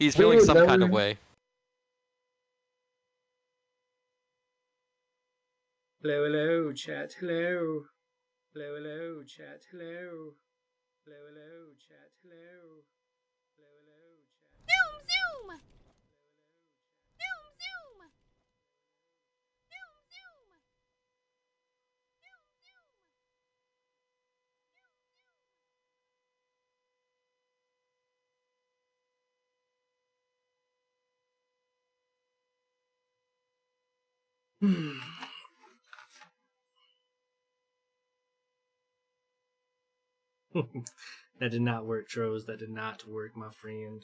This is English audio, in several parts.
He's feeling some kind of way. Hello, hello, chat, hello. Hello, hello, chat, hello. Hello, hello, chat, hello. Hello, hello, chat. Zoom, zoom! Zoom, zoom! Zoom, zoom! That did not work, Tros. That did not work, my friend.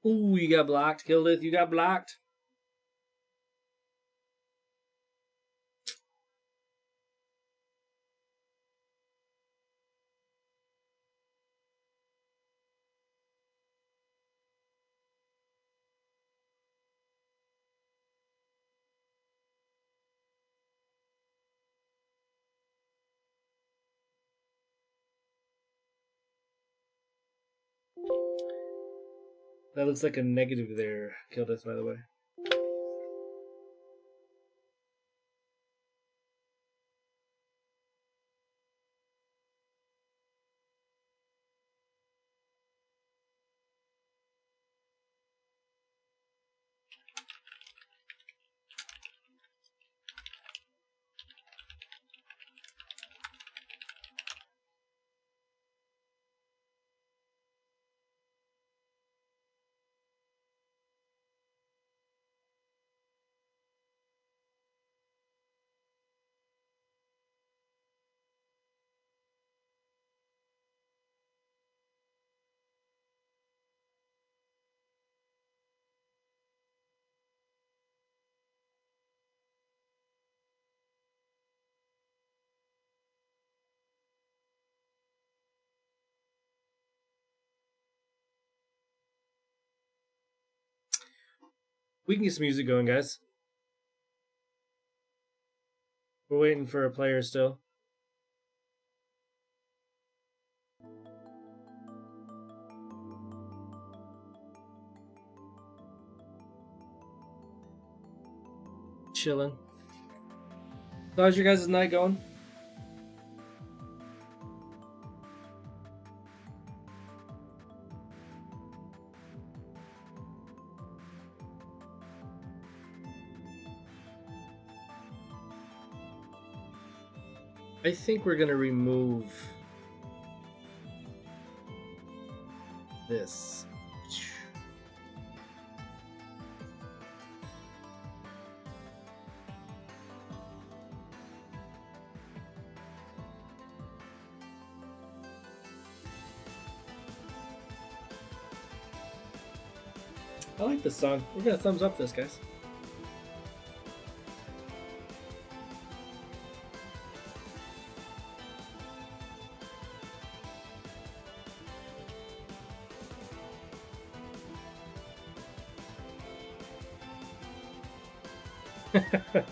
Ooh, you got blocked, Kildith. You got blocked. That looks like a negative there, Kildith, by the way. We can get some music going, guys. We're waiting for a player still. Chilling. So how's your guys' night going? I think we're gonna remove this. I like this song. We're gonna thumbs up this, guys.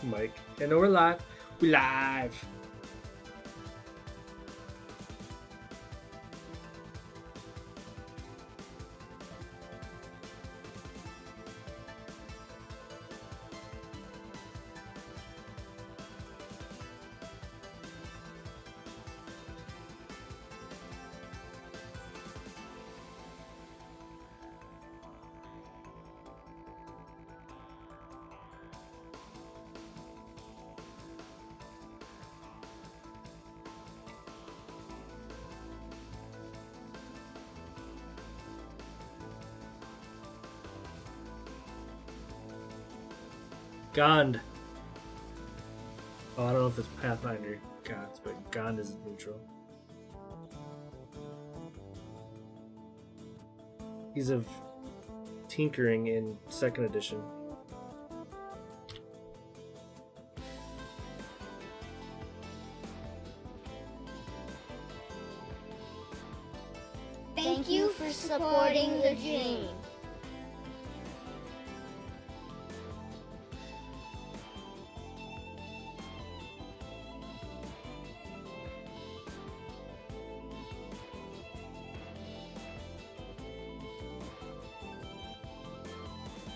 Mike. And we're live. We live. Gond. Oh, I don't know if it's Pathfinder gods, but Gond is neutral. He's of tinkering in 2nd edition. Thank you for supporting the dream.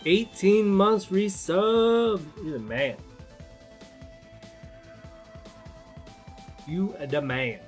18 months resub. You're the man. You the man.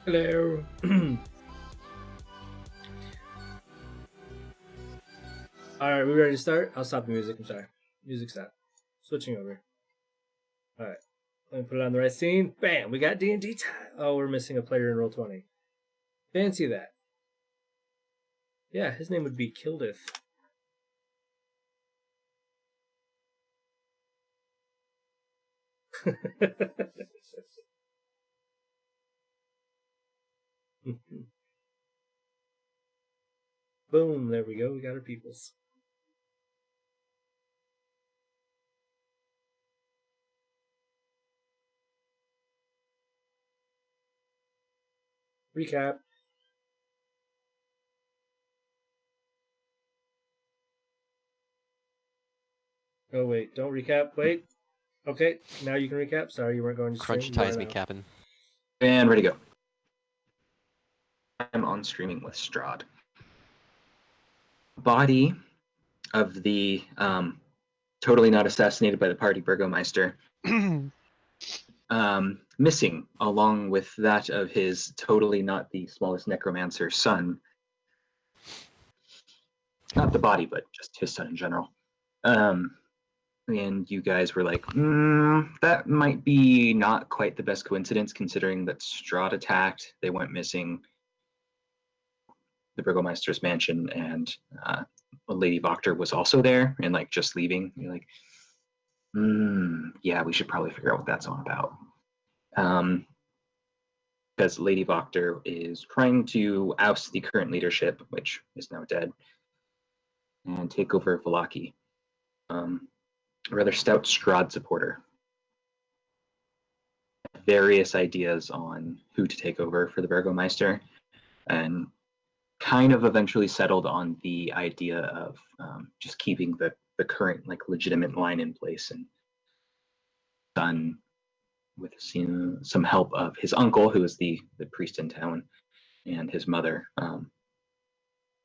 Hello. All right, we ready to start? I'll stop the music. I'm sorry. Music stop. Switching over. All right. Let me put it on the right scene. Bam! We got D&D time. Oh, we're missing a player in Roll20. Fancy that. Yeah, his name would be Kildith. Boom! There we go. We got our peoples. Recap. Oh wait, don't recap. Wait. Okay, now you can recap. Sorry, you weren't going to stream. Crunch ties me, Captain. And ready to go. I'm on streaming with Strahd. Body of the totally not assassinated by the party Burgomeister missing, along with that of his totally not the smallest necromancer son. Not the body, but just his son in general. And you guys were like, that might be not quite the best coincidence, considering that Strahd attacked, they went missing, the Burgomeister's mansion, and Lady Voctor was also there and like just leaving. You're like, yeah, we should probably figure out what that's all about. Because Lady Voctor is trying to oust the current leadership, which is now dead, and take over Vallaki. A rather stout Strahd supporter. Various ideas on who to take over for the Burgomeister, and kind of eventually settled on the idea of just keeping the current like legitimate line in place, and done with some help of his uncle, who is the priest in town, and his mother,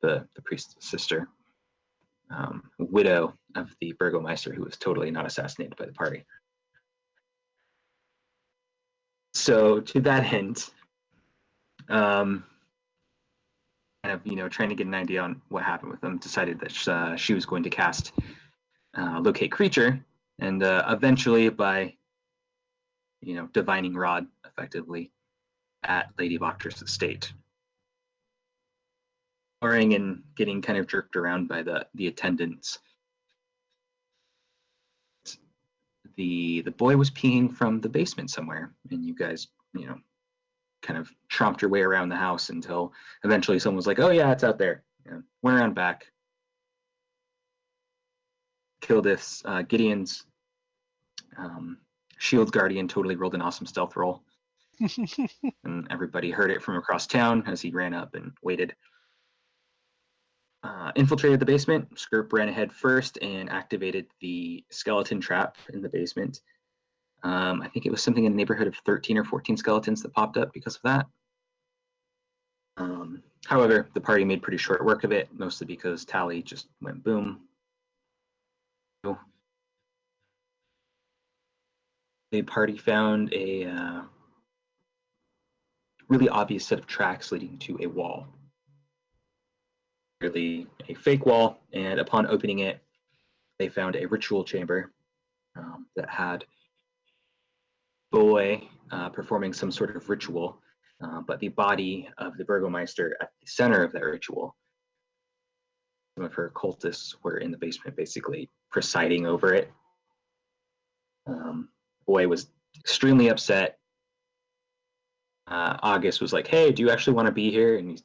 the priest's sister, widow of the Burgomeister, who was totally not assassinated by the party. So to that end, kind of trying to get an idea on what happened with them, decided that she was going to cast Locate Creature, and eventually by divining rod effectively at Lady Voctor's estate, and getting kind of jerked around by the attendants. The boy was peeing from the basement somewhere, and you guys kind of tromped your way around the house until eventually someone was like, oh yeah, it's out there. Went around back, Kildith's Gideon's shield guardian totally rolled an awesome stealth roll. And everybody heard it from across town as he ran up and waited. Infiltrated the basement. Skirp ran ahead first and activated the skeleton trap in the basement. I think it was something in the neighborhood of 13 or 14 skeletons that popped up because of that. However, the party made pretty short work of it, mostly because Tally just went boom. The party found a really obvious set of tracks leading to a wall. Really a fake wall, and upon opening it, they found a ritual chamber that had boy performing some sort of ritual, but the body of the Burgomeister at the center of that ritual. Some of her cultists were in the basement, basically presiding over it. Boy was extremely upset. August was like, "Hey, do you actually want to be here?" And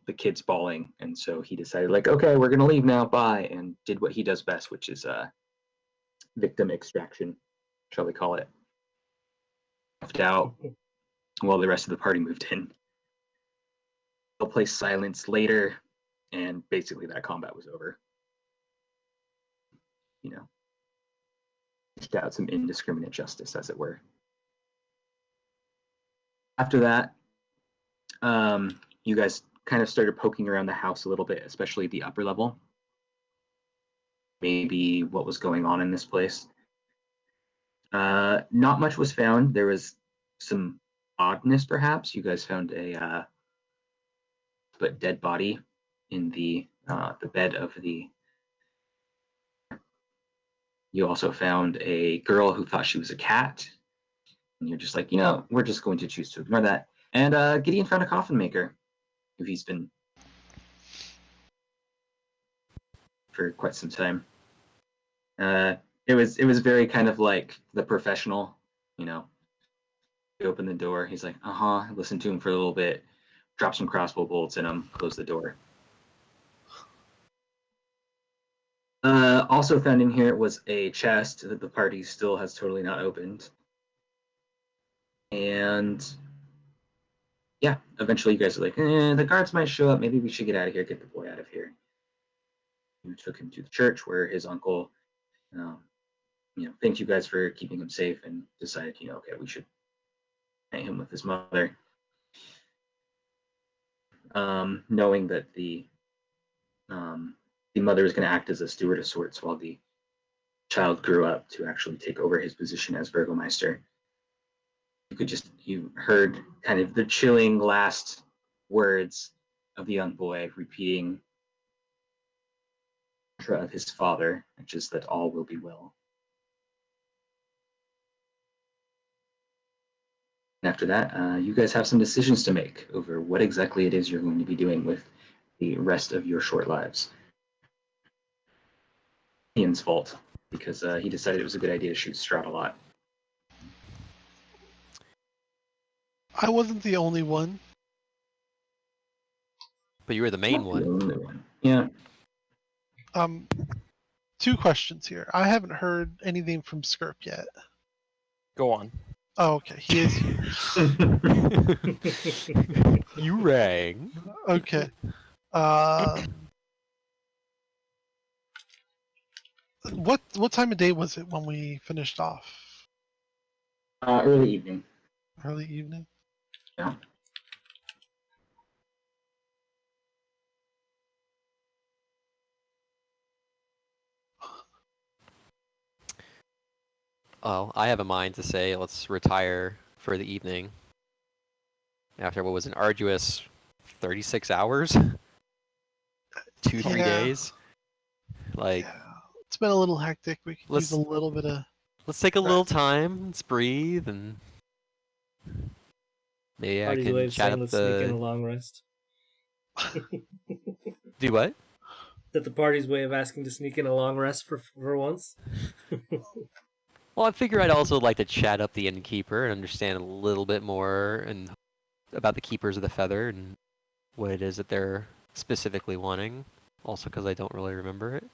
the kid's bawling, and so he decided, like, "Okay, we're gonna leave now. Bye," and did what he does best, which is victim extraction, shall we call it? Left out while the rest of the party moved in. They'll play silence later, and basically that combat was over. Dished out some indiscriminate justice, as it were. After that, you guys kind of started poking around the house a little bit, especially the upper level. Maybe what was going on in this place. Not much was found. There was some oddness, perhaps. You guys found a dead body in the bed of the. You also found a girl who thought she was a cat, and you're just like, we're just going to choose to ignore that. And Gideon found a coffin maker, who he's been for quite some time. It was very kind of like the professional, He opened the door. He's like, listen to him for a little bit, drop some crossbow bolts in him, close the door. Also found in here was a chest that the party still has totally not opened. And yeah, eventually you guys are like, the guards might show up. Maybe we should get out of here, get the boy out of here. You took him to the church where his uncle, thanked you guys for keeping him safe and decided, okay, we should hang him with his mother. Knowing that the mother was going to act as a steward of sorts while the child grew up to actually take over his position as Burgomeister. You heard kind of the chilling last words of the young boy repeating the mantra of his father, which is that all will be well. And after that, you guys have some decisions to make over what exactly it is you're going to be doing with the rest of your short lives. Ian's fault, because he decided it was a good idea to shoot Strahd a lot. I wasn't the only one. But you were the main one. The only one. Yeah. 2 questions here. I haven't heard anything from Skirp yet. Go on. Oh, okay. He is here. You rang. Okay. What time of day was it when we finished off? Early evening. Early evening? Yeah. Well, I have a mind to say let's retire for the evening. After what was an arduous 36 hours? 2-3 days? Like, Yeah. It's been a little hectic. We could Let's- use a little bit of... let's take a little time, let's breathe, and maybe I Party's way can of chat saying up let's sneak in a the... long rest. Do what? That the party's way of asking to sneak in a long rest for once. Well, I figure I'd also like to chat up the innkeeper and understand a little bit more about the Keepers of the Feather and what it is that they're specifically wanting. Also, because I don't really remember it.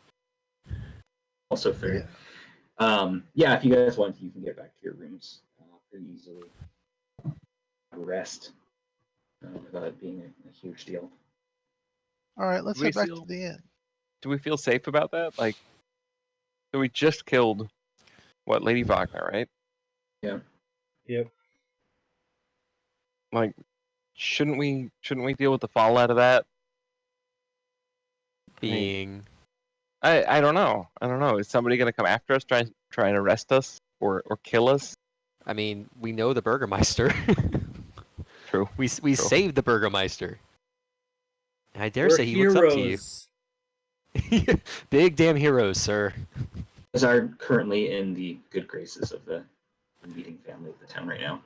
Also fair. Yeah, if you guys want, you can get back to your rooms pretty easily. Rest without it being a huge deal. All right, let's Do we head back feel- to the inn. Do we feel safe about that? Like, so we just killed, Lady Wagner, right? Yeah. Yep. Like, shouldn't we deal with the fallout of that? Being... I don't know. Is somebody gonna come after us, try and arrest us or kill us? I mean, we know the Burgermeister. True. We saved the Burgomeister. I dare We're say he looks up to you. heroes. Big damn heroes, sir. As are currently in the good graces of the meeting family of the town right now.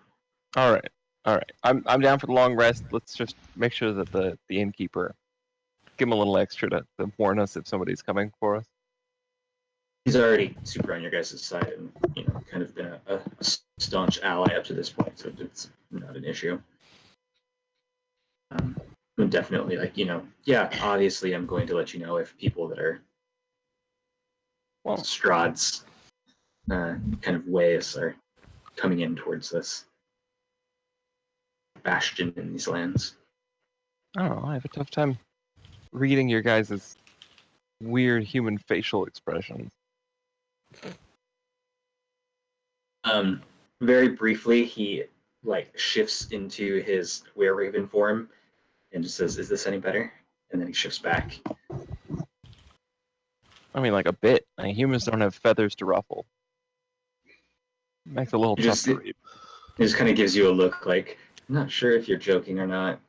All right. All right. I'm down for the long rest. Let's just make sure that the innkeeper give him a little extra to warn us if somebody's coming for us. He's already super on your guys' side and, kind of been a staunch ally up to this point, so it's not an issue. And definitely, obviously I'm going to let you know if people that are Well, Strahd's kind of ways are coming in towards this bastion in these lands. I don't know. I have a tough time reading your guys' weird human facial expressions. Very briefly, he shifts into his were-raven form and just says, "Is this any better?" And then he shifts back. I mean, like a bit. Humans don't have feathers to ruffle. Makes it a little tough to read. He just kind of gives you a look like, "I'm not sure if you're joking or not."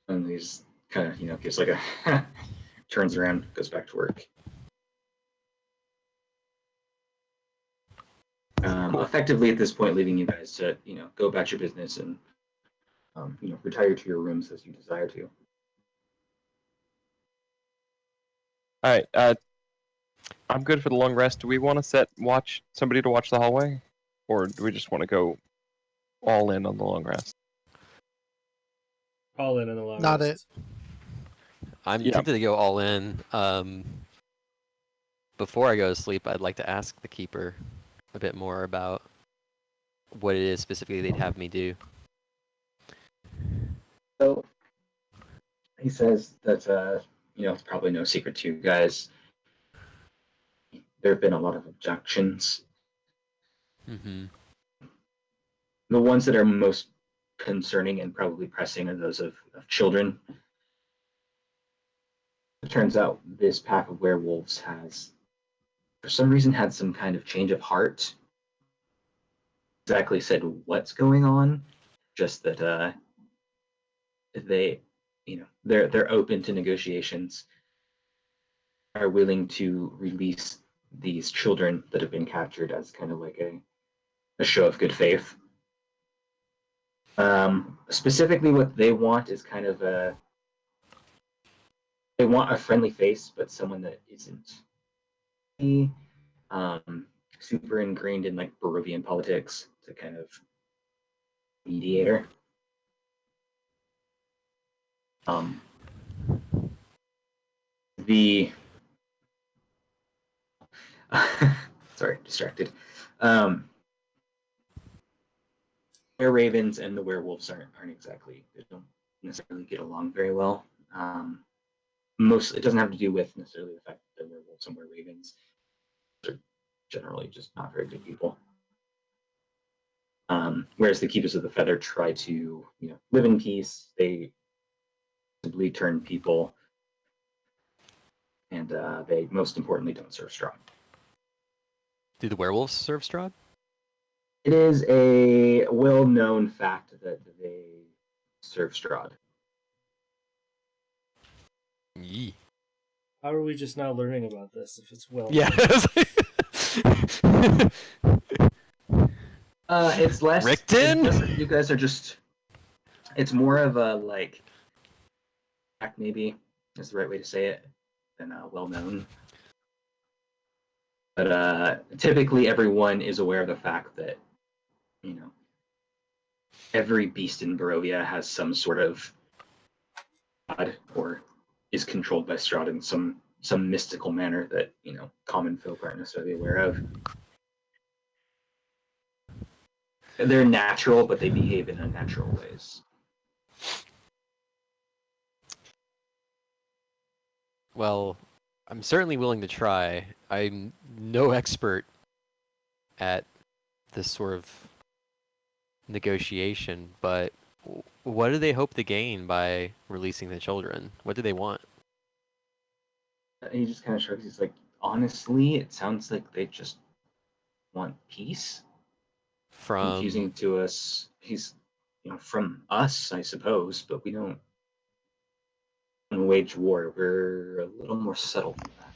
And he just kind of, gives like a turns around, goes back to work. Cool. Effectively at this point, leaving you guys to, go about your business and, retire to your rooms as you desire to. All right. I'm good for the long rest. Do we want to set somebody to watch the hallway, or do we just want to go all in on the long rest? All in on the long Not rest. I'm Yeah. tempted to go all in. Before I go to sleep, I'd like to ask the keeper a bit more about what it is specifically they'd have me do. So he says that, it's probably no secret to you guys. There have been a lot of objections. Mm-hmm. The ones that are most concerning and probably pressing are those of children. It turns out this pack of werewolves has, for some reason, had some kind of change of heart. Exactly said what's going on, just that they, they're open to negotiations, are willing to release these children that have been captured as kind of like a show of good faith. Specifically, what they want is kind of they want a friendly face, but someone that isn't super ingrained in Barovian politics to kind of mediator. The sorry, distracted. Their ravens and the werewolves aren't exactly, they don't necessarily get along very well. It doesn't have to do with necessarily the fact that they're werewolves and ravens. They're generally just not very good people. Whereas the keepers of the feather try to, live in peace. They simply turn people, and they most importantly don't serve Strahd. Do the werewolves serve Strahd? It is a well-known fact that they serve Strahd. Yee. How are we just now learning about this if it's well? Yeah. It's less. Rickton? You guys are just. It's more of a fact, maybe is the right way to say it, than well-known. But typically, everyone is aware of the fact that, every beast in Barovia has some sort of god or is controlled by Strahd in some mystical manner that common folk aren't necessarily aware of. They're natural, but they behave in unnatural ways. Well, I'm certainly willing to try. I'm no expert at this sort of negotiation, but what do they hope to gain by releasing the children? What do they want? And he just kind of shrugs. He's like, honestly, it sounds like they just want peace. From Confusing to us. from us, I suppose, but we don't wage war. We're a little more subtle than that.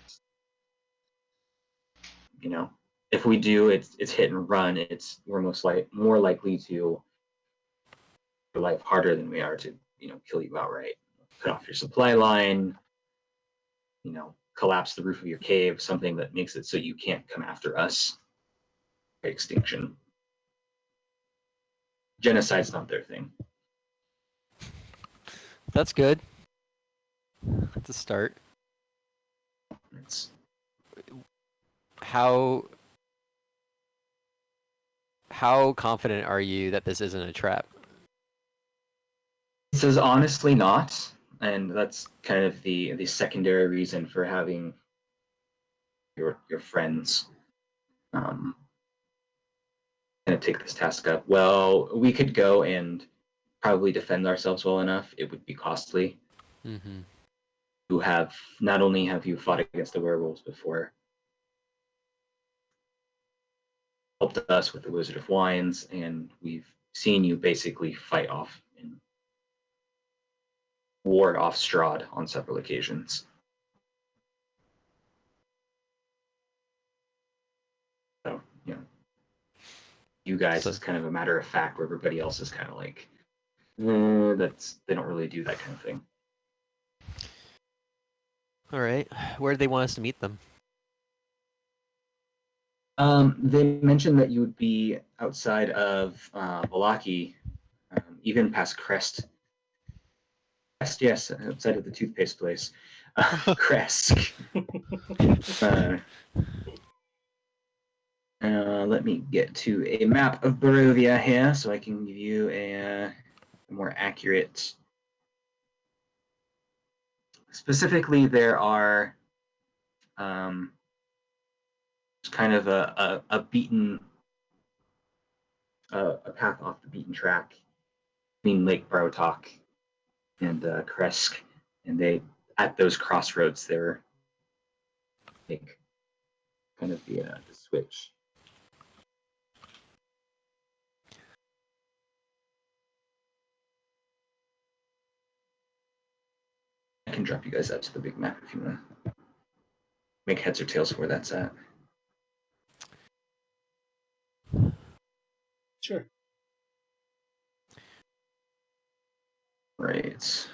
If we do, it's hit and run. We're more likely to life harder than we are to kill you outright. Cut off your supply line, collapse the roof of your cave, something that makes it so you can't come after us by extinction. Genocide's not their thing. That's good. That's a start. It's How confident are you that this isn't a trap? This is honestly not, and that's kind of the secondary reason for having your friends kind of take this task up. Well, we could go and probably defend ourselves well enough. It would be costly. Mm-hmm. You have not only have you fought against the werewolves before, helped us with the Wizard of Wines, and we've seen you basically fight off and ward off Strahd on several occasions. So, you guys So- is kind of a matter of fact, where everybody else is kind of like, they don't really do that kind of thing. All right. Where do they want us to meet them? They mentioned that you would be outside of Balaki, even past Crest. Crest, yes, outside of the toothpaste place. Kresk. Let me get to a map of Barovia here so I can give you a more accurate. Specifically, there are kind of a beaten a path off the beaten track between Lake Barotok and Kresk, and they at those crossroads they were like kind of the switch. I can drop you guys out to the big map if you want to make heads or tails of where that's at. Sure. Right.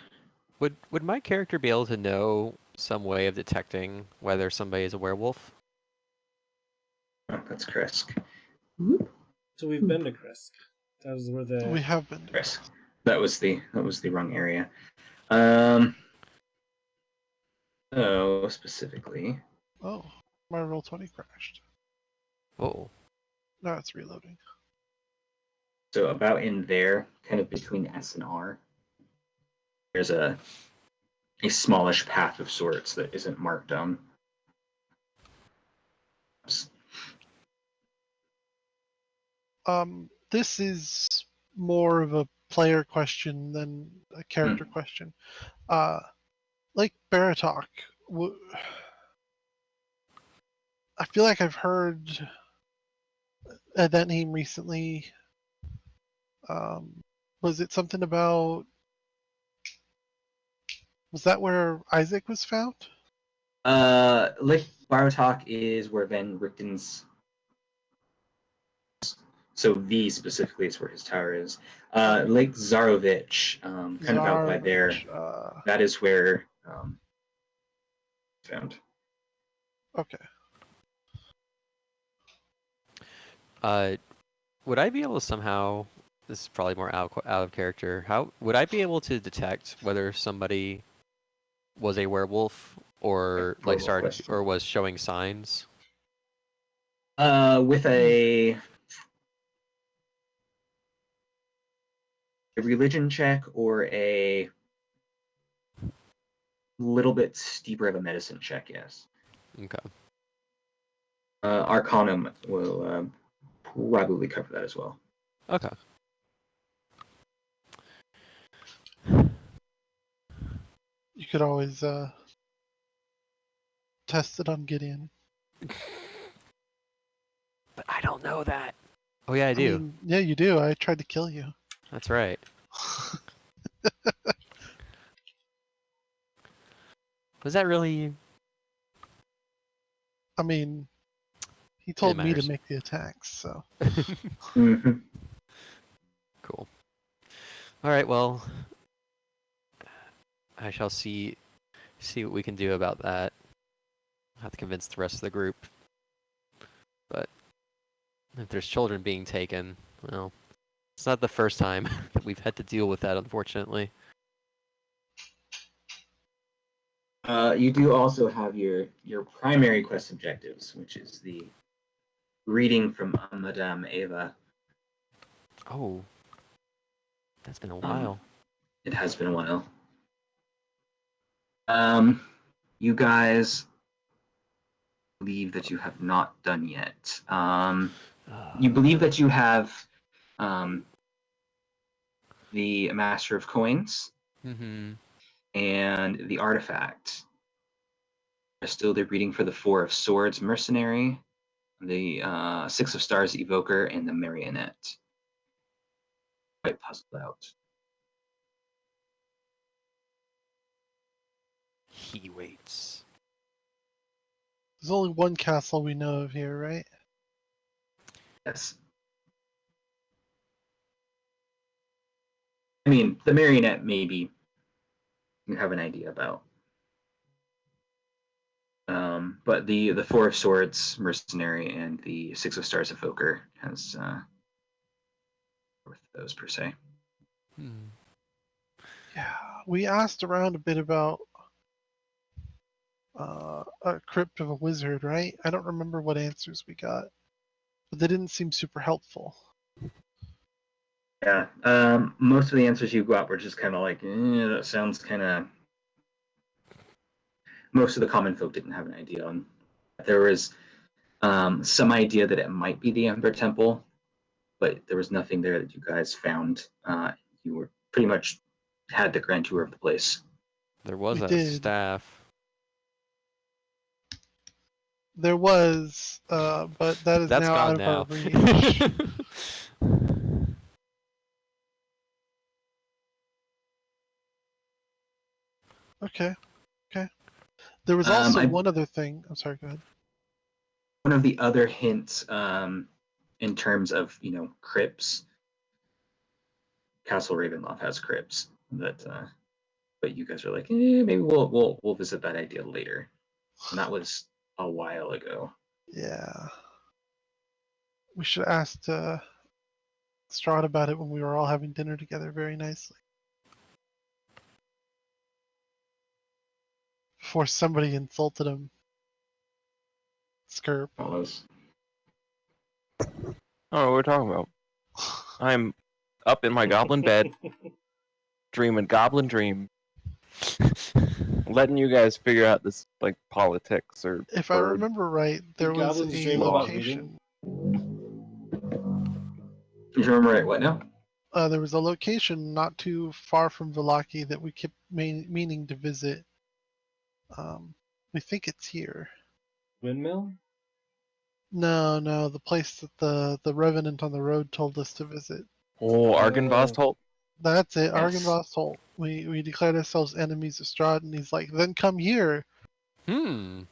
Would my character be able to know some way of detecting whether somebody is a werewolf? Oh, that's Kresk. So we've been to Kresk. That was where We the have been. Kresk. That was the wrong area. So specifically, Oh, my roll 20 crashed. Oh. Now it's reloading. so about in there, kind of between S and R, there's a smallish path of sorts that isn't marked on. This is more of a player question than a character question. Like Baratok, I feel like I've heard that name recently. Was it something about? Was that where Isaac was found? Lake Barotok is where Van Richten's. So V specifically is where his tower is. Lake Zarovich, kind of out by there. Zarovich, That is where found. Okay. Would I be able to somehow? This is probably more out of character. How would I be able to detect whether somebody was a werewolf or like Horrible started question. or was showing signs? With a religion check or a little bit steeper of a medicine check, yes. Okay. Arcanum will probably cover that as well. Okay. You could always test it on Gideon. But I don't know that. Oh yeah, I I do. mean, yeah, you do. I tried to kill you. That's right. Was that really? I mean, he told me to matters. make the attacks, so. Mhm. Cool. All right. Well, I shall see what we can do about that. I'll have to convince the rest of the group. But if there's children being taken, well, it's not the first time that we've had to deal with that, unfortunately. You do also have your primary quest objectives, which is the reading from Madame Eva. Oh, that's been a while. It has been a while. You guys believe that you have not done yet. You believe that you have the Master of Coins Mm-hmm. and the artifact. There's still the reading for the Four of Swords Mercenary, the Six of Stars Evoker, and the Marionette. Quite puzzled out. He waits. There's only one castle we know of here, right? Yes. I mean, the Marionette maybe you have an idea about. But the Four of Swords Mercenary and the Six of Stars Evoker has worth those per se. Hmm. Yeah, we asked around a bit about a crypt of a wizard, right? I don't remember what answers we got, but they didn't seem super helpful. Yeah. Most of the answers you got were just kind of like, that sounds kind of. Most of the common folk didn't have an idea on. There was some idea that it might be the Ember Temple, but there was nothing there that you guys found. You were pretty much had the grand tour of the place. There was We a did. staff. There was, but that is That's now gone out of our now. reach. Okay. There was also one other thing. I'm sorry, go ahead. One of the other hints in terms of crypts, Castle Ravenloft has crypts that, but you guys are like, maybe we'll visit that idea later, and that was a while ago. Yeah. We should have asked Strahd about it when we were all having dinner together very nicely. Before somebody insulted him. Skirp. Almost. I don't know what we're talking about. I'm up in my goblin bed, dreaming goblin dream, letting you guys figure out this like politics or. If I remember right, there was Goblins a dream about location. You remember right? What now? There was a location not too far from Vallaki that we kept meaning to visit. We think it's here. Windmill? No, the place that the Revenant on the Road told us to visit. Oh, Argynvost Holt. That's it, Yes. Argynvost Holt. We declared ourselves enemies of Strahd, and he's like, then come here. There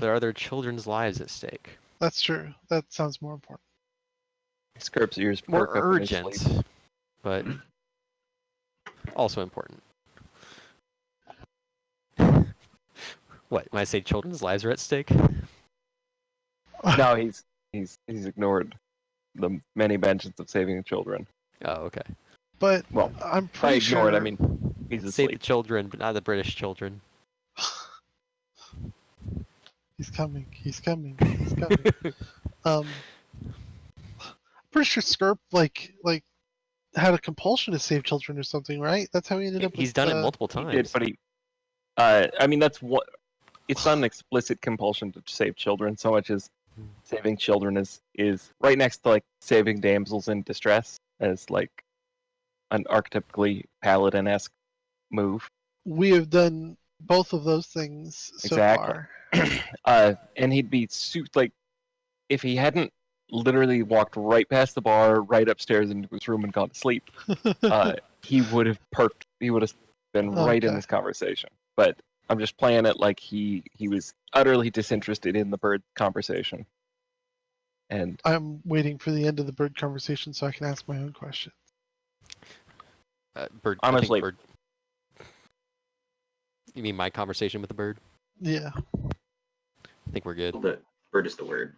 are their children's lives at stake. That's true. That sounds more important. Skirp's ears More perk up in his urgent, sleep. but also important. What? When I say children's lives are at stake? No, he's ignored the many mentions of saving children. Oh, okay. But Well, I'm By pretty ignored, sure. I mean he's Save the asleep. children, but not the British children. He's coming. Pretty sure Skirp like had a compulsion to save children or something, right? That's how he ended up. He's with, done it multiple He times. did, but he. I mean, that's what. It's not an explicit compulsion to save children so much as saving children is right next to like saving damsels in distress as like an archetypically paladin-esque move. We have done both of those things so Exactly. far. And he'd be like if he hadn't literally walked right past the bar, right upstairs into his room, and gone to sleep, he would have perked. He would have been right in Okay. this conversation. But I'm just playing it like he was utterly disinterested in the bird conversation. And I'm waiting for the end of the bird conversation so I can ask my own question. Bird. honestly, Bird. You mean my conversation with the bird? Yeah. I think we're good. The bird is the word.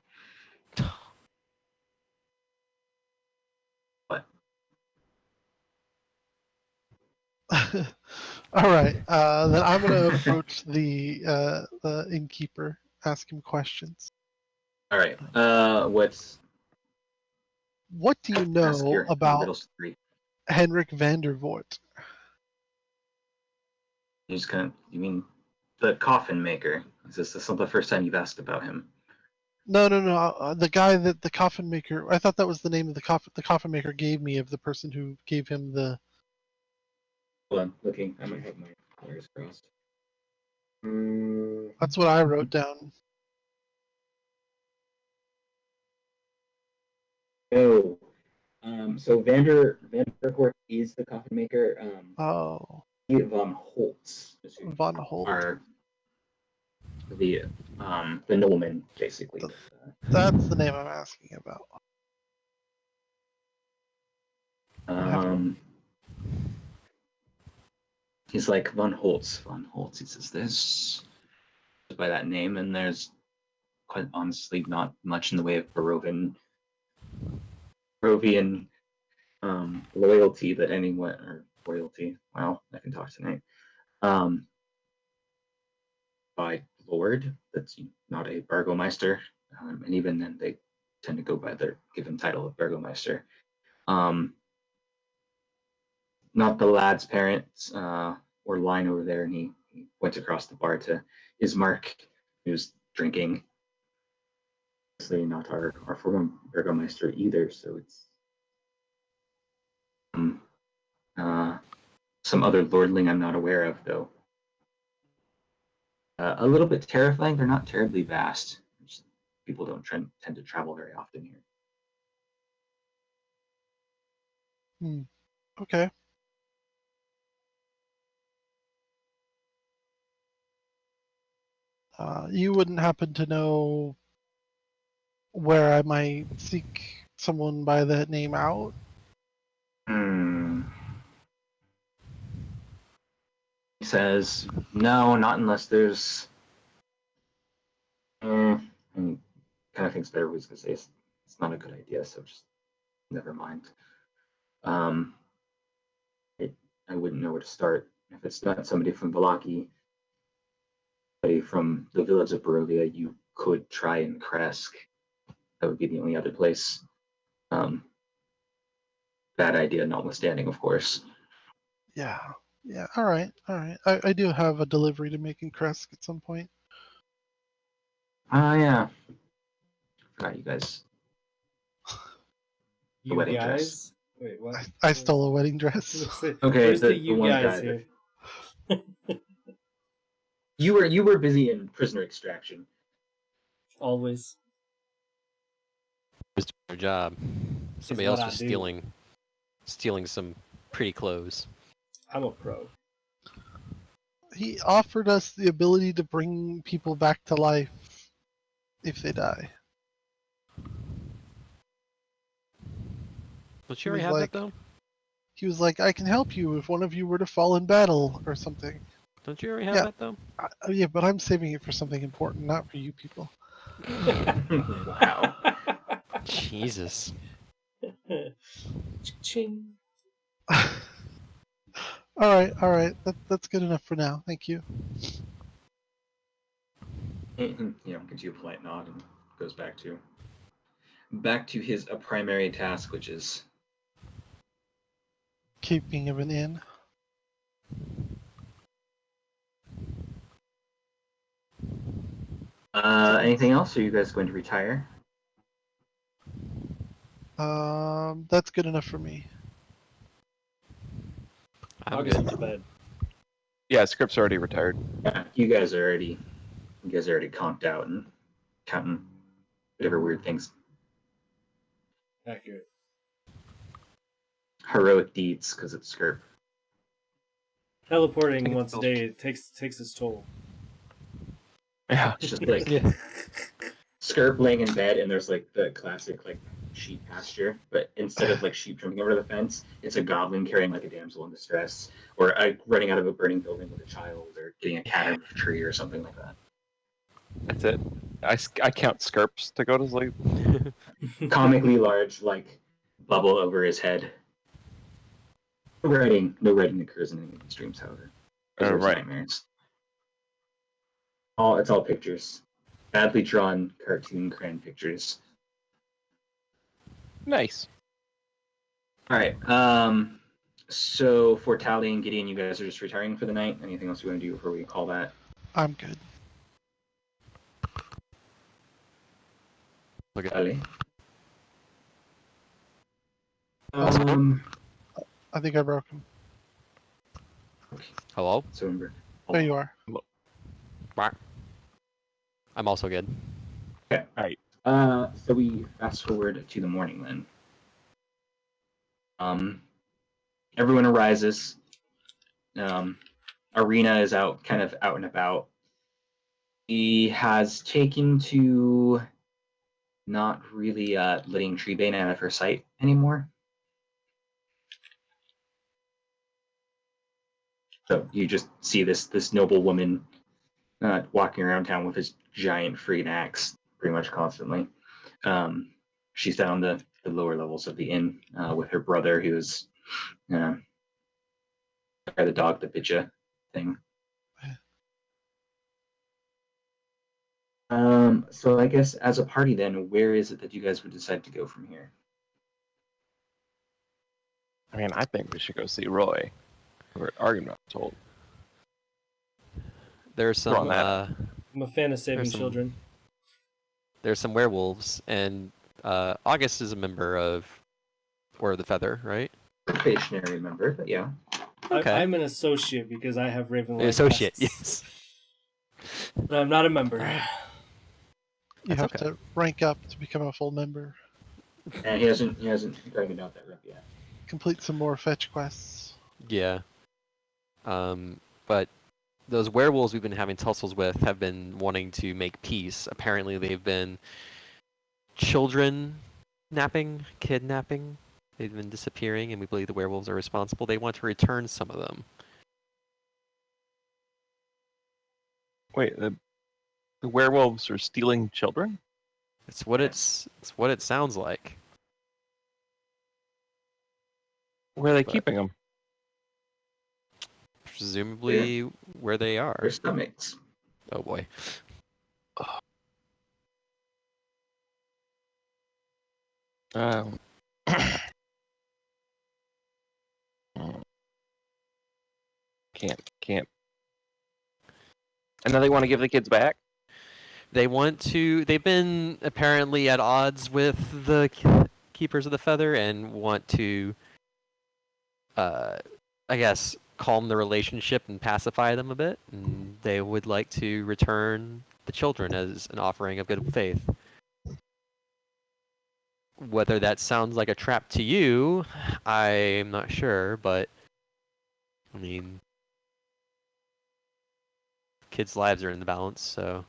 What? All right. Then I'm gonna approach the innkeeper, ask him questions. All right. What do you Ask know your about riddles 3. Henrik Vandervoort? You just kind of, you mean the coffin maker? Is this the first time you've asked about him? No. The guy that the coffin maker. I thought that was the name of the coffin. The coffin maker gave me of the person who gave him the. Hold on, looking. I might have my wires crossed. That's what I wrote down. No. So Vanderhort is the coffin maker. Oh, Von Holtz is who Von Holt. are the nobleman, basically. That's the name I'm asking about. He's like Von Holtz. Von Holtz. He says this by that name, and there's quite honestly not much in the way of Barovian loyalty that anyone or loyalty. Wow, I can talk tonight. By Lord, that's not a Burgomeister, and even then they tend to go by their given title of Burgomeister. Not the lad's parents or line over there, and he went across the bar to Ismark, who's drinking. Obviously, not our former Burgomeister either, so it's some other lordling I'm not aware of, though. A little bit terrifying. They're not terribly vast. People don't tend to travel very often here. Okay. You wouldn't happen to know where I might seek someone by that name out? He says, no, not unless there's... and kind of thinks better was going to say it's not a good idea, so just never mind. I wouldn't know where to start. If it's not somebody from Vallaki, somebody from the village of Barovia, you could try in Kresk. That would be the only other place. Bad idea notwithstanding, of course. Yeah. All right. I do have a delivery to make in Kresk at some point. Yeah. Forgot you guys. You wedding guys? dress. Wait, what? I stole a wedding dress. Okay, Where's the the you one guys guy here? You were busy in prisoner extraction. Always. Was doing their job. Somebody what else I was do. stealing some pretty clothes. I'm a pro. He offered us the ability to bring people back to life if they die. Don't He you already was have like, that though? He was like, I can help you if one of you were to fall in battle or something. Don't you already have Yeah. that though? Yeah, but I'm saving it for something important, not for you people. Wow. Jesus. Ching. All right. That's good enough for now. Thank you. Gives you a polite nod and goes back to his primary task, which is Keeping of an inn. anything else? Are you guys going to retire? That's good enough for me. I'm August good. went to bed. yeah, Script's already retired. Yeah, you guys are already conked out and counting whatever weird things Accurate. Heroic deeds, because it's Skirp. Teleporting once a day takes its toll. Yeah. It's just like Yeah. Skirp laying in bed, and there's like the classic like sheep pasture, but instead of like sheep jumping over the fence, it's a goblin carrying like a damsel in distress, or running out of a burning building with a child, or getting a cat out of a tree, or something like that. That's it. I count skirps to go to sleep. Comically large, like bubble over his head. No writing occurs in any of these dreams, however. Those are Right. nightmares. It's all pictures, badly drawn cartoon crayon pictures. Nice. All right. So for Tally and Gideon, you guys are just retiring for the night. Anything else you want to do before we call that? I'm good. Look at Tally. Also- I think I broke him. Hello? So remember. There you are. I'm also good. Okay. All right. So we fast forward to the morning then. Everyone arises. Arena is kind of out and about. He has taken to not really letting Treebane out of her sight anymore. So you just see this noble woman walking around town with his giant freaking axe pretty much constantly. She's down the lower levels of the inn with her brother, who's the dog that bit you thing. So I guess as a party then, where is it that you guys would decide to go from here? I mean, I think we should go see Roy. We're arguing about told. There's Throw some that I'm a fan of saving There's some- children. there's some werewolves, and August is a member of Order of the Feather, right? Probationary member, but yeah. Okay. I'm an associate because I have Ravenlight. Associate, tests. yes. But I'm not a member. You That's have okay. to rank up to become a full member. And he hasn't dragged out that rep yet. Complete some more fetch quests. Yeah. But those werewolves we've been having tussles with have been wanting to make peace. Apparently, they've been kidnapping. They've been disappearing, and we believe the werewolves are responsible. They want to return some of them. Wait, the werewolves are stealing children? It's what it sounds like. Where are they But- keeping them? Presumably where they are. Their stomachs. Oh boy. Um, can't. And now they want to give the kids back? They've been apparently at odds with the Keepers of the Feather and want to, I guess, calm the relationship and pacify them a bit. And they would like to return the children as an offering of good faith. Whether that sounds like a trap to you, I'm not sure, but I mean, kids' lives are in the balance, so.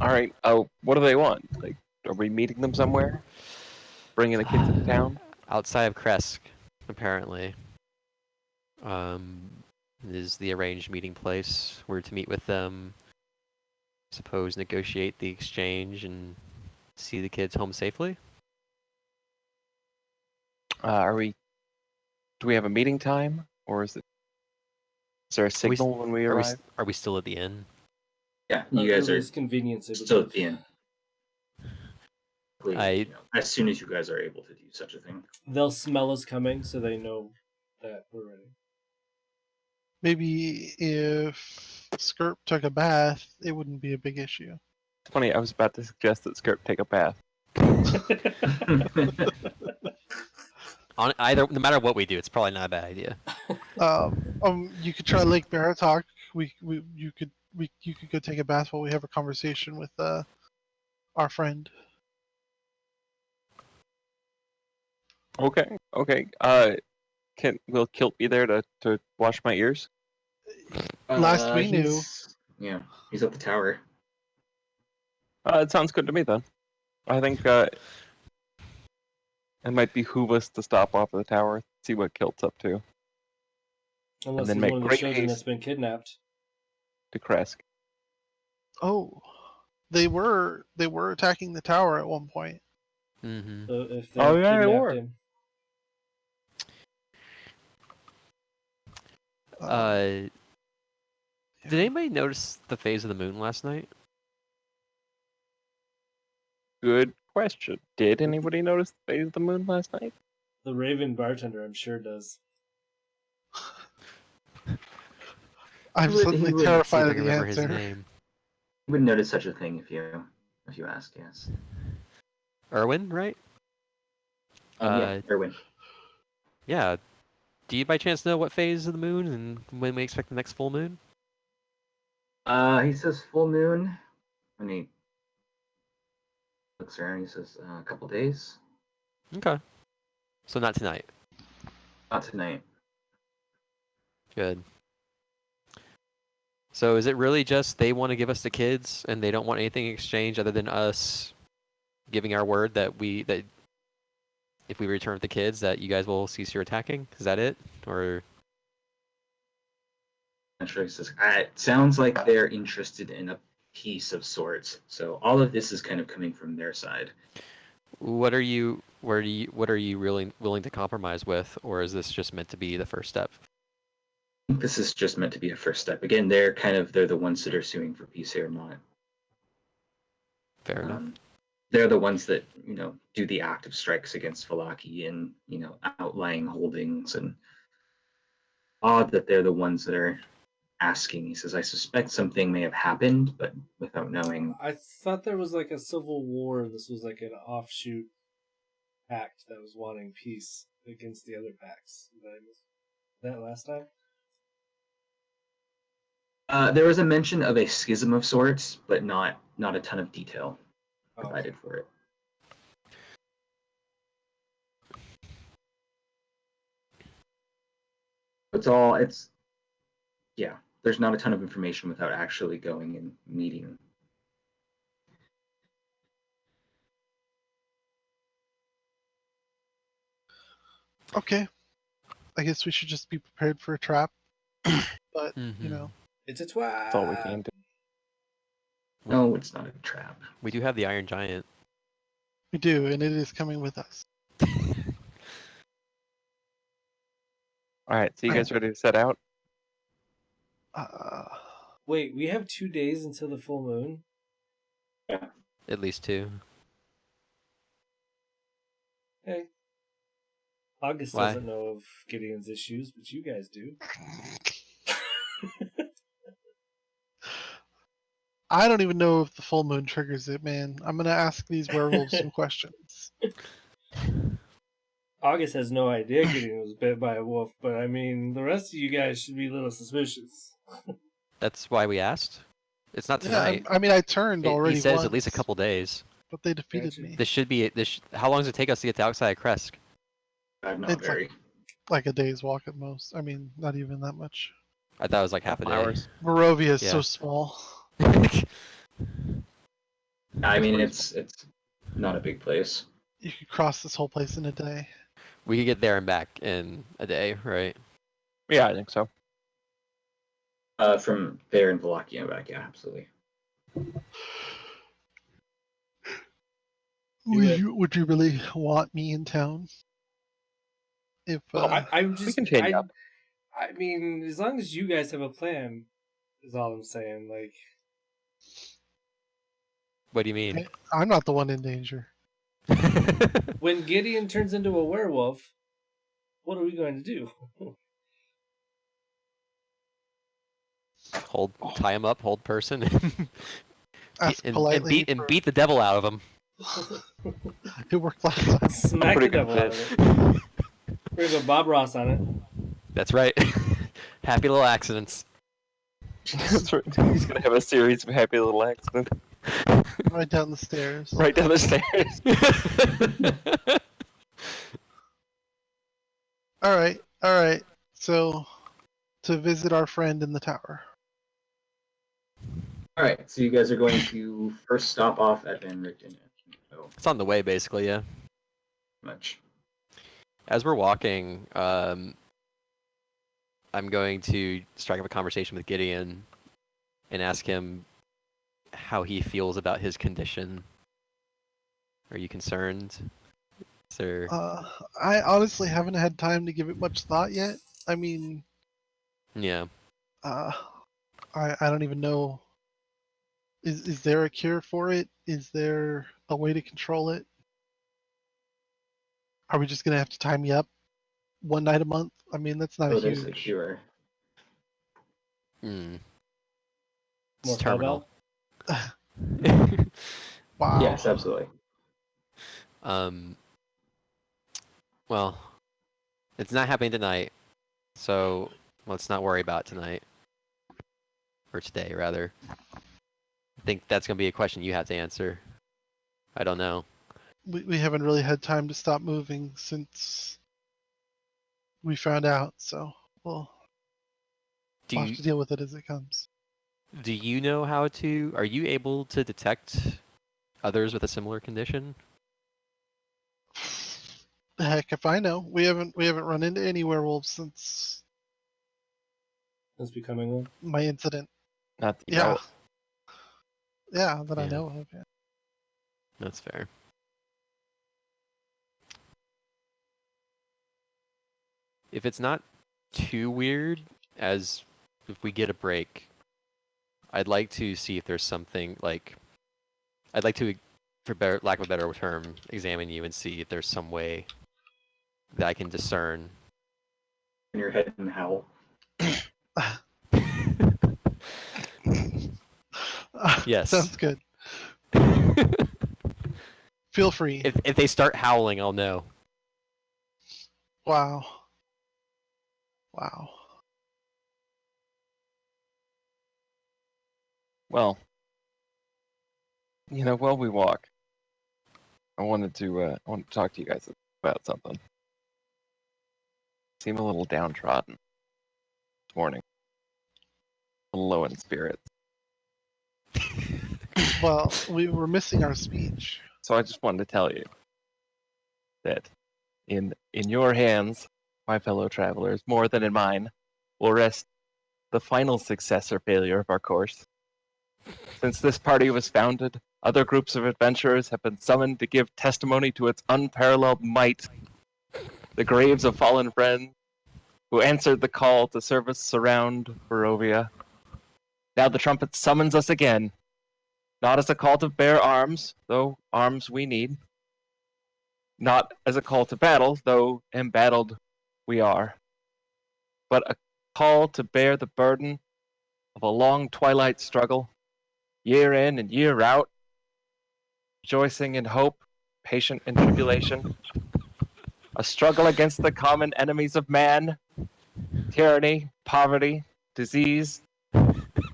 All right. Oh, what do they want? Like, are we meeting them somewhere? Bringing the kids into town? Outside of Kresk, apparently, is the arranged meeting place. We're to meet with them, suppose negotiate the exchange, and see the kids home safely. Do we have a meeting time, or is there a signal when we arrive? Are we still at the inn? Yeah, you guys are Earliest convenience. still at the end. I- As soon as you guys are able to do such a thing. They'll smell us coming, so they know that we're ready. Maybe if Skirp took a bath, it wouldn't be a big issue. It's funny, I was about to suggest that Skirp take a bath. No matter what we do, it's probably not a bad idea. You could try Lake Baratok. You could go take a bath while we have a conversation with our friend. Okay. Okay. Will Kilt be there to wash my ears? Last we knew. He's at the tower. It sounds good to me then. I think it might behoove us to stop off of the tower, see what Kilt's up to, Unless then he's make one of the great children that's haste. been kidnapped. to Kresk. Oh, they were attacking the tower at one point. Mm-hmm. So if they Oh, yeah, they kidnapped were. him. Did anybody notice the phase of the moon last night? Good question. Did anybody notice the phase of the moon last night? The Raven bartender, I'm sure, does. I'm He would- suddenly he would See if terrified I of can the remember his answer. name. You wouldn't notice such a thing if you asked. Yes. Erwin, right? Yeah, Erwin. Yeah. Do you by chance know what phase of the moon and when we expect the next full moon? He says full moon. When he looks around, he says a couple days. Okay. So not tonight. Not tonight. Good. So is it really just they want to give us the kids and they don't want anything in exchange other than us giving our word that if we return the kids that you guys will cease your attacking? Is that it? Or I'm sure he says it sounds like they're interested in a peace of sorts. So all of this is kind of coming from their side. what are you really willing to compromise with, or is this just meant to be the first step? I think this is just meant to be a first step. Again, they're the ones that are suing for peace here, not. Fair enough. They're the ones that do the active strikes against Vallaki and outlying holdings, and odd that they're the ones that are asking. He says, I suspect something may have happened, but without knowing. I thought there was like a civil war. This was like an offshoot pact that was wanting peace against the other pacts. Did I miss that last time? There was a mention of a schism of sorts, but not a ton of detail provided for it. There's not a ton of information without actually going and meeting. Okay. I guess we should just be prepared for a trap. But, It's a twat. That's all we can do. No, it's not a trap. We do have the Iron Giant. we do, and it is coming with us. All right, so you guys ready to set out? Wait, we have 2 days until the full moon? At least 2. Hey. August Why? doesn't know of Gideon's issues, but you guys do. I don't even know if the full moon triggers it, man. I'm gonna ask these werewolves some questions. August has no idea Gideon was bit by a wolf, but I mean, the rest of you guys should be a little suspicious. That's why we asked. It's not Yeah, tonight. I mean, I turned already. He says once, at least a couple days. but they defeated Gotcha. me. This should be. How long does it take us to get to outside of Kresk? Not It's very. like a day's walk at most. I mean, not even that much. I thought it was like half a day. Hours. Barovia is Yeah. so small. I mean, it's not a big place. You could cross this whole place in a day. We could get there and back in a day, right? Yeah, I think so. From there in Vallaki and back, yeah, absolutely. Would you really want me in town? If I'm just. We can change up. I mean, as long as you guys have a plan, is all I'm saying. Like, What do you mean? I'm not the one in danger. when Gideon turns into a werewolf, what are we going to do? Tie him up, hold person, Ask and politely. beat the devil out of him. It worked last time. Smack the Pretty good devil out of it. We're gonna go Bob Ross on it. That's right. Happy little accidents. That's right. He's gonna have a series of happy little accidents Right down the stairs. right down the stairs. All right, all right. So, to visit our friend in the tower. All right, so you guys are going to first stop off at Van Richten. So It's on the way, basically, yeah. much. As we're walking, I'm going to strike up a conversation with Gideon and ask him how he feels about his condition. Are you concerned? Is there... I honestly haven't had time to give it much thought yet. I mean, Yeah. I don't even know. Is there a cure for it? Is there a way to control it? Are we just gonna have to tie me up one night a month? I mean, that's not a Oh, there's a huge. cure. Hmm. More It's terminal. Wow. Yes, absolutely. Well, it's not happening tonight, so let's not worry about tonight. Or today, rather. I think that's going to be a question you have to answer. I don't know. We haven't really had time to stop moving since we found out, so we'll Do have you, to deal with it as it comes. do you know how to... Are you able to detect others with a similar condition? Heck, if I know, we haven't run into any werewolves since Since becoming one. Mm-hmm. my incident. Not that you Yeah, know. yeah, that I Yeah. know of. Yeah. That's fair. If it's not too weird, as if we get a break, I'd like to see if there's something like... I'd like to, for lack of a better term, examine you and see if there's some way that I can discern. In your head and howl. Yes. Sounds good. Feel free. If they start howling, I'll know. Wow. Wow. Well, while we walk, I wanted to talk to you guys about something. Seem a little downtrodden this morning. A little low in spirits. Well, we were missing our speech. So I just wanted to tell you that in your hands, my fellow travelers, more than in mine, will rest the final success or failure of our course. Since this party was founded, other groups of adventurers have been summoned to give testimony to its unparalleled might. The graves of fallen friends who answered the call to service surround Barovia. Now the trumpet summons us again, not as a call to bear arms, though arms we need, not as a call to battle, though embattled we are, but a call to bear the burden of a long twilight struggle, year in and year out, rejoicing in hope, patient in tribulation, a struggle against the common enemies of man, tyranny, poverty, disease,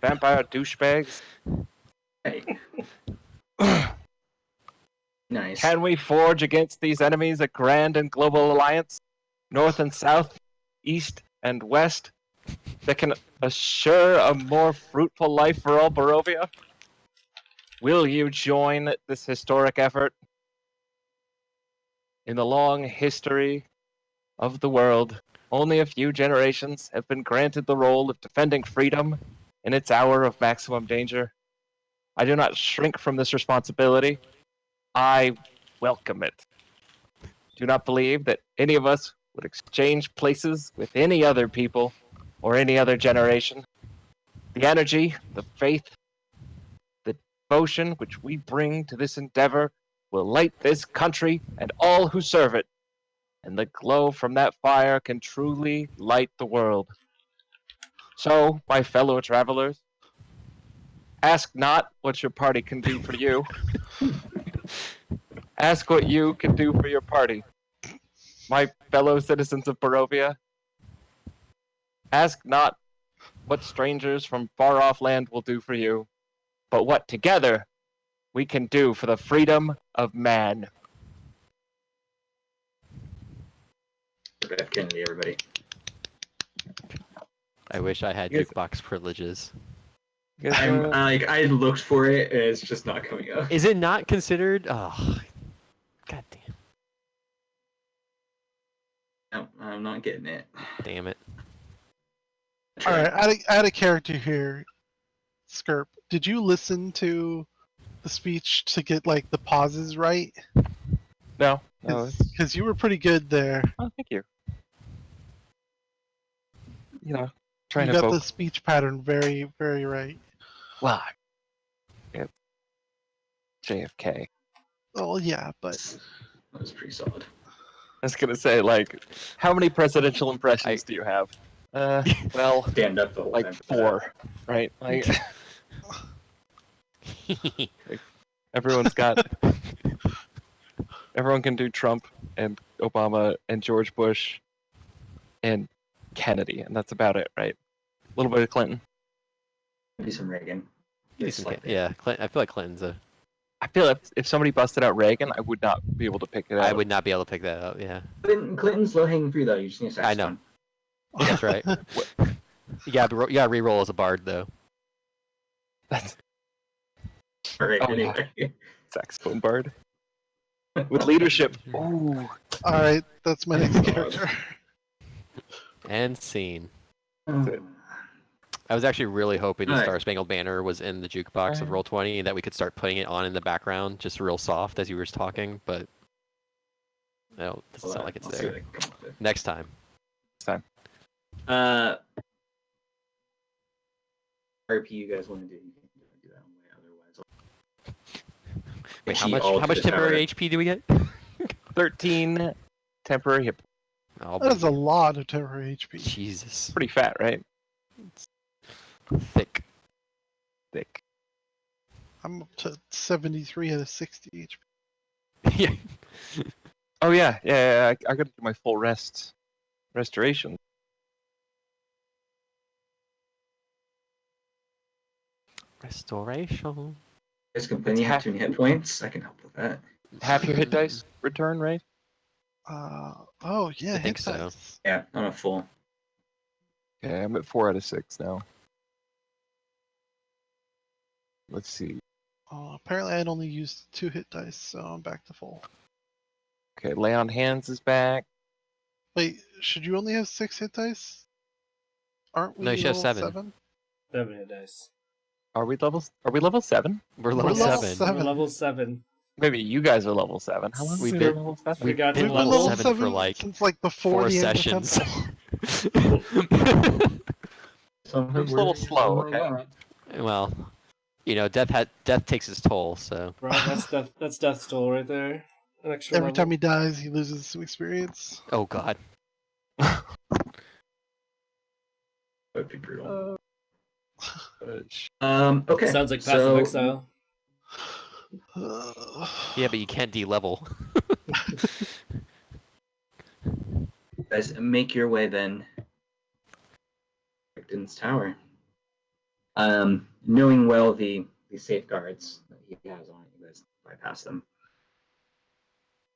vampire douchebags. Hey. Nice. Can we forge against these enemies a grand and global alliance, north and south, east and west, that can assure a more fruitful life for all Barovia? Will you join this historic effort? In the long history of the world, only a few generations have been granted the role of defending freedom in its hour of maximum danger. I do not shrink from this responsibility. I welcome it. Do not believe that any of us would exchange places with any other people or any other generation. The energy, the faith, the devotion which we bring to this endeavor will light this country and all who serve it, and the glow from that fire can truly light the world. So, my fellow travelers, ask not what your party can do for you. Ask what you can do for your party. My fellow citizens of Barovia, ask not what strangers from far off land will do for you, but what together we can do for the freedom of man. For F. Kennedy, everybody. I wish I had Yes. jukebox privileges. You guys I'm know- I looked for it, and it's just not coming up. Is it not considered? Oh, god damn. No, I'm not getting it. Damn it. All right, I had a character here, Skirp. Did you listen to the speech to get like the pauses right? No. It's... Because you were pretty good there. Oh, thank you. You know, trying You to got vote. the speech pattern very, very right. Well, it's JFK. Oh yeah, but That was pretty solid. I was gonna say, like, how many presidential impressions do you have? Well, Stand up the whole like time. 4, right? Like, everyone's got. Everyone can do Trump and Obama and George Bush and Kennedy, and that's about it, right? A little bit of Clinton. Maybe some Reagan. Just Decent like yeah, I feel like Clinton's a. I feel if somebody busted out Reagan, I would not be able to pick it out. I would not be able to pick that up. Yeah, Clinton's low hanging fruit though. You just need a I know. saxophone. That's right. You gotta re-roll as a bard though. That's All right. Oh, Anyway. saxophone bard with leadership. Ooh, all right, that's my next character. And scene. it. I was actually really hoping the Alright. Star Spangled Banner was in the jukebox of Roll20 and that we could start putting it on in the background, just real soft as you were talking, but no, it doesn't sound like it's I'll see what there. I can come up with. Next time. RP you guys want to do? You can do that one way. Otherwise, Wait, She all how to much the temporary tower. HP do we get? 13 temporary hit. Oh, That is a lot of temporary HP. Jesus. Pretty fat, right? Thick. Thick. I'm up to 73 out of 60 HP. Yeah. Oh yeah. I gotta do my full restoration. Restoration. You guys can have too many hit points. I can help with that. Half your hit dice return, right? Oh yeah, I think hit so. dice. Yeah, I'm a full. Okay, I'm at 4 out of 6 now. Let's see. Oh, apparently I had only used 2 hit dice, so I'm back to full. Okay, lay on hands is back. Wait, should you only have 6 hit dice? Aren't we No, you should have level 7. 7 hit dice. Are we level 7? We're We're level level 7. 7. We're level 7. Maybe you guys are level 7. How long We've have we been- been level 7? We've got been to We've been level level 7 for like since like before 4 the end sessions. of the temple. It's a little slow, okay? Well, you know, death takes its toll, so. Right, that's death's toll right there. An extra Every level. time he dies, he loses some experience. Oh god. That would be brutal. Okay. Sounds like passive so, exile. Yeah, but you can't de-level. guys, make your way then. Victon's Tower. Knowing well the safeguards that he has on it, you guys bypass them.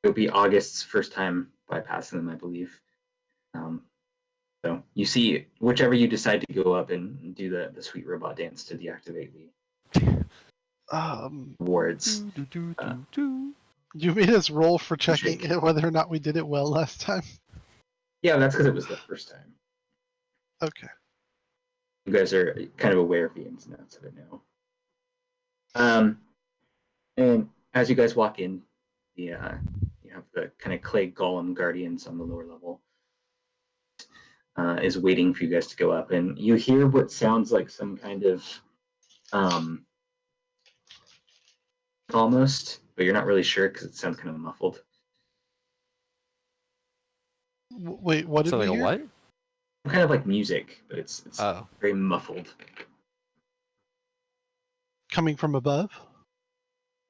It'll be August's first time bypassing them, I believe. So you see, whichever you decide to go up and do the sweet robot dance to deactivate the wards. You made us roll for checking whether or not we did it well last time. Yeah, that's because it was the first time. Okay. You guys are kind of aware of the ins and outs of it now. And as you guys walk in, you have the kind of clay golem guardians on the lower level is waiting for you guys to go up, and you hear what sounds like some kind of almost, but you're not really sure because it sounds kind of muffled. Wait, what did So we like a hear? what? Kind of like music, but it's Oh. very muffled. Coming from above?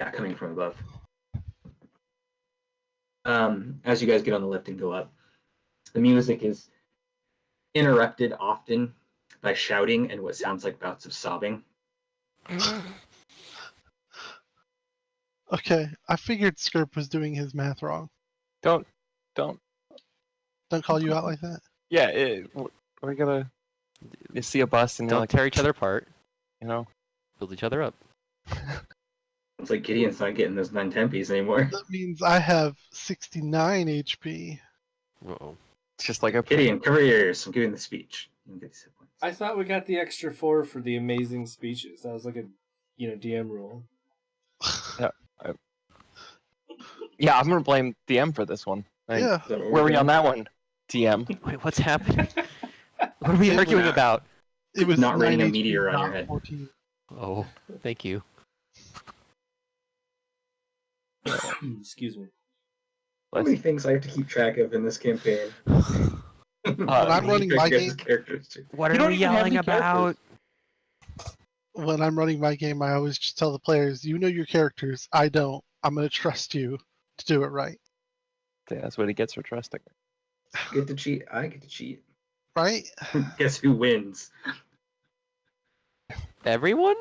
Yeah, coming from above. As you guys get on the lift and go up, the music is interrupted often by shouting and what sounds like bouts of sobbing. Okay, I figured Skirp was doing his math wrong. Don't. Don't call you out like that. Yeah, we gotta. You see a bus and you're Don't like, tear each other apart. you know. Build each other up. It's like Gideon's not getting those 9 tempies anymore. That means I have 69 HP. Uh-oh. It's just like a Gideon, cover your ears. I'm giving the speech. You can get these hit points. I thought we got the extra 4 for the amazing speeches. That was like a DM rule. Yeah, I'm gonna blame DM for this one. Like, Yeah. Is that what where are we're we on doing? that one? DM. Wait, what's happening? What are we It arguing was- about? It was Not 9 raining a HP, meteor on not your head. 14. Oh, thank you. Excuse me. How many things I have to keep track of in this campaign? When I'm running my game, characters too. What You are don't we even have yelling any about? when I'm running my game, I always just tell the players, you know your characters. I don't. I'm going to trust you to do it right. Yeah, that's what he gets for trusting. Get to cheat. I get to cheat. Right? Guess who wins? Everyone?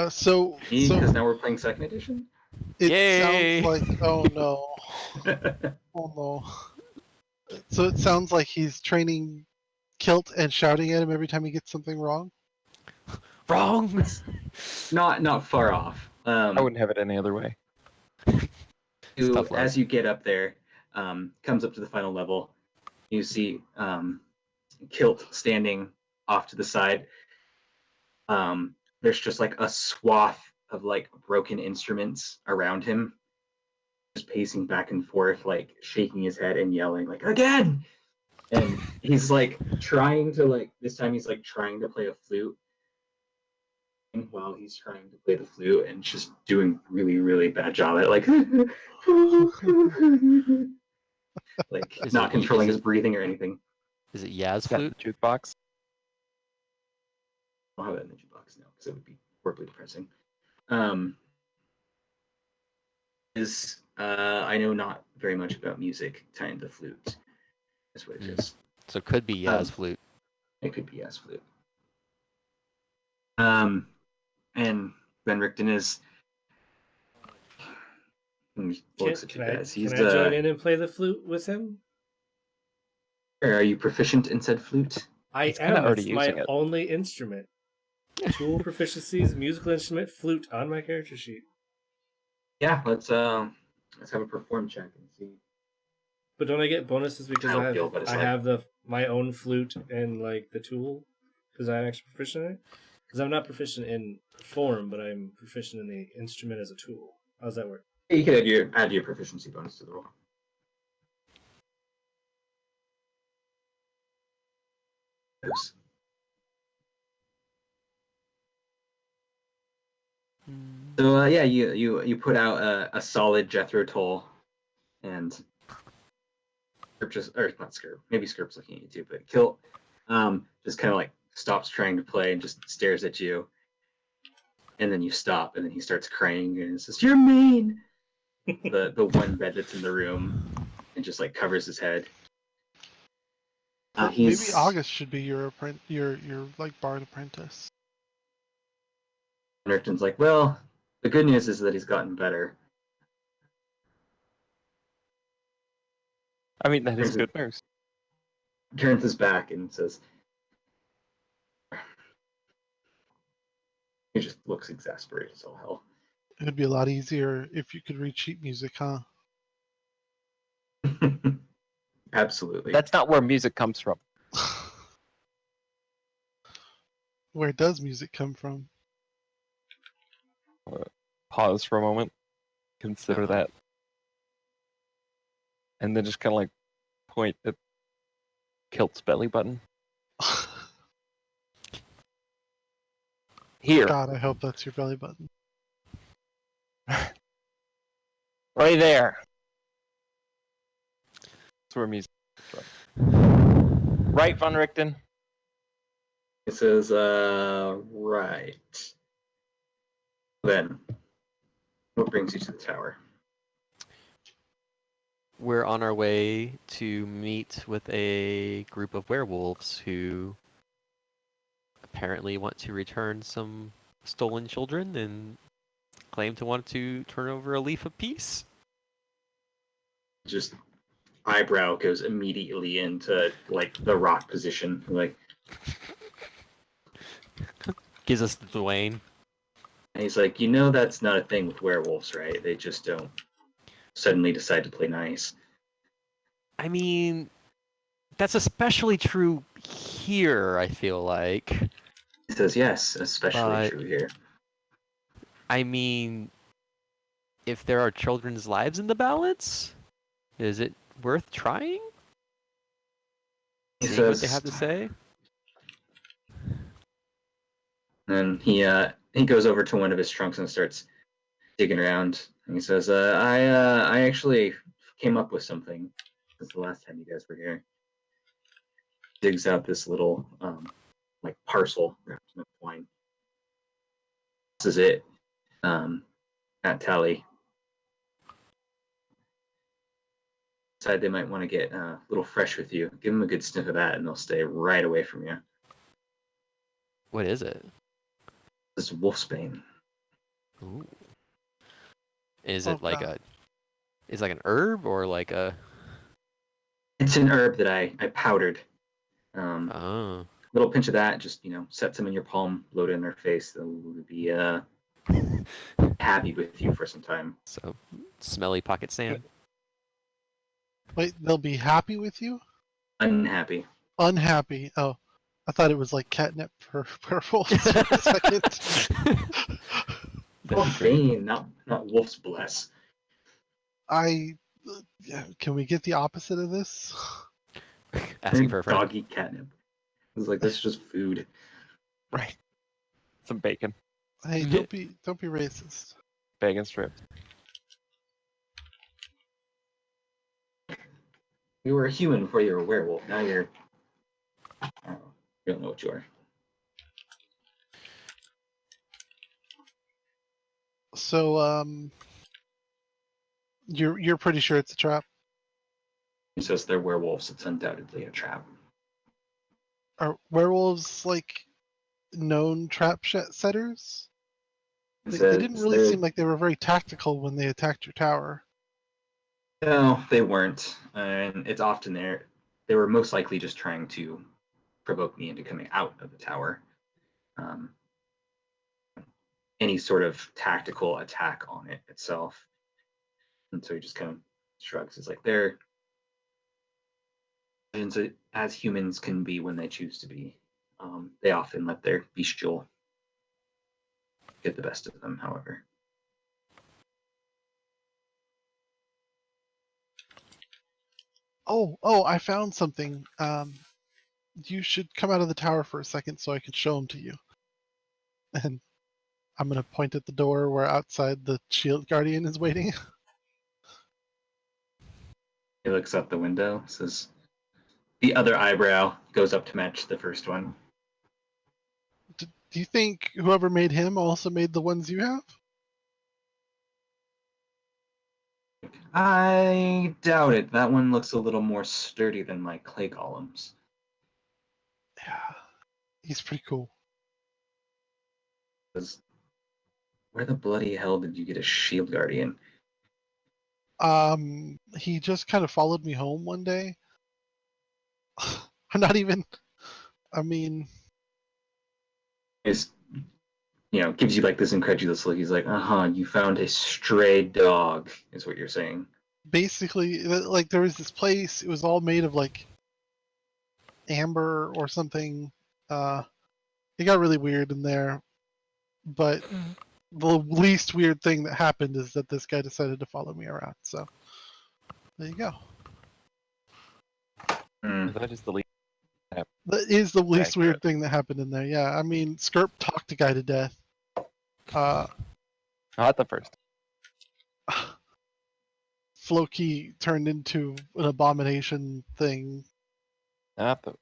So Me, because now we're playing 2nd edition. it Yay! sounds like, oh no. Oh no. So it sounds like he's training Kilt and shouting at him every time he gets something wrong. Wrong! not far off. I wouldn't have it any other way. It's tough luck. As you get up there, comes up to the final level, you see Kilt standing off to the side. There's just like a swath of like broken instruments around him, just pacing back and forth, like shaking his head and yelling like again. And he's like trying to this time he's like trying to play a flute. And while he's trying to play the flute and just doing really bad job at it, like Is not it- controlling is his breathing or anything. Is it Yaz Is that flute? the jukebox? I'll have that in the jukebox now because it would be horribly depressing. I know not very much about music. Tying the flute is what it is. So it could be Yaz flute. It could be as flute. And Van Richten is. Looks at you guys. He's can I join in and play the flute with him? Are you proficient in said flute? I He's kinda am. already It's my using it. only instrument. Tool proficiencies, musical instrument, flute on my character sheet. Yeah, let's have a perform check and see. But don't I get bonuses because I I don't have feel, but it's I like- have my own flute and like the tool because I'm actually proficient in it? Because I'm not proficient in form, but I'm proficient in the instrument as a tool. How's that work? You could add your proficiency bonus to the roll. Oops. So yeah, you put out a solid Jethro toll, and Skirp just or not Skirp, maybe Skirp's looking at you too, but Kilt just kind of like stops trying to play and just stares at you, and then you stop, and then he starts crying and says, "You're mean." The one bed that's in the room, and just like covers his head. Maybe August should be your like bard apprentice. Richton's like, well, the good news is that he's gotten better. I mean, that is good news. Turns his back and says, he just looks exasperated as all hell. It would be a lot easier if you could read sheet music, huh? Absolutely. That's not where music comes from. Where does music come from? Pause for a moment. Consider that. And then just kind of like point at Kilt's belly button. Here. God, I hope that's your belly button. Right there. That's where music comes from. Right, Von Richten? It says, right. Then, what brings you to the tower? We're on our way to meet with a group of werewolves who apparently want to return some stolen children and claim to want to turn over a leaf of peace. just eyebrow goes immediately into like the rock position. Like, Gives us the Dwayne. and he's like, you know, that's not a thing with werewolves, right? They just don't suddenly decide to play nice. I mean, that's especially true here, I feel like. He says, yes, especially But, true here. I mean, if there are children's lives in the balance, is it worth trying? He Seeing what they says, have to say? and he goes over to one of his trunks and starts digging around. And he says, I actually came up with something since the last time you guys were here. Digs out this little like parcel wrapped in twine. This is it. At Tally. Decide they might want to get a little fresh with you. Give them a good sniff of that, and they'll stay right away from you. What is it? This is wolfsbane. Ooh. Is Oh, it like God. is it like an herb or like a? It's an herb that I powdered. Oh. Little pinch of that, just set some in your palm, blow it in their face. They'll be happy with you for some time. So, smelly pocket sand. Wait, they'll be happy with you? Unhappy. Unhappy. Oh, I thought it was like catnip for werewolves for a second. That'd be great. Wolfbane, not wolf's bless. Can we get the opposite of this? Asking for a friend. Doggy catnip. It's like, this is just food. Right. Some bacon. Hey, don't be racist. Bacon strips. You were a human before you were a werewolf. Now you're. I don't know. You don't know what you are. So, you're pretty sure it's a trap? He says they're werewolves. It's undoubtedly a trap. Are werewolves like known trap setters? He They says didn't really they're. seem like they were very tactical when they attacked your tower. No, they weren't. And it's often there. They were most likely just trying to provoke me into coming out of the tower. Um, any sort of tactical attack on it itself. And so he just kind of shrugs. It's like they're as humans can be when they choose to be. They often let their bestial get the best of them, however. Oh, I found something. You should come out of the tower for a second so I can show them to you. And I'm gonna point at the door where outside the shield guardian is waiting. He looks out the window, says, the other eyebrow goes up to match the first one. Do you think whoever made him also made the ones you have? I doubt it. That one looks a little more sturdy than my clay columns. Yeah, he's pretty cool. Says, where the bloody hell did you get a shield guardian? He just kind of followed me home one day. I'm not even. I mean, Is gives you like this incredulous look. He's like, you found a stray dog, is what you're saying. basically, like there was this place. It was all made of like amber or something. It got really weird in there, but the least weird thing that happened is that this guy decided to follow me around. So there you go. Hmm. That is the least. That is the least Accurate. weird thing that happened in there. Yeah, I mean, Skirp talked a guy to death. Not the first. Floki turned into an abomination thing. Not the.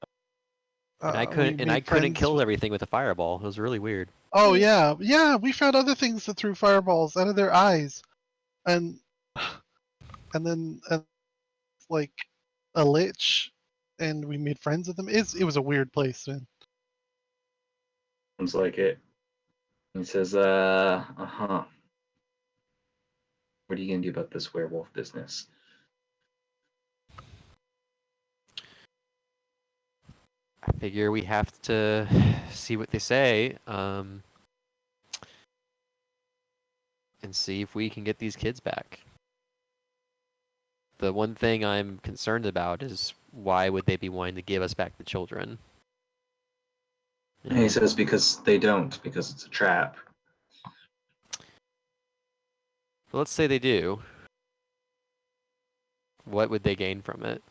And I We couldn't made couldn't friends kill with- everything with a fireball. It was really weird. Oh yeah. We found other things that threw fireballs out of their eyes, and then like a lich, and we made friends with them. It was a weird place, man. Sounds like it. He says, What are you gonna do about this werewolf business? figure we have to see what they say, and see if we can get these kids back. The one thing I'm concerned about is why would they be wanting to give us back the children? And he says because they don't, because it's a trap. Well, let's say they do. What would they gain from it?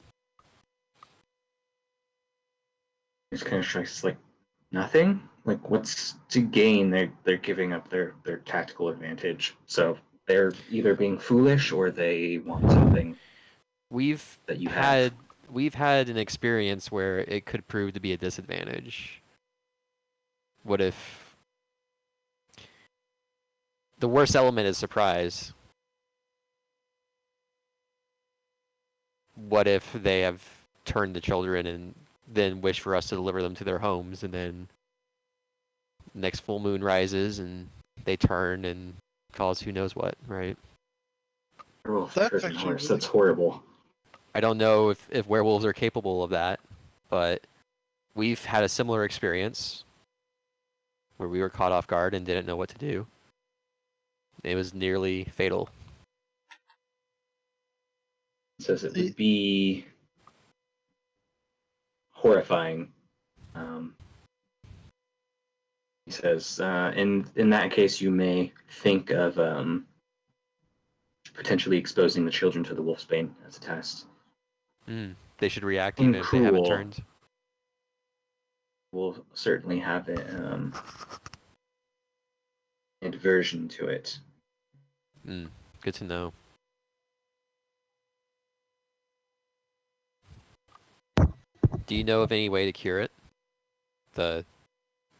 It kind of strikes like nothing. Like what's to gain? They're giving up their tactical advantage. So they're either being foolish or they want something We've that you had have. we've had an experience where it could prove to be a disadvantage. What if the worst element is surprise? What if they have turned the children and then wish for us to deliver them to their homes, and then next full moon rises and they turn and cause who knows what, right? Werewolf That's Trojan actually horse. really That's horrible. I don't know if werewolves are capable of that, but we've had a similar experience where we were caught off guard and didn't know what to do. It was nearly fatal. It says it would be horrifying. He says, in that case, you may think of potentially exposing the children to the wolfsbane as a test. They should react And even if they haven't cruel. turned. We'll certainly have an aversion to it. Good to know. Do you know of any way to cure it? The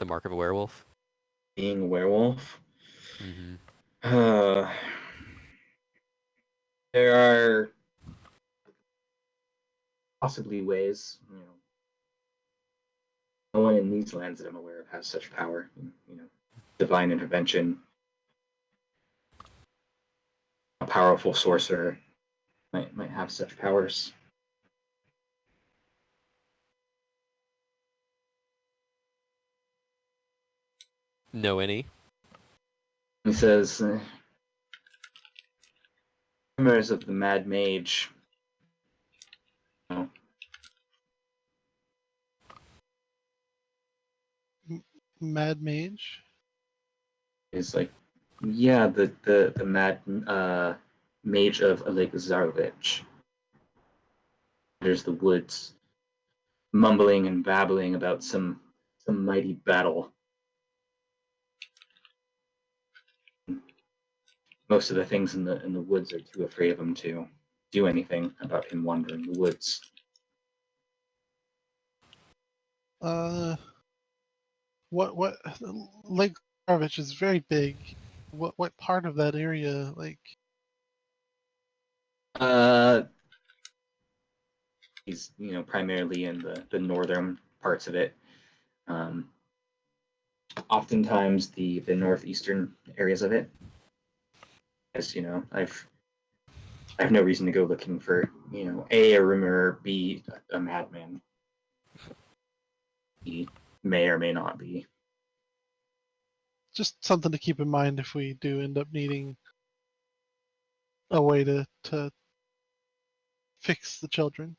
mark of a werewolf? Being a werewolf, Mm-hmm. there are possibly ways. No one in these lands that I'm aware of has such power. Divine intervention. A powerful sorcerer might have such powers. Know any? He says, rumors of the Mad Mage. Mad Mage. Is like, yeah, the Mad Mage of Lake Zarovich. There's the woods, mumbling and babbling about some mighty battle. Most of the things in the woods are too afraid of him to do anything about him wandering the woods. What Lake Garbage is very big. What part of that area, like? He's primarily in the northern parts of it. Oftentimes the northeastern areas of it. As I've no reason to go looking for a rumor, B a madman. He may or may not be. Just something to keep in mind if we do end up needing a way to fix the children.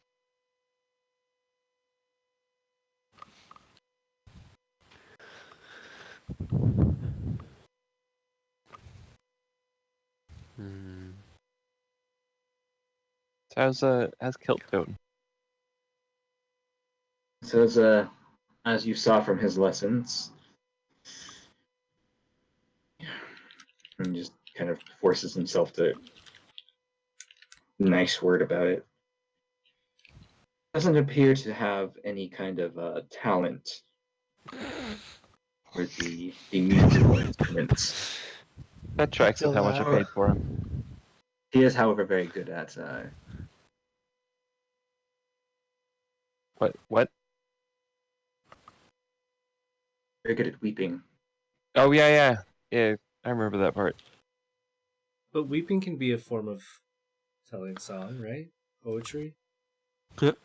So how's Kilt doing? So as you saw from his lessons, and just kind of forces himself to nice word about it. Doesn't appear to have any kind of talent for the musical instruments. That tracks with feel how much I that. paid for him. He is, however, very good at What? very good at weeping. Oh yeah. I remember that part. But weeping can be a form of telling song, right? Poetry. Yep.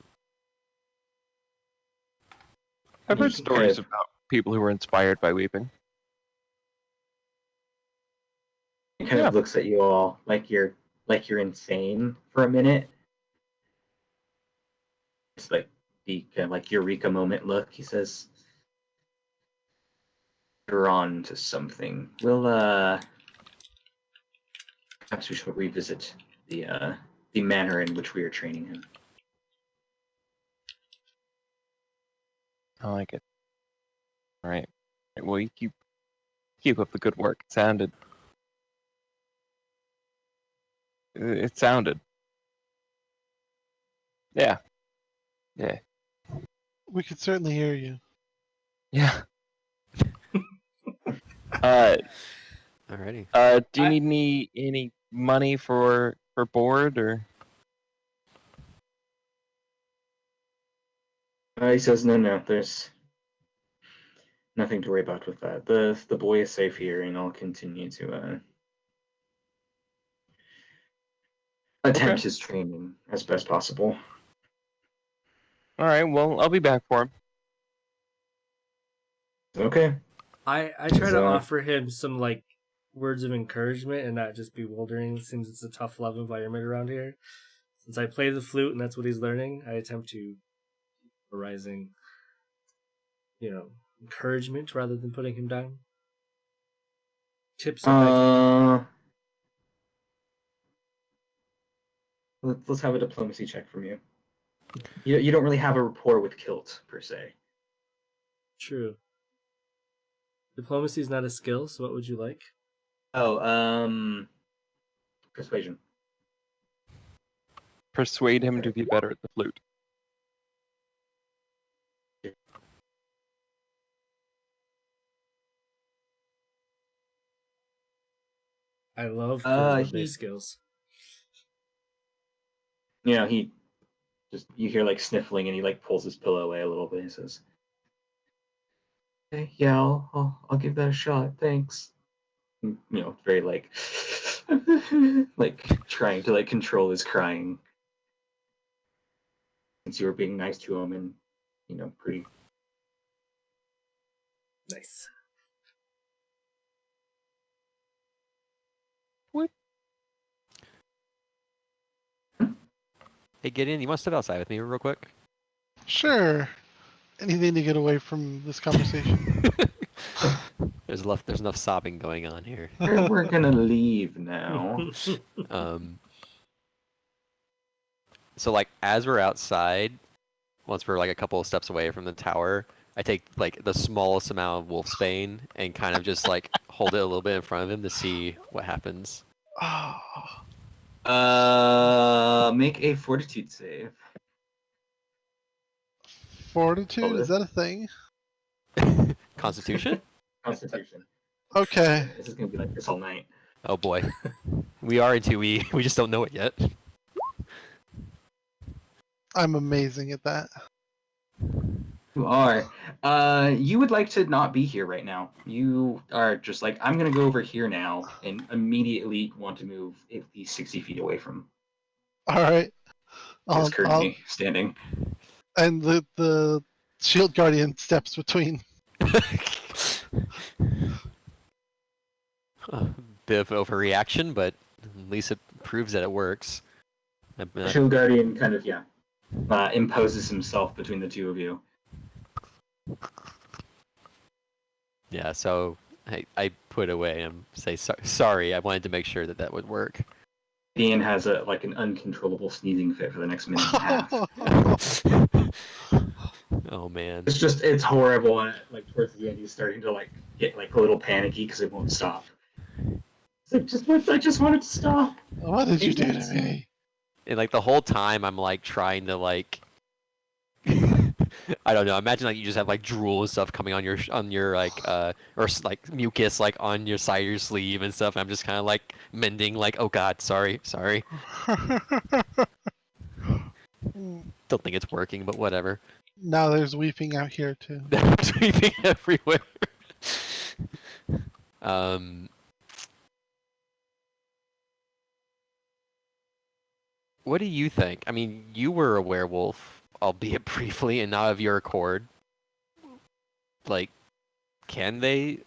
I've heard He stories about people who were inspired by weeping. kind of looks at you all like you're insane for a minute. It's like the kind of like Eureka moment look. He says, "You're on to something. We'll perhaps we should revisit the manner in which we are training him." I like it. All right. Well, you keep up the good work. It sounded. Yeah. Yeah. We could certainly hear you. Yeah. Alrighty. Do you need any money for board or? He says, "No, there's nothing to worry about with that. The boy is safe here, and I'll continue to attempt his training as best possible." All right. Well, I'll be back for him. Okay. I try to So- offer him some like words of encouragement and not just bewildering. It seems it's a tough love environment around here. Since I play the flute and that's what he's learning, I attempt to arising, encouragement rather than putting him down. Tips if I can. Let's have a diplomacy check from you. You don't really have a rapport with Kilt per se. True. Diplomacy is not a skill, so what would you like? Oh, persuasion. Persuade him to be better at the flute. I love charisma-based he- skills. He just you hear like sniffling, and he like pulls his pillow away a little bit. And he says, "Okay, yeah, I'll give that a shot. Thanks." Very like like trying to like control his crying, since you were being nice to him and pretty. Nice. Hey Gideon, you want to step outside with me real quick? Sure. Anything to get away from this conversation. There's enough sobbing going on here. We're gonna leave now. So like as we're outside, once we're like a couple of steps away from the tower, I take like the smallest amount of wolfsbane and kind of just like hold it a little bit in front of him to see what happens. Make a fortitude save. Fortitude? Is that a thing? Constitution? Constitution. Okay. This is gonna be like this all night. Oh boy. We are in 2E. We just don't know it yet. I'm amazing at that. You are. You would like to not be here right now. You are just like, I'm gonna go over here now, and immediately want to move at least 60 feet away from Alright. who's currently standing. And the shield guardian steps between. A bit of overreaction, but at least it proves that it works. The shield guardian kind of imposes himself between the two of you. Yeah, so I put away and say sorry. I wanted to make sure that would work. Ian has an uncontrollable sneezing fit for the next minute and a half. Oh man. It's horrible. And like towards the end, he's starting to get a little panicky because it won't stop. It's like, I just wanted to stop. What did you do to me? And like the whole time I'm like trying to like I don't know. Imagine like you just have like drool and stuff coming on your like or like mucus like on your side of your sleeve and stuff. And I'm just kind of like mending like, oh god, sorry. Don't think it's working, but whatever. Now there's weeping out here too. There's weeping everywhere. What do you think? I mean, you were a werewolf, albeit briefly, and not of your accord. like, can they?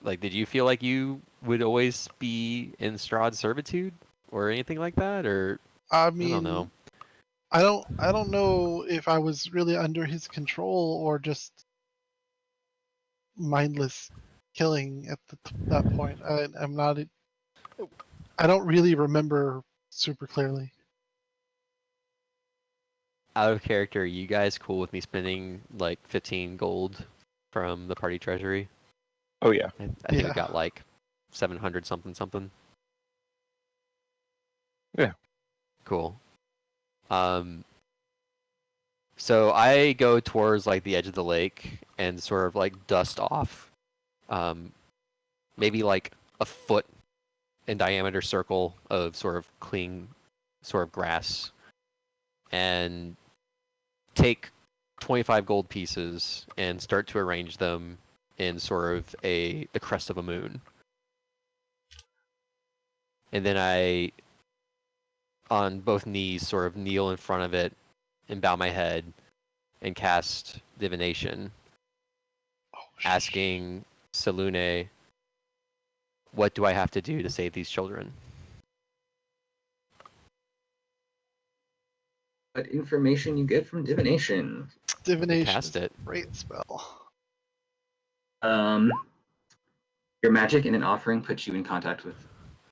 Like, did you feel like you would always be in Strahd servitude or anything like that, or I I don't know. mean, I don't know if I was really under his control or just mindless killing at that point. I'm not. I don't really remember super clearly. Out of character, are you guys cool with me spending like 15 gold from the party treasury? Oh yeah. I think Yeah. we've got like 700 something something. Yeah. Cool. So I go towards like the edge of the lake and sort of like dust off, maybe like a foot in diameter circle of sort of clean, sort of grass, and take 25 gold pieces and start to arrange them in sort of the crest of a moon. And then I, on both knees, sort of kneel in front of it and bow my head and cast divination, Oh, asking Selune, what do I have to do to save these children? What information you get from divination? divination Cast is it. a great spell. Your magic in an offering puts you in contact with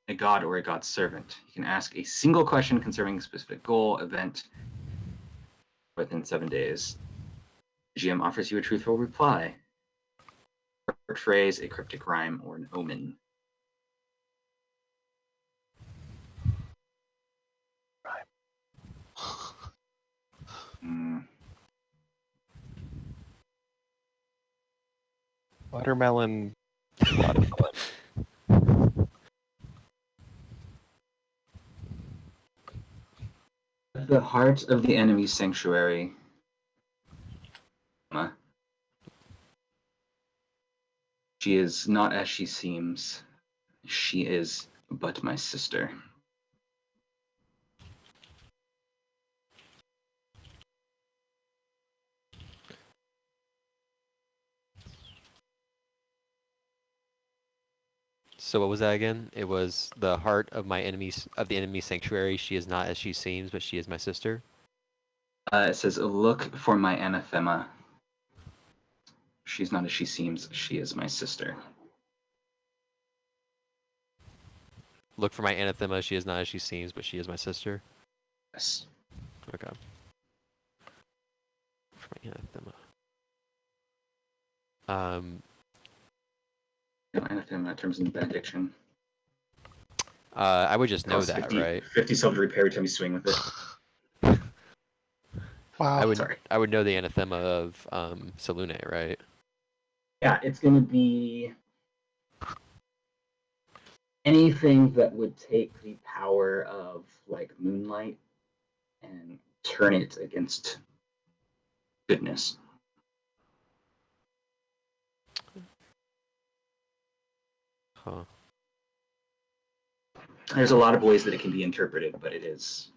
a god or a god's servant. You can ask a single question concerning a specific goal, event, within 7 days. The GM offers you a truthful reply, a short phrase, a cryptic rhyme, or an omen. Hmm. Watermelon. Watermelon. At the heart of the enemy's sanctuary, she is not as she seems. She is but my sister. So what was that again? It was the heart of the enemy sanctuary. She is not as she seems, but she is my sister. It says, look for my anathema. She's not as she seems. She is my sister. Look for my anathema. She is not as she seems, but she is my sister. Yes. Okay. For my anathema. No, anathema terms in benediction. I would just know Costs that, 50, right? 50 silver to repair every time you swing with it. Wow. Sorry. I would know the anathema of Selune, right? Yeah, it's going to be anything that would take the power of like moonlight and turn it against goodness. Huh. There's a lot of ways that it can be interpreted, but it is.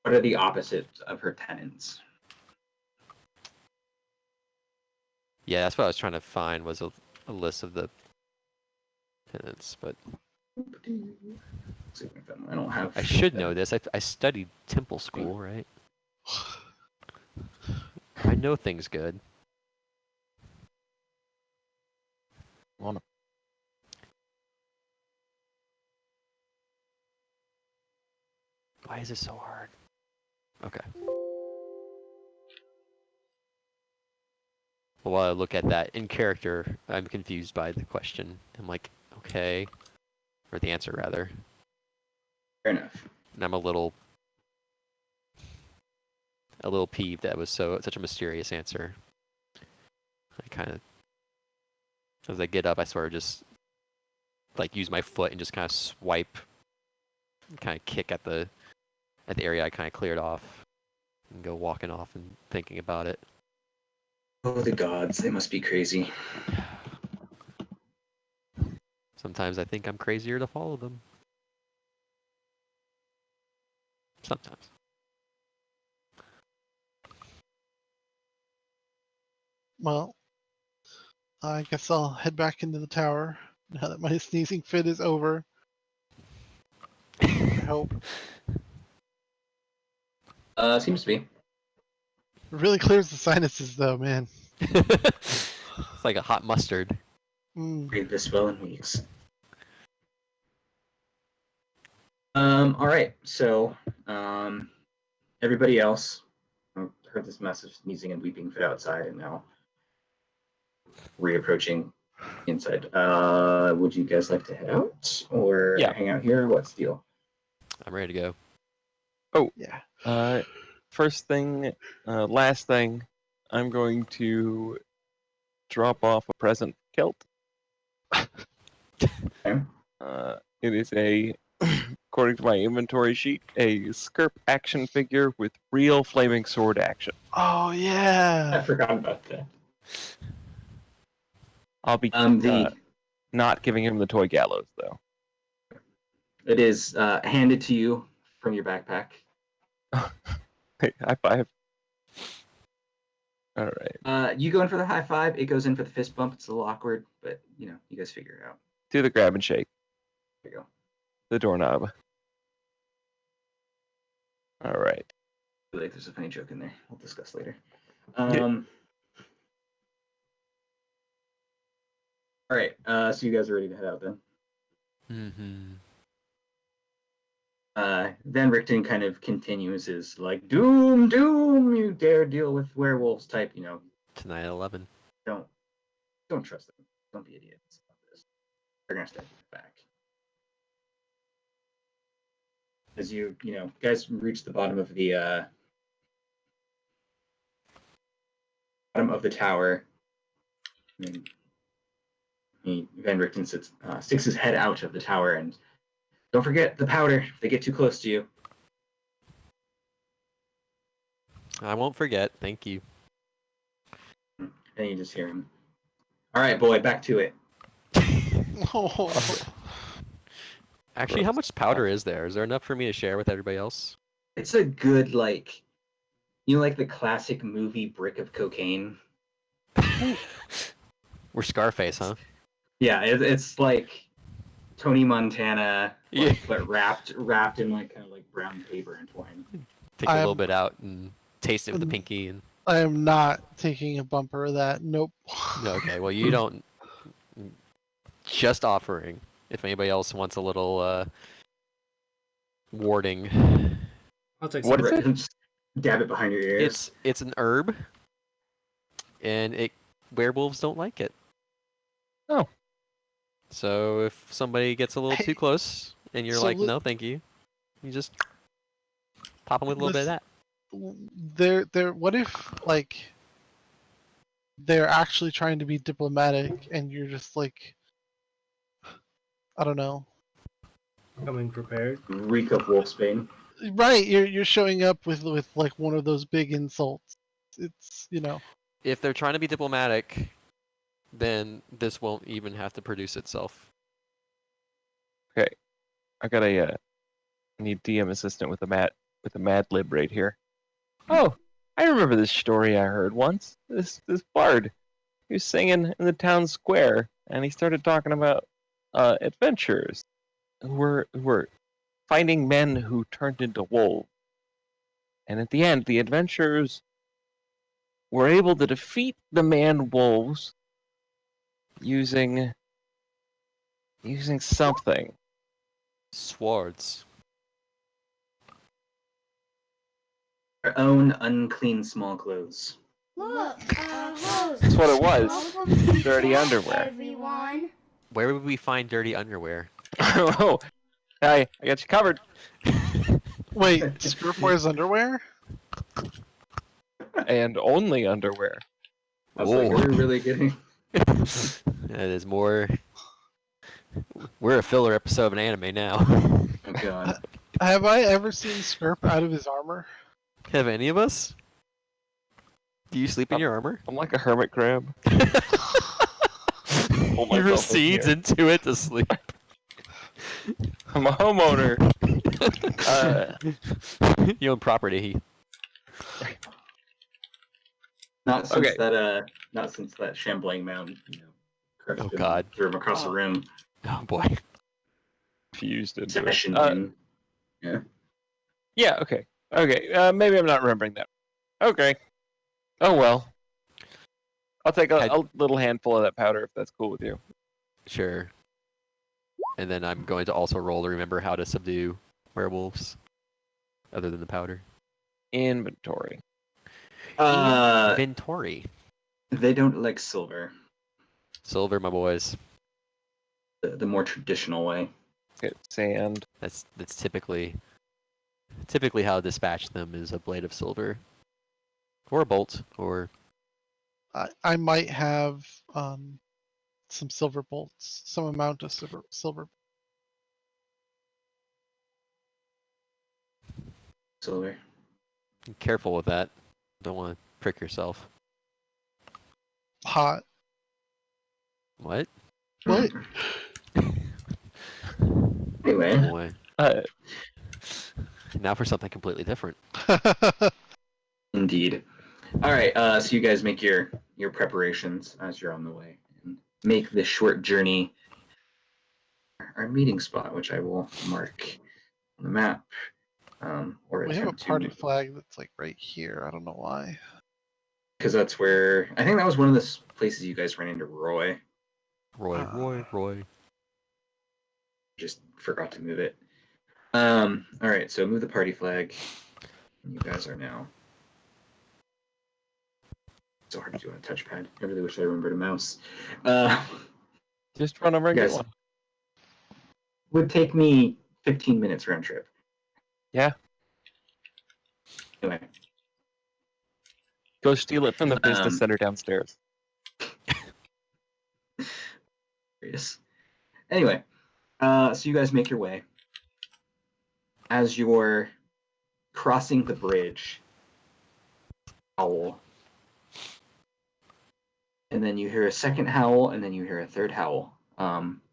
What are the opposites of her tenets? Yeah, that's what I was trying to find was a list of the tenants, but I don't have. I should know this. I studied temple school, right? I know things good. Wanna- Why is it so hard? Okay. Well, while I look at that in character, I'm confused by the question. I'm like, okay, or the answer rather, Fair enough. and I'm a little peeved that it was such a mysterious answer. I kind of, as I get up, I sort of just like use my foot and just kind of swipe, kind of kick at the area I kind of cleared off, and go walking off and thinking about it. Oh, the gods, they must be crazy. Sometimes I think I'm crazier to follow them. Sometimes. Well, I guess I'll head back into the tower now that my sneezing fit is over. I hope. Seems to be. It really clears the sinuses, though, man. It's like a hot mustard. Mm. Breathe this well in weeks. All right. So, everybody else heard this massive sneezing and weeping fit outside, and now reapproaching inside. Would you guys like to head out or Yeah. hang out here? What's the deal? I'm ready to go. Yeah. First thing, last thing, I'm going to drop off a present for Kilt. Okay. It is according to my inventory sheet, a Skirp action figure with real flaming sword action. Oh, I yeah. forgot about that. I'll be not giving him the toy gallows though. It is handed to you from your backpack. Hey, high five. All right. You go in for the high five. It goes in for the fist bump. It's a little awkward, but you guys figure it out. Do the grab and shake. There you go. The doorknob. All right. I feel like there's a funny joke in there. We'll discuss later. Yeah. All right. So you guys are ready to head out then. Mm-hmm. Then Rickton kind of continues his like doom, you dare deal with werewolves type. Tonight at 11. Don't trust them. Don't be idiots. They're gonna stab you back. As you guys reach the bottom of the tower, and Van Richten sticks his head out of the tower, and don't forget the powder if they get too close to you. I won't forget. Thank you. And you just hear him. All right, boy, back to it. Oh. Actually, how much powder is there? Is there enough for me to share with everybody else? It's a good like the classic movie brick of cocaine. We're Scarface, huh? Yeah, it's like Tony Montana, Yeah. but wrapped in like kind of like brown paper and twine. Take a little bit out and taste it with the pinky. And I am not taking a bumper of that. Nope. no, okay, well you don't. Just offering. If anybody else wants a little warding. I'll take What some. is it? Just dab it behind your ears. It's an herb, and werewolves don't like it. Oh. So if somebody gets a little too close, and you're So like, no, thank you, you just pop them with a little bit of that. What if like they're actually trying to be diplomatic, and you're just like, I don't know. Coming prepared. Reek of wolfsbane. Right, you're showing up with like one of those big insults. It's If they're trying to be diplomatic, then this won't even have to produce itself. Okay. I got I need DM assistant with a Mad Lib right here. Oh, I remember this story I heard once. This bard, he was singing in the town square, and he started talking about adventurers who were finding men who turned into wolves. And at the end, the adventurers were able to defeat the man wolves using something. Swords. Their own unclean small clothes. Look, hose. That's what it was. Welcome to Dirty Strahd, underwear. Everyone. Where would we find dirty underwear? Oh, hey, I got you covered. wait. Scurf wears underwear? And only underwear. I was like, Whoa. are we really getting? That is more. We're a filler episode of an anime now. Oh god. Have I ever seen Scurf out of his armor? Have any of us? Do you sleep in your armor? I'm like a hermit crab. Pull He myself in recedes here. into it to sleep. I'm a homeowner. You own property. Not since Okay. that shambling mound, crushed Oh him, God. threw him across the room. Oh boy. Fused into it. Session in. Yeah. Yeah. Okay. Okay. Maybe I'm not remembering that. Okay. Oh well. I'll take a little handful of that powder if that's cool with you. Sure. And then I'm going to also roll to remember how to subdue werewolves, other than the powder. Inventory. Inventory. They don't like silver. Silver, my boys. The more traditional way. Get sand. That's typically how to dispatch them is a blade of silver, or a bolt, or I might have some silver bolts, some amount of silver. Silver. careful with that. Don't want to prick yourself. Hot. What? What? Anyway. Boy. Uh, Now for something completely different. Indeed. All right. So you guys make your preparations as you're on the way, and make this short journey. Our meeting spot, which I will mark on the map, or We have a attempt party to, flag that's like right here. I don't know why. because that's where I think that was one of the places you guys ran into Roy. Roy. Just forgot to move it. All right. So move the party flag. You guys are now. So hard to do on a touchpad. I really wish I remembered a mouse. just run over and get Yes. one. Would take me 15 minutes round trip. Yeah. Anyway. Go steal it from the business center downstairs. Yes. Anyway, so you guys make your way. As you're crossing the bridge, howl. And then you hear a second howl, and then you hear a third howl.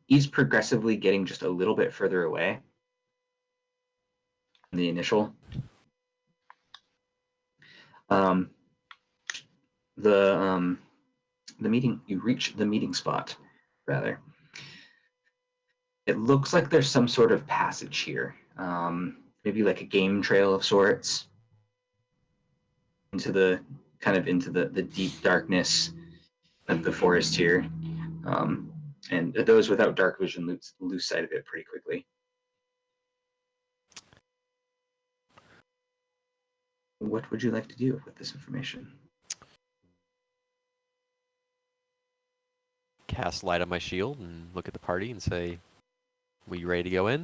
He's progressively getting just a little bit further away than the initial. You reach the meeting spot, rather. It looks like there's some sort of passage here. Maybe like a game trail of sorts into the deep darkness of the forest here. And those without dark vision lose sight of it pretty quickly. What would you like to do with this information? Cast light on my shield and look at the party and say, "We ready to go in?"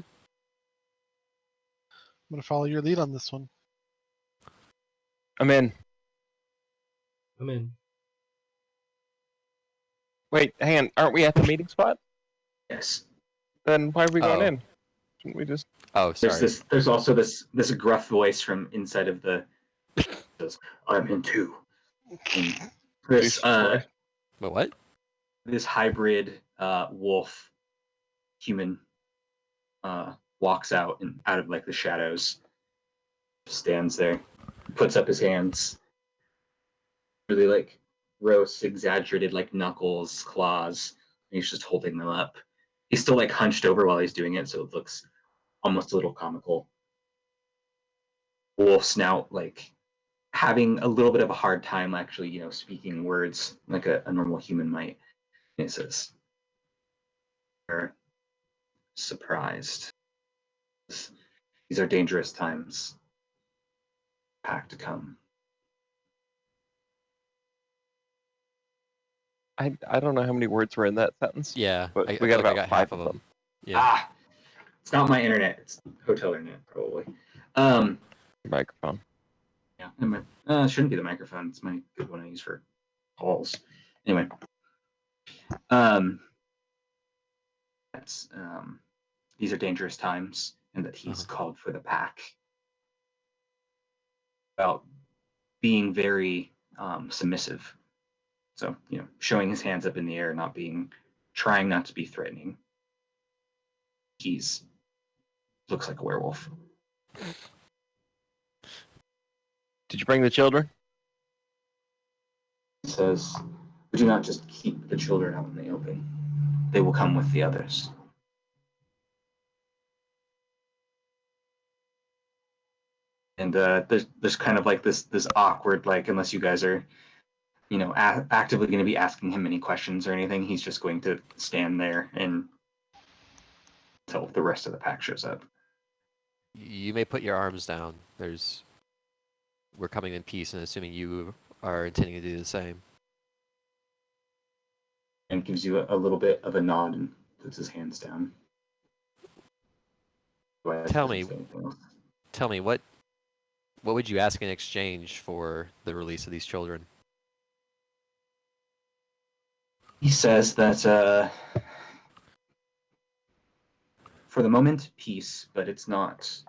I'm gonna follow your lead on this one. I'm in. I'm in. Wait, hang on. Aren't we at the meeting spot? Yes. Then why are we going Oh. in? Shouldn't we just? Oh, sorry. There's also this gruff voice from inside of the. Says, I'm in too. And this Wait, what? this hybrid wolf human walks out of like the shadows, stands there, puts up his hands, really like gross, exaggerated like knuckles, claws, and he's just holding them up. He's still like hunched over while he's doing it, so it looks almost a little comical. Wolf snout like having a little bit of a hard time actually, speaking words like a normal human might. And it says, "We're surprised. These are dangerous times. Pack to come." I don't know how many words were in that sentence. Yeah, But I we feel got like about I got five half of of them. them. Yeah. It's not my internet. It's hotel internet, probably. Microphone. Yeah, it shouldn't be the microphone. It's my good one I use for calls. Anyway, that's these are dangerous times, and that he's called for the pack. About being very submissive. So, showing his hands up in the air, trying not to be threatening. He's looks like a werewolf. Did you bring the children? He says, "We do not just keep the children out in the open. They will come with the others." And there's kind of like this awkward, like, unless you guys are, actively going to be asking him any questions or anything, he's just going to stand there and until the rest of the pack shows up. You may put your arms down. We're coming in peace, and assuming you are intending to do the same. And gives you a little bit of a nod and puts his hands down. Tell me, what would you ask in exchange for the release of these children? He says that for the moment, peace, but it's not.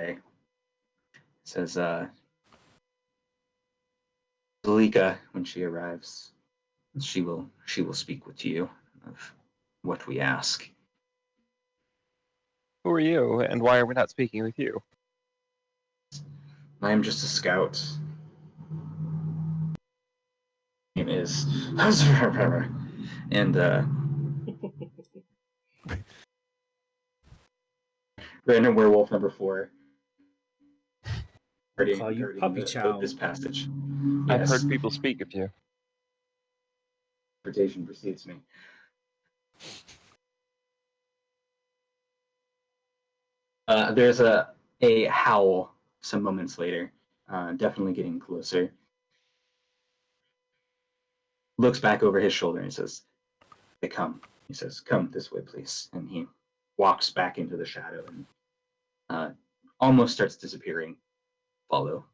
Okay. He says, Zalika, when she arrives, she will speak with you of what we ask. Who are you, and why are we not speaking with you? I am just a scout. Name is and random werewolf number 4. Call you Puppy Chow. This passage. I've Yes. heard people speak of you. Interpretation precedes me. There's a howl some moments later, definitely getting closer. Looks back over his shoulder and says, "They come." He says, "Come this way, please." And he walks back into the shadow and almost starts disappearing. Follow.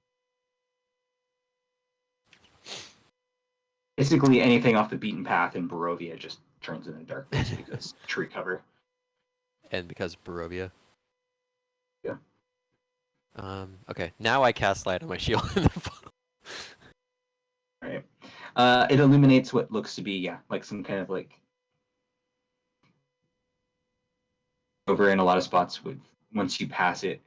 Basically, anything off the beaten path in Barovia just turns into darkness because tree cover. And because Barovia. Yeah. Okay, now I cast light on my shield. Right. It illuminates what looks to be, like some kind of like over in a lot of spots. Once you pass it,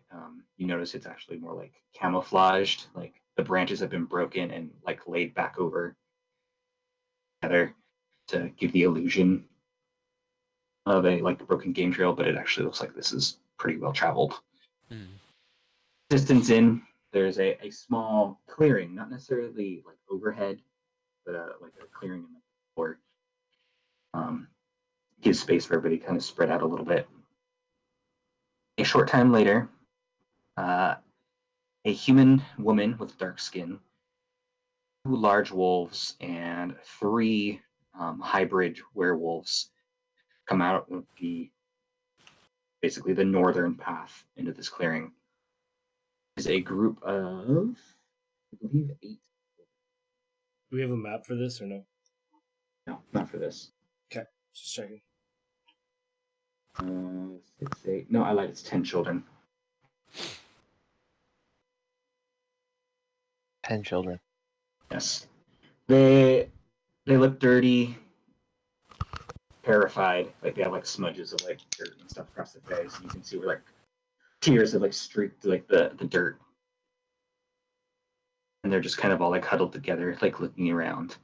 you notice it's actually more like camouflaged. Like the branches have been broken and like laid back over together to give the illusion of a like broken game trail, but it actually looks like this is pretty well traveled. Distance in, there's a small clearing, not necessarily like overhead, but like a clearing in the floor. Gives space for everybody to kind of spread out a little bit. A short time later, a human woman with dark skin, 2 large wolves, and 3 hybrid werewolves come out of basically the northern path into this clearing. Is a group of, I believe, 8. Do we have a map for this or no? No, not for this. Okay, just checking. 6, 8. No, I lied. It's 10 children. 10 children. Yes, they look dirty, terrified. Like they have like smudges of like dirt and stuff across their face, and you can see where like tears have like streaked like the dirt, and they're just kind of all like huddled together, like looking around,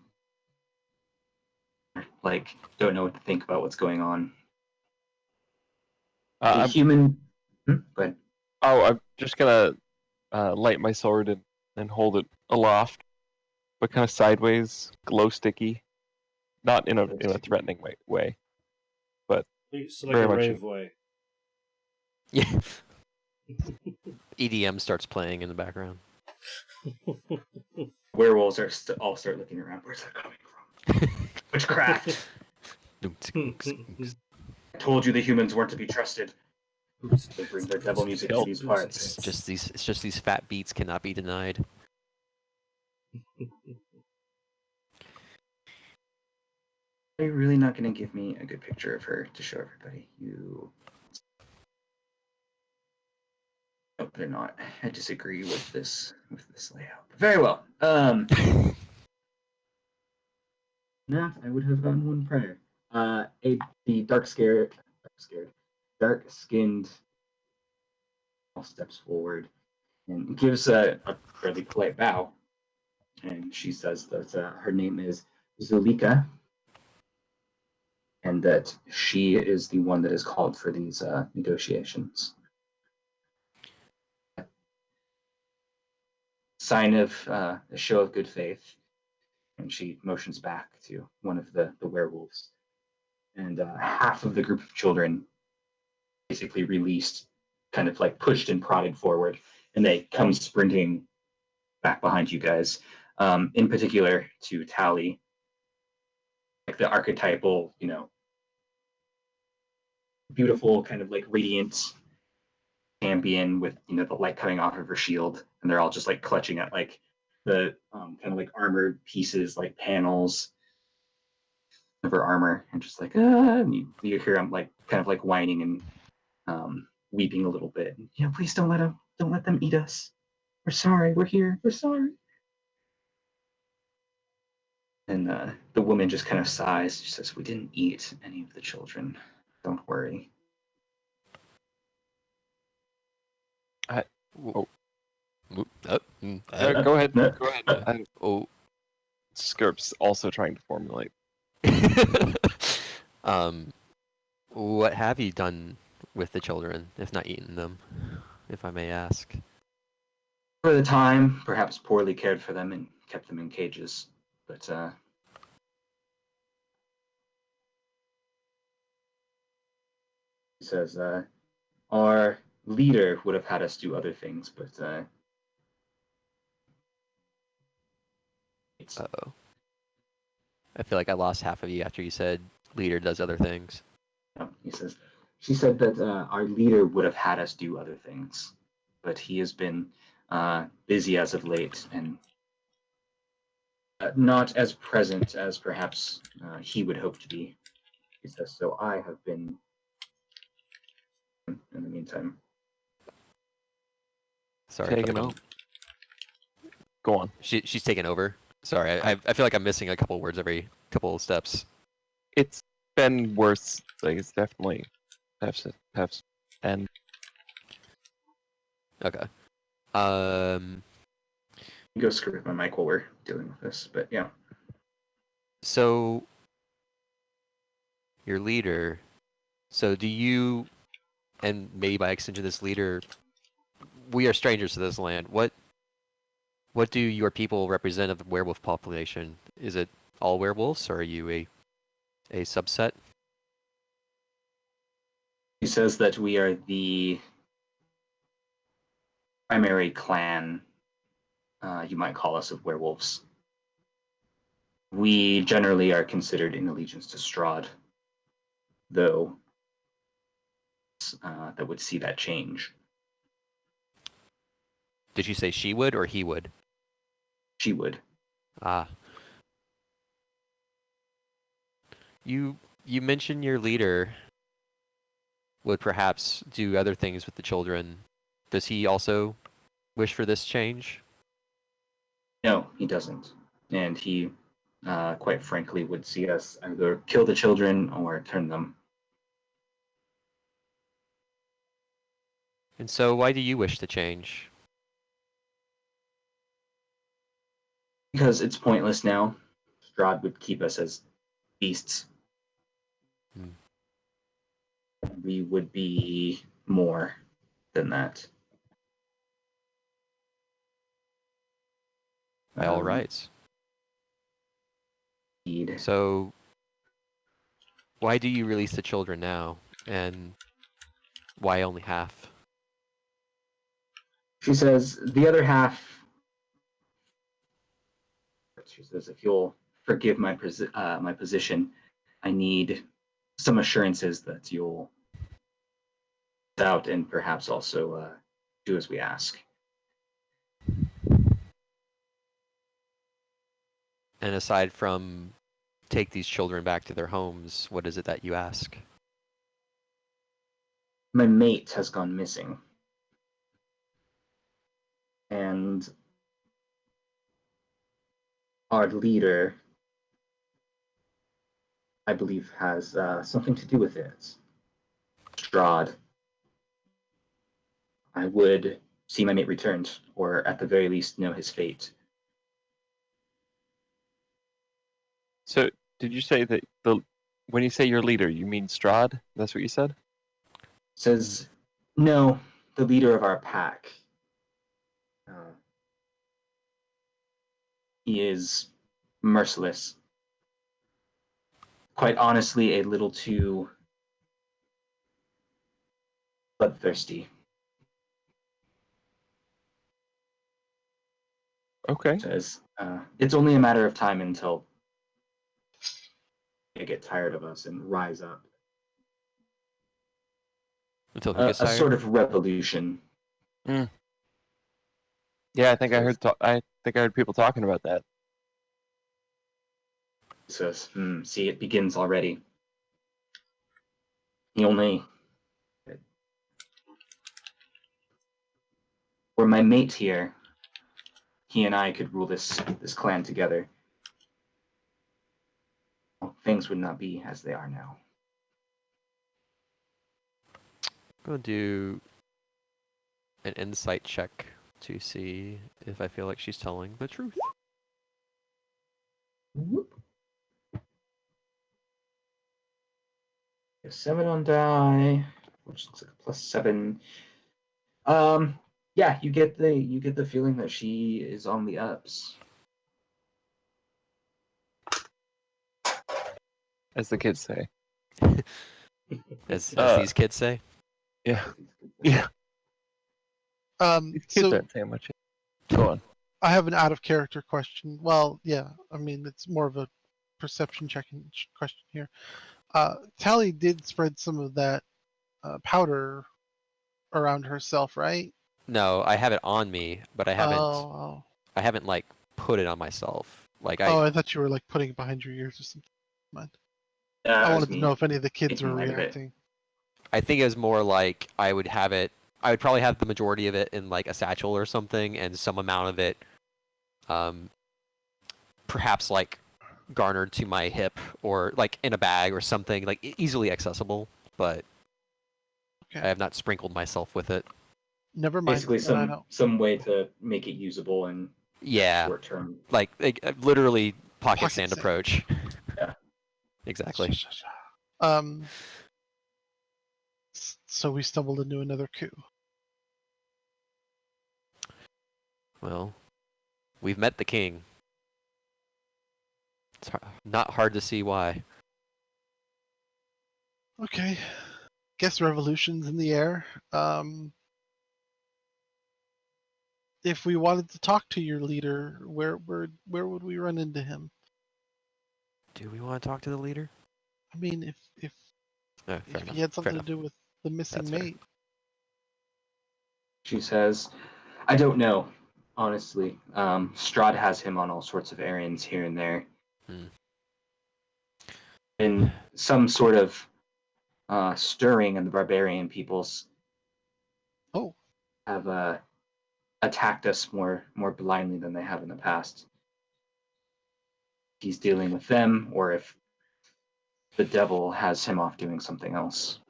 like don't know what to think about what's going on. A human. Go ahead. Oh, I'm just gonna light my sword and hold it aloft, but kind of sideways, glow sticky, not in a threatening way, but So like very a much rave way. Yeah. EDM starts playing in the background. Werewolves are all start looking around. Where's that coming from? Witchcraft. I told you the humans weren't to be trusted. They bring their devil music to these parts. It's just these fat beats cannot be denied. Are you really not going to give me a good picture of her to show everybody? Nope, they're not. I disagree with this layout. Very well. Not, I would have gotten one prior. The dark-skinned, steps forward and gives a fairly polite bow and she says that her name is Zulika, and that she is the one that is called for these negotiations. Sign of a show of good faith, and she motions back to one of the werewolves. And half of the group of children basically released, kind of like pushed and prodded forward, and they come sprinting back behind you guys. In particular, to Tally, like the archetypal, beautiful kind of like radiant champion with the light coming off of her shield, and they're all just like clutching at like the kind of like armored pieces, like panels of her armor, and just like and you hear them like kind of like whining and weeping a little bit. Please don't let them eat us. We're sorry. We're here. We're sorry. And the woman just kind of sighs. She says, "We didn't eat any of the children. Don't worry." Oh. Go ahead. No. Go ahead. Oh. Skirp's also trying to formulate. What have you done with the children, if not eaten them, if I may ask? For the time, perhaps poorly cared for them and kept them in cages. But he says, our leader would have had us do other things, but Uh-oh. I feel like I lost half of you after you said leader does other things. he says, she said that our leader would have had us do other things, but he has been busy as of late and not as present as perhaps he would hope to be. He says, so I have been in the meantime. Sorry. Taking over. Go on. She's taken over. Sorry, I feel like I'm missing a couple words every couple of steps. It's been worse. Like it's definitely perhaps and Okay. Go screw with my mic while we're dealing with this, but yeah. So your leader. So do you, and maybe by extension this leader, we are strangers to this land. What do your people represent of the werewolf population? Is it all werewolves, or are you a subset? He says that we are the primary clan, you might call us, of werewolves. We generally are considered in allegiance to Strahd, though that would see that change. Did you say she would or he would? She would. Ah. You mentioned your leader would perhaps do other things with the children. Does he also wish for this change? No, he doesn't. And he, quite frankly, would see us either kill the children or turn them. And so why do you wish to change? Because it's pointless now. Strahd would keep us as beasts. We would be more than that. By all rights. Indeed. So why do you release the children now? And why only half? She says, the other half, she says, if you'll forgive my position, I need some assurances that you'll out and perhaps also do as we ask. And aside from take these children back to their homes, what is it that you ask? My mate has gone missing. And our leader, I believe, has something to do with it. Strahd. I would see my mate returned, or at the very least know his fate. So, did you say that when you say your leader, you mean Strahd? That's what you said? Says, no, the leader of our pack. He is merciless. Quite honestly, a little too bloodthirsty. Okay. Says, it's only a matter of time until they get tired of us and rise up. Until who gets A tired? sort of revolution. Yeah, I think I heard people talking about that. Says, see, it begins already. He only were my mate here. He and I could rule this clan together. Things would not be as they are now. I'm gonna do an insight check to see if I feel like she's telling the truth. Whoop. 7 on die, which looks like a +7. Yeah, you get the feeling that she is on the ups. As the kids say. As Uh, these kids say. Yeah. Yeah. These kids So aren't saying much. Go on. I have an out of character question. Well, yeah, I mean it's more of a perception checking question here. Tally did spread some of that powder around herself, right? No, I have it on me, but I haven't. Oh, I haven't like put it on myself. Like oh, I thought you were like putting it behind your ears or something. Mind. I That was wanted to me know if any of the kids taking were light of it. reacting. I think it was more like I would have it. I would probably have the majority of it in like a satchel or something, and some amount of it, perhaps like garnered to my hip or like in a bag or something, like easily accessible. But Okay. I have not sprinkled myself with it. Never mind. Basically, Then I don't. some way to make it usable and Yeah, short term. like literally pocket Pocket sand sand. approach. Yeah. Exactly. So we stumbled into another coup. Well, we've met the king. It's not hard to see why. Okay. Guess revolution's in the air. If we wanted to talk to your leader, where would we run into him? Do we want to talk to the leader? I mean, if No, fair enough. he had Fair something to enough. do with the missing That's fair. mate. She says, I don't know, honestly. Strahd has him on all sorts of errands here and there. And some sort of stirring in the barbarian peoples Oh, have attacked us more blindly than they have in the past. He's dealing with them, or if the devil has him off doing something else.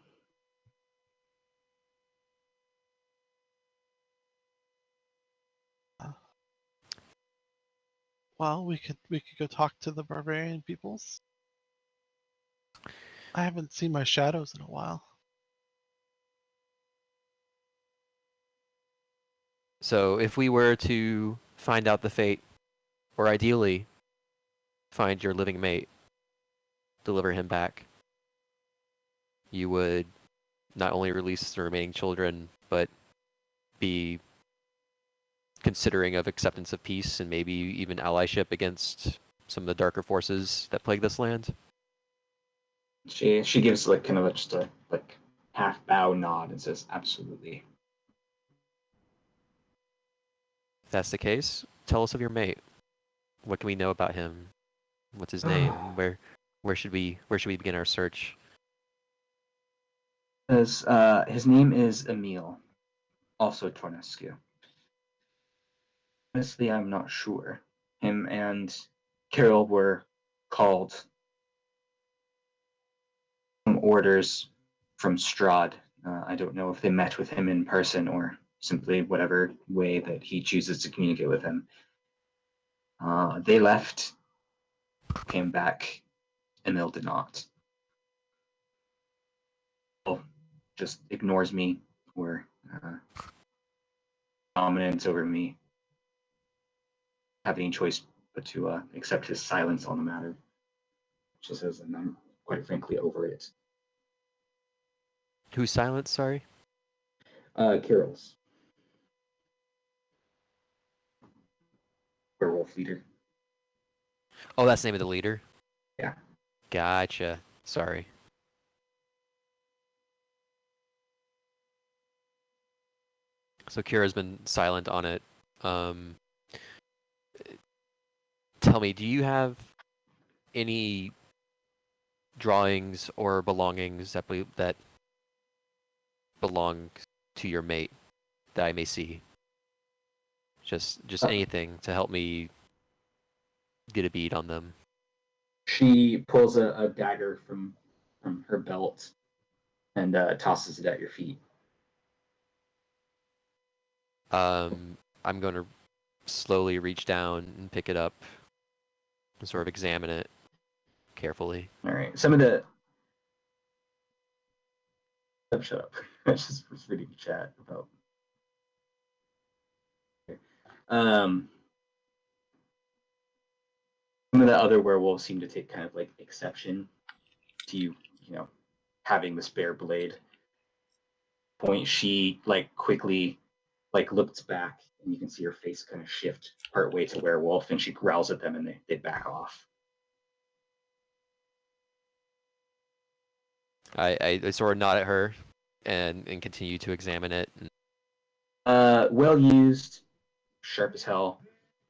well, we could go talk to the barbarian peoples. I haven't seen my shadows in a while. So if we were to find out the fate, or ideally find your living mate, deliver him back, you would not only release the remaining children, but be considering of acceptance of peace and maybe even allyship against some of the darker forces that plague this land. She gives like kind of just a like half bow nod and says, absolutely. If that's the case, tell us of your mate. What can we know about him? What's his name? Where should we begin our search? His name is Emil, also Tornescu. Honestly, I'm not sure. Him and Carol were called some orders from Strahd. I don't know if they met with him in person or simply whatever way that he chooses to communicate with him. They left came back. Emil did not. Just ignores me or dominance over me. Have any choice but to accept his silence on the matter. She says, and I'm quite frankly over it. Who's silent? Sorry. Carol's werewolf leader. Oh, that's the name of the leader. Yeah. Gotcha. Sorry. So Kira's been silent on it. Tell me, do you have any drawings or belongings that belong to your mate that I may see? Just anything to help me get a bead on them. She pulls a dagger from her belt and tosses it at your feet. I'm going to slowly reach down and pick it up and sort of examine it carefully. All right. Some of the shut up. I just was reading the chat about. Some of the other werewolves seem to take kind of like exception to you know, having the spare blade. Point. She like quickly like looks back, and you can see her face kind of shift partway to werewolf, and she growls at them, and they back off. I sort of nod at her and continue to examine it. Well used, sharp as hell.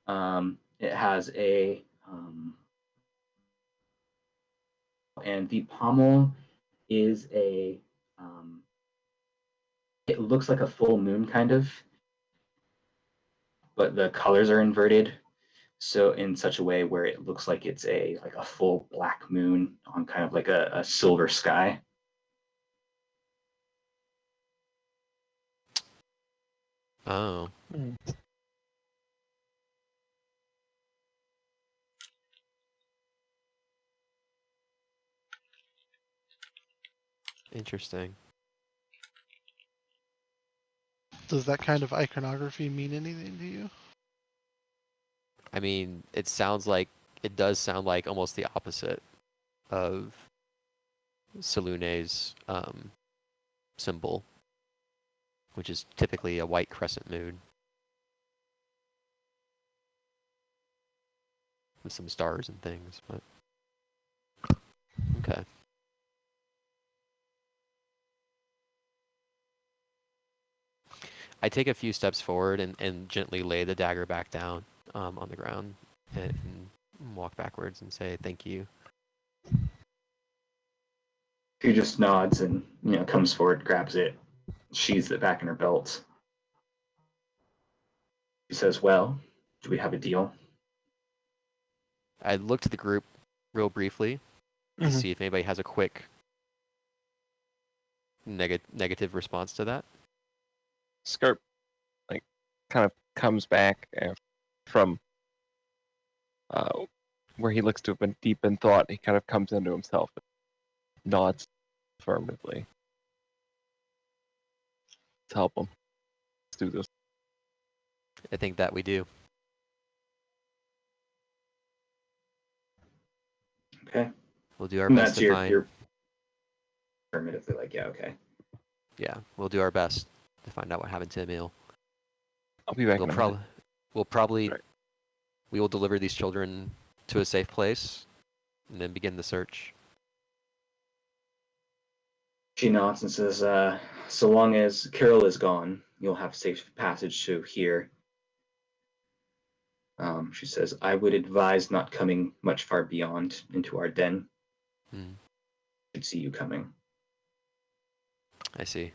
It has a and the pommel is a it looks like a full moon kind of, but the colors are inverted, so in such a way where it looks like it's a full black moon on kind of like a silver sky. Oh. Interesting. Does that kind of iconography mean anything to you? I mean, it does sound like almost the opposite of Salune's symbol, which is typically a white crescent moon with some stars and things, but okay. I take a few steps forward and gently lay the dagger back down on the ground and walk backwards and say thank you. She just nods and comes forward, grabs it, sheathes it back in her belt. She says, "Well, do we have a deal?" I look to the group real briefly to see if anybody has a quick negative response to that. Scarp kind of comes back from where he looks to have been deep in thought. He kind of comes into himself and nods affirmatively. Let's help him. Let's do this. I think that we do. Okay. We'll do our And best that's to find. your affirmatively like, yeah, okay. Yeah, we'll do our best to find out what happened to Emil. I'll be back in a minute. Right. We will deliver these children to a safe place and then begin the search. She nods and says, "So long as Carol is gone, you'll have safe passage to here." She says, "I would advise not coming much far beyond into our den. Should see you coming." I see.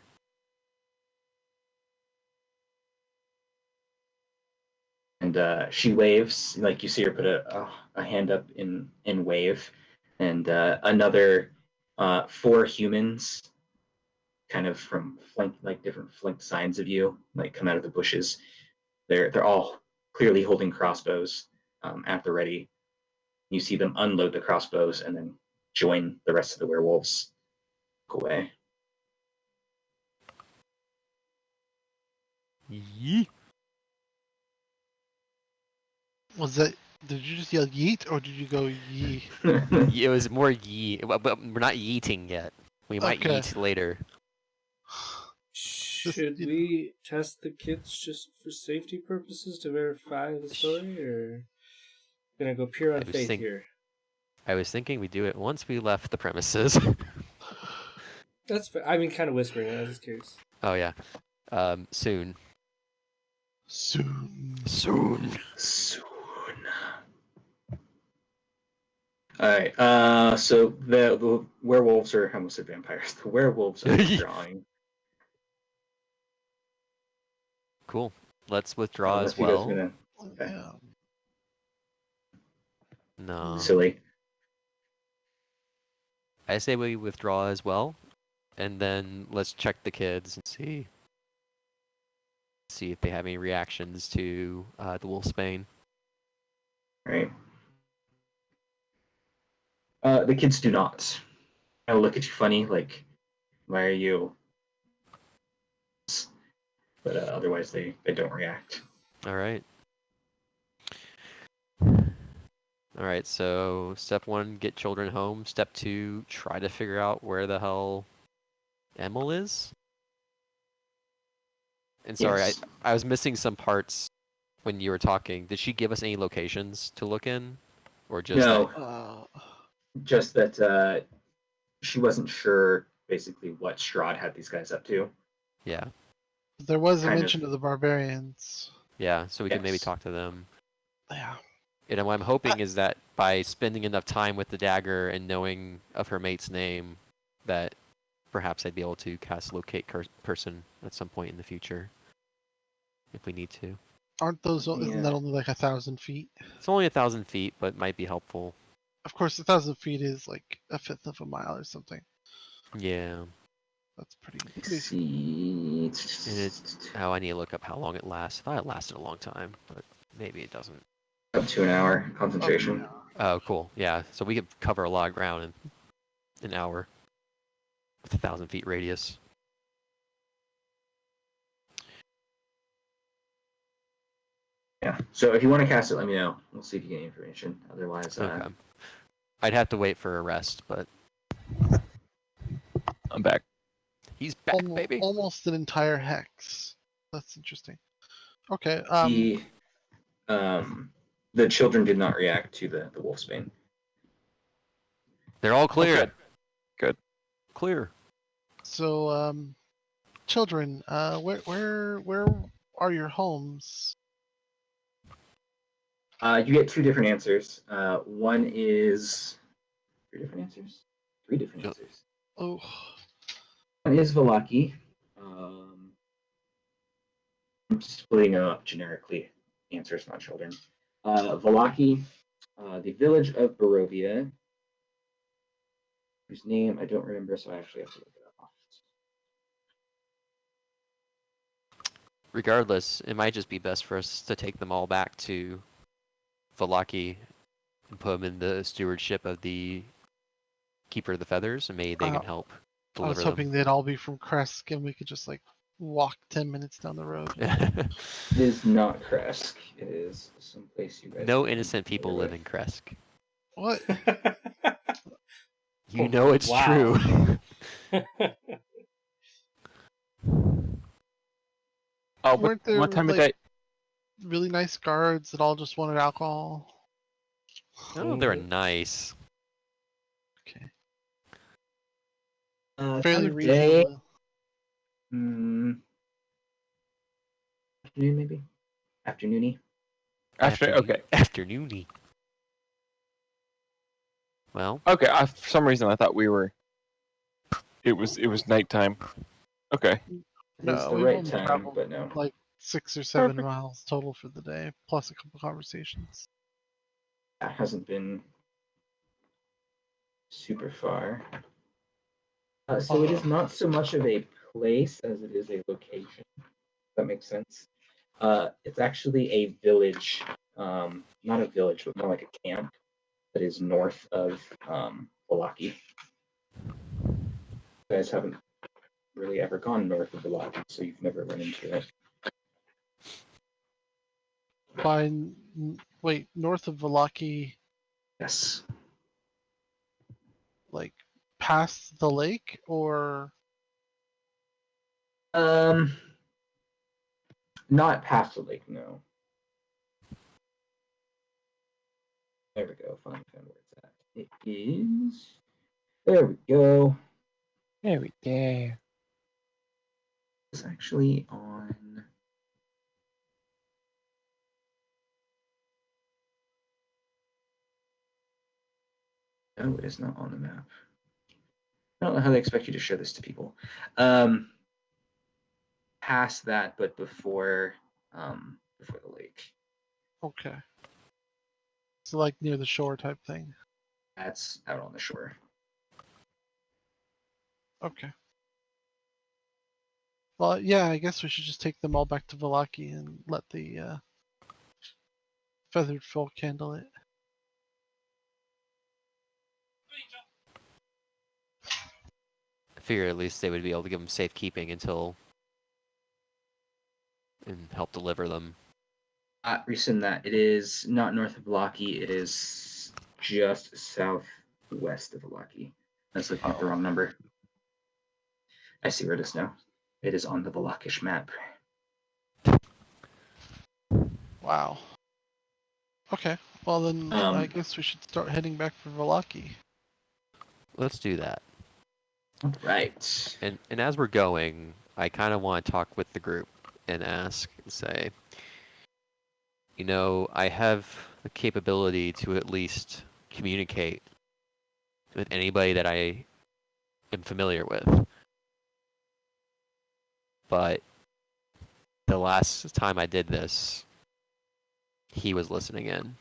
And she waves, like you see her put a hand up in wave, and another 4 humans, kind of from different flanked sides of you, come out of the bushes. They're all clearly holding crossbows at the ready. You see them unload the crossbows and then join the rest of the werewolves. Go away. Yee. Was that? Did you just yell yeet or did you go yee? It was more yee, but we're not yeeting yet. We might Okay. yeet later. Should you know. we test the kits just for safety purposes to verify the story, or gonna go pure on I was faith think- here? I was thinking we'd do it once we left the premises. That's fair. I mean, kind of whispering it. I was just curious. Oh yeah. Soon. Soon. Soon. Soon. All right. So the werewolves are, I almost said vampires. The werewolves are withdrawing. Cool. Let's withdraw Unless as you guys are well. gonna- okay. Yeah. No. Silly. I say we withdraw as well, and then let's check the kids and see if they have any reactions to the wolfsbane. Right. The kids do not. I'll look at you funny, like, why are you? But otherwise, they don't react. All right. All right. So step 1, get children home. Step 2, try to figure out where the hell Emil is. And sorry, Yes. I was missing some parts when you were talking. Did she give us any locations to look in, or just No, Uh, just that she wasn't sure basically what Strahd had these guys up to. Yeah. there was a Kind mention of the barbarians. Yeah. So we can maybe Yes. talk to them. Yeah. And what I'm hoping is that by spending enough time with the dagger and knowing of her mate's name, that perhaps I'd be able to cast locate person at some point in the future, if we need to. Aren't those? Isn't Yeah. that only like 1,000 feet? It's only 1,000 feet, but might be helpful. Of course, 1,000 feet is like a fifth of a mile or something. Yeah. That's pretty. See. Oh, I need to look up how long it lasts. I thought it lasted a long time, but maybe it doesn't. Up to an hour concentration. Oh, cool. Yeah. So we could cover a lot of ground in an hour with 1,000 feet radius. Yeah. So if you want to cast it, let me know. We'll see if you get any information. Otherwise, Okay. I'd have to wait for a rest, but I'm back. he's back, baby. Almost an entire hex. That's interesting. Okay. the children did not react to the wolfsbane. They're all clear. Okay. Good. Clear. So, children, where are your homes? You get two different answers. One is three different answers. Three different Yep. answers. Oh, One is Valaki. I'm splitting them up generically. Answers, not children. Valaki, the village of Barovia, whose name I don't remember, so I actually have to look it up. Regardless, it might just be best for us to take them all back to Valaki and put them in the stewardship of the Keeper of the Feathers, and maybe they can help I was deliver hoping they'd all be from Kresk and we could just like walk 10 minutes down the road. them. It is not Kresk. It is someplace you guys. No can innocent people familiar live with. in Kresk. What? You know it's Wow. true. Oh, Weren't there what time like of day? really nice guards that all just wanted alcohol? Oh, they're nice. Okay. Time Fairly of day, reasonable. afternoon maybe. Afternoony. Okay. Afternoony. Well, Okay. For some reason, I thought we were. It was nighttime. Okay. It's No, the we've right only time, traveled but no. like 6 or 7 Perfect. miles total for the day, plus a couple conversations. That hasn't been super far. So it is not so much of a place as it is a location. If that makes sense. It's actually a village, not a village, but more like a camp. that is north of Valaki. You guys haven't really ever gone north of Valaki, so you've never run into it. Wait, north of Valaki, Yes. like past the lake, or Not past the lake, no. There we go. Found where it's at. It is. There we go. There we go. It's actually on. No, it is not on the map. I don't know how they expect you to show this to people. Past that, but before the lake. okay, so like near the shore type thing. That's out on the shore. Okay. Well, yeah, I guess we should just take them all back to Valaki and let the feathered folk handle it. I figure at least they would be able to give them safekeeping until and help deliver them. Rescind that. It is not north of Valaki. It is just southwest of Valaki. That's looking at the wrong number. I see where it is now. It is on the Valakish map. Wow. Okay. Well then, I guess we should start heading back for Valaki. Let's do that. Right. And as we're going, I kind of want to talk with the group and ask and say, you know, I have the capability to at least communicate with anybody that I am familiar with. But the last time I did this, he was listening in.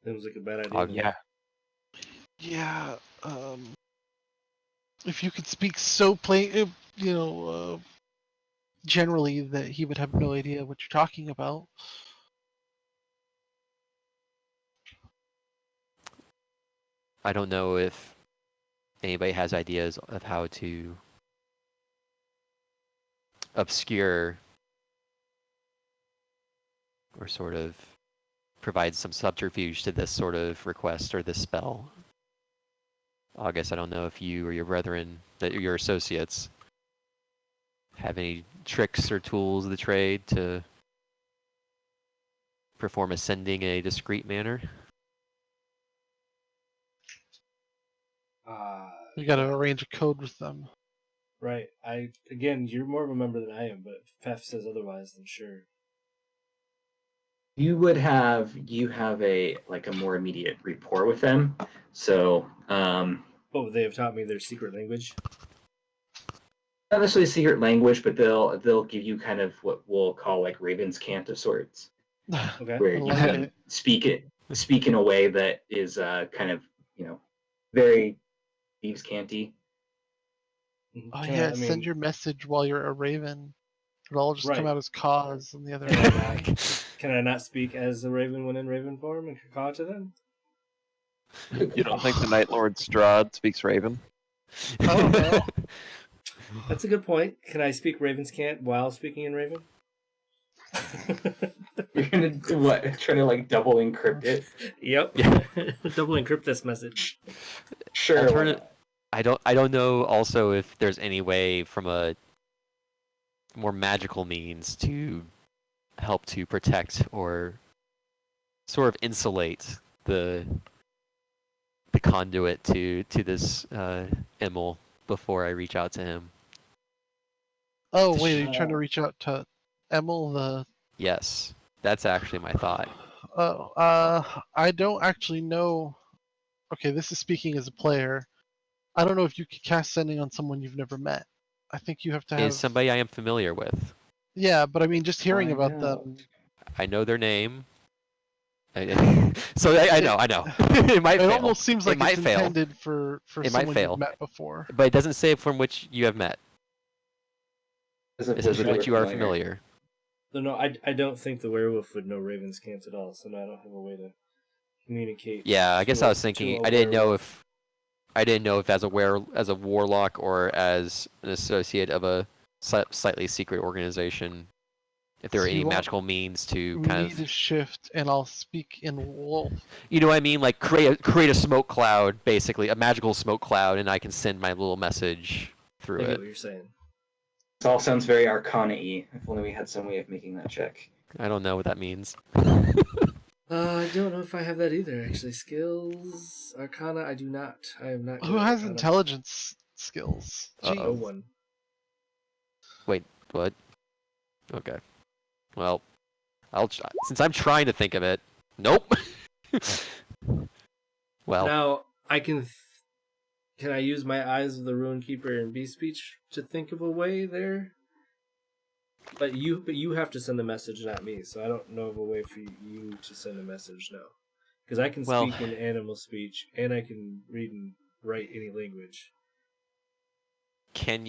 It was like a bad idea. Yeah. Yeah. If you could speak so plain, generally that he would have no idea what you're talking about. I don't know if anybody has ideas of how to obscure or sort of provide some subterfuge to this sort of request or this spell. August, I don't know if you or your brethren, your associates, have any tricks or tools of the trade to perform ascending in a discreet manner. We got to arrange a code with them. Right. You're more of a member than I am, but if Pef says otherwise, then sure. You have a more immediate rapport with them. So Oh, they have taught me their secret language. not necessarily secret language, but they'll give you kind of what we'll call like Raven's cant of sorts. Okay. Where you can speak in a way that is kind of, very thieves canty. Oh yeah, send your message while you're a raven. It'll all just come Right. out as cause on the other end. Can I not speak as a raven when in raven form and caw to them? You don't think the Night Lord Strahd speaks Raven? Oh no. That's a good point. Can I speak Raven's cant while speaking in Raven? You're gonna do what? Try to like double encrypt it? Yep. Yeah. Double encrypt this message. Sure. I don't know also if there's any way from a more magical means to help to protect or sort of insulate the conduit to this Emil before I reach out to him. Oh wait, are you trying to reach out to Emil the? Yes, that's actually my thought. Oh, I don't actually know. Okay, this is speaking as a player. I don't know if you could cast sending on someone you've never met. I think you have to have. Is somebody I am familiar with. Yeah, but I mean, just hearing Find about out. them. I know their name. So I know. It might It fail. almost seems like It might it's fail. intended for It might someone fail. you've met before. But it doesn't say from which you have met. It It says with which you are familiar. So no, I don't think the werewolf would know Raven's Camp at all. So no, I don't have a way to communicate. Yeah, I guess I was to thinking. a I didn't know werewolf. if as a warlock or as an associate of a slightly secret organization, if there So were you any want magical means to me kind to of, shift, and I'll speak in wolf. you know what I mean, like create a smoke cloud, basically a magical smoke cloud, and I can send my little message through I get it. what you're saying. This all sounds very Arcana-y. If only we had some way of making that check. I don't know what that means. I don't know if I have that either. Actually, skills, Arcana. I do not. I am not. Good Who at has Arcana. intelligence skills? Uh-oh. No Jeez. one. Wait, what? Okay. Well, since I'm trying to think of it. Nope. Well, Now I can. Can I use my Eyes of the Ruin Keeper and Beast Speech to think of a way there? But you have to send the message, not me. So I don't know of a way for you to send a message now, because I can Well- speak in animal speech and I can read and write any language. can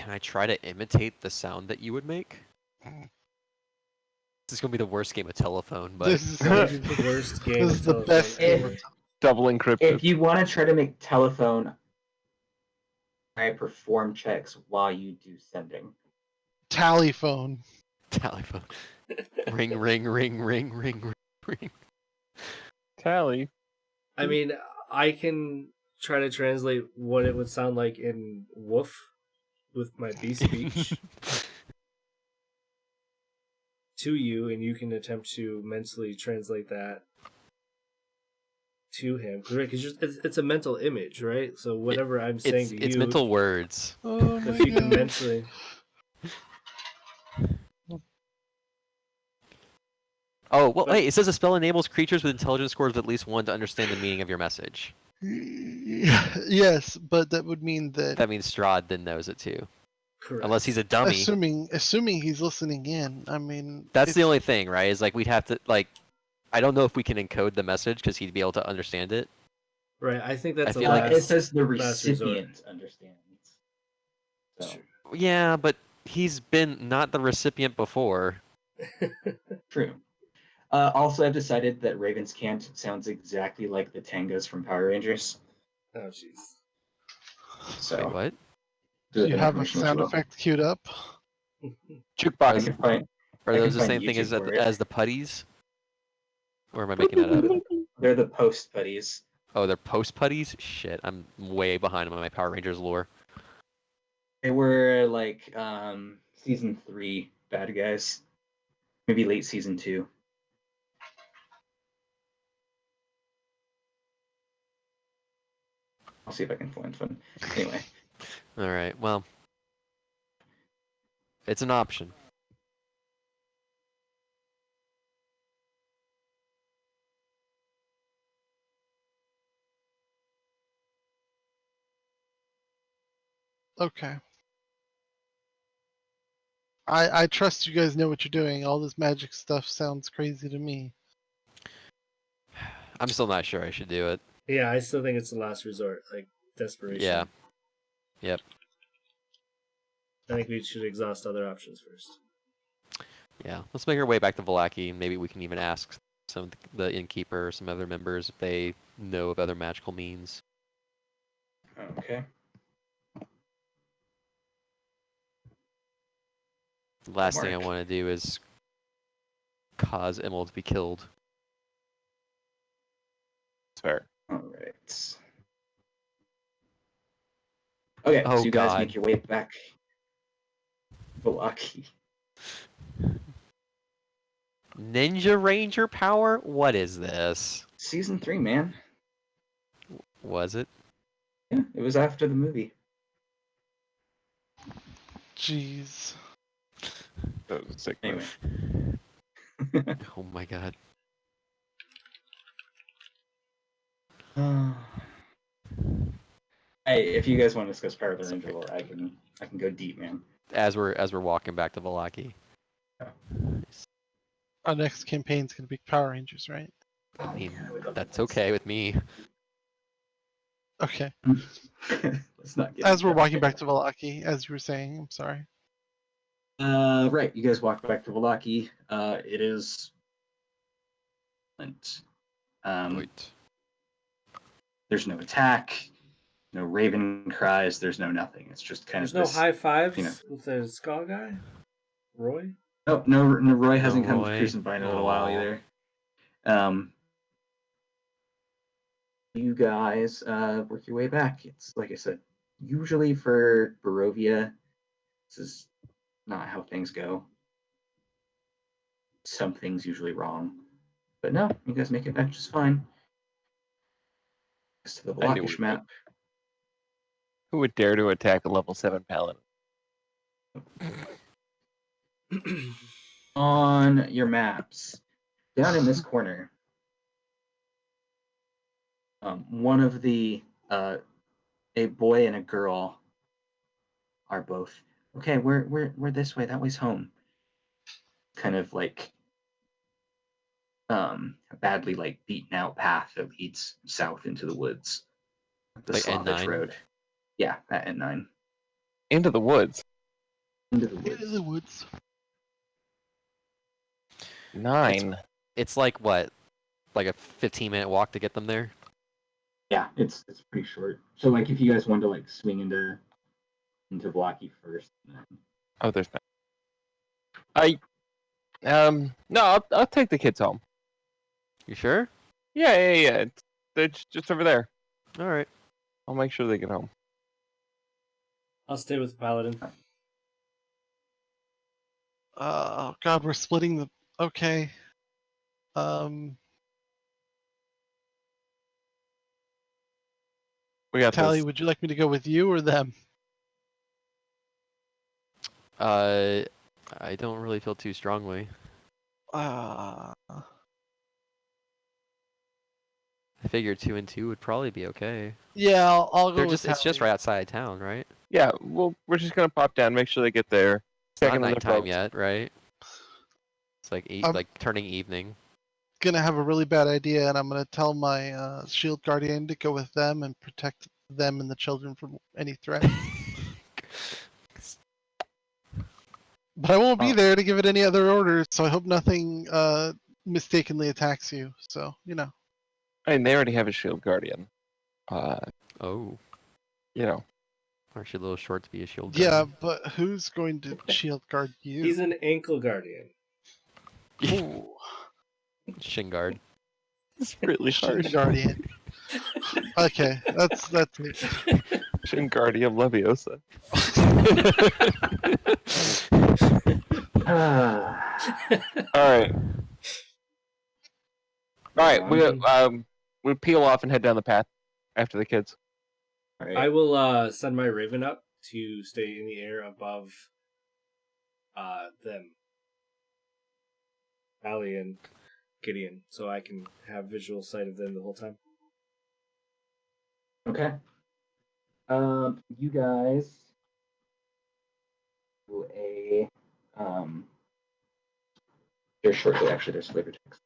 I try to imitate the sound that you would make? This is gonna be the worst game of telephone, but This is gonna be The the, worst game this of is the telephone best game. ever. Double encrypted. If you want to try to make telephone, I perform checks while you do sending. Tally phone. telephone. Ring, ring, ring, ring, ring, ring, ring. Tally. I mean, I can try to translate what it would sound like in woof with my beast speech to you, and you can attempt to mentally translate that to him. Because it's a mental image, right? So whatever I'm saying to you, It's mental words. Oh my if you can god. mentally. Oh, well, But- hey, it says a spell enables creatures with intelligence scores of at least 1 to understand the meaning of your message. Yes, but that would mean that That means Strahd then knows it too. Correct. Unless he's a dummy. assuming he's listening in. I mean, That's the it's- only thing, right? Is like we'd have to, like, I don't know if we can encode the message because he'd be able to understand it. Right, I think that's I a feel like last, It says the last resort. recipient understands. So, Sure. Yeah, but he's been not the recipient before. true. Also, I've decided that Raven's Cant sounds exactly like the Tangas from Power Rangers. Oh, jeez. So, Wait, what? Do you have a information as sound well. effect queued up? I Jukebox. can find. Are I those can the find same thing as YouTube for it. as the putties? Or am I making that up? They're the post putties. Oh, they're post putties? Shit, I'm way behind on my Power Rangers lore. They were like season 3 bad guys, maybe late season 2. I'll see if I can find one. Anyway, All right, well, it's an option. Okay. I trust you guys know what you're doing. All this magic stuff sounds crazy to me. I'm still not sure I should do it. Yeah, I still think it's the last resort, like desperation. Yeah. Yep. I think we should exhaust other options first. Yeah, let's make our way back to Vallaki, and maybe we can even ask some of the innkeeper or some other members if they know of other magical means. okay. The last thing I Mark. want to do is cause Emil to be killed. It's fair. All right. Okay, Oh, so you guys God. make your way back. Vallaki. Ninja Ranger power? What is this? Season 3, man. Was it? Yeah, it was after the movie. Jeez. That was a sick Anyway. move. Oh my god. Hey, if you guys want to discuss Power of the Ranger lore, I can go deep, man. As we're walking back to Vallaki. Our next campaign's gonna be Power Rangers, right? I mean, that's okay with me. Okay. Let's not get As we're into walking that. back to Vallaki, as you were saying, I'm sorry. Right, you guys walk back to Valaki. It is. Wait. There's no attack, no raven cries. There's no nothing. It's just kind There's of no this. high fives you know- with the skull guy, Roy. Oh no, Roy hasn't come to Roy. Crucible in a little while Aw. either. You guys work your way back. It's like I said, usually for Barovia, this is not how things go. Something's usually wrong, but no, you guys make it back just fine. To the I knew Blockish we would. map. Who would dare to attack a level 7 paladin? On your maps, down in this corner, one of the a boy and a girl are both okay. We're this way. That way's home. Kind of like a badly like beaten out path that leads south into the woods. The Like Slavish N9? road. Yeah, that N9 Into the woods. into the Into woods. the woods. 9. It's like what? Like a 15-minute walk to get them there? Yeah, it's pretty short. So like if you guys wanted to like swing into Blocky first, then... Oh, there's no. No, I'll take the kids home. You sure? Yeah. They're just over there. All right. I'll make sure they get home. I'll stay with the paladin. Oh God, we're splitting the. Okay. Um, We got Tally, this. would you like me to go with you or them? I don't really feel too strongly. Uh, I figure 2 and 2 would probably be okay. yeah, I'll go They're with just it's just Tally. right outside town, right? Yeah, we're just gonna pop down, make sure they get there. It's not Check in on their nighttime folks. yet, right? It's like I'm- like turning evening. Gonna have a really bad idea, and I'm gonna tell my shield guardian to go with them and protect them and the children from any threat. But I won't be Oh. there to give it any other orders, so I hope nothing mistakenly attacks you. So I mean, they already have a shield guardian. Oh, You know, aren't you a little short to be a shield Yeah, guardian? but who's going to shield guard you? He's an ankle guardian. Ooh, Shin guard. it's really shield harsh. guardian. Okay, that's it. Shin Guardian Leviosa. All right. We peel off and head down the path after the kids. All right. I will send my raven up to stay in the air above them, Ali and Gideon, so I can have visual sight of them the whole time. Okay. You guys do a There's shortly actually there's flavor text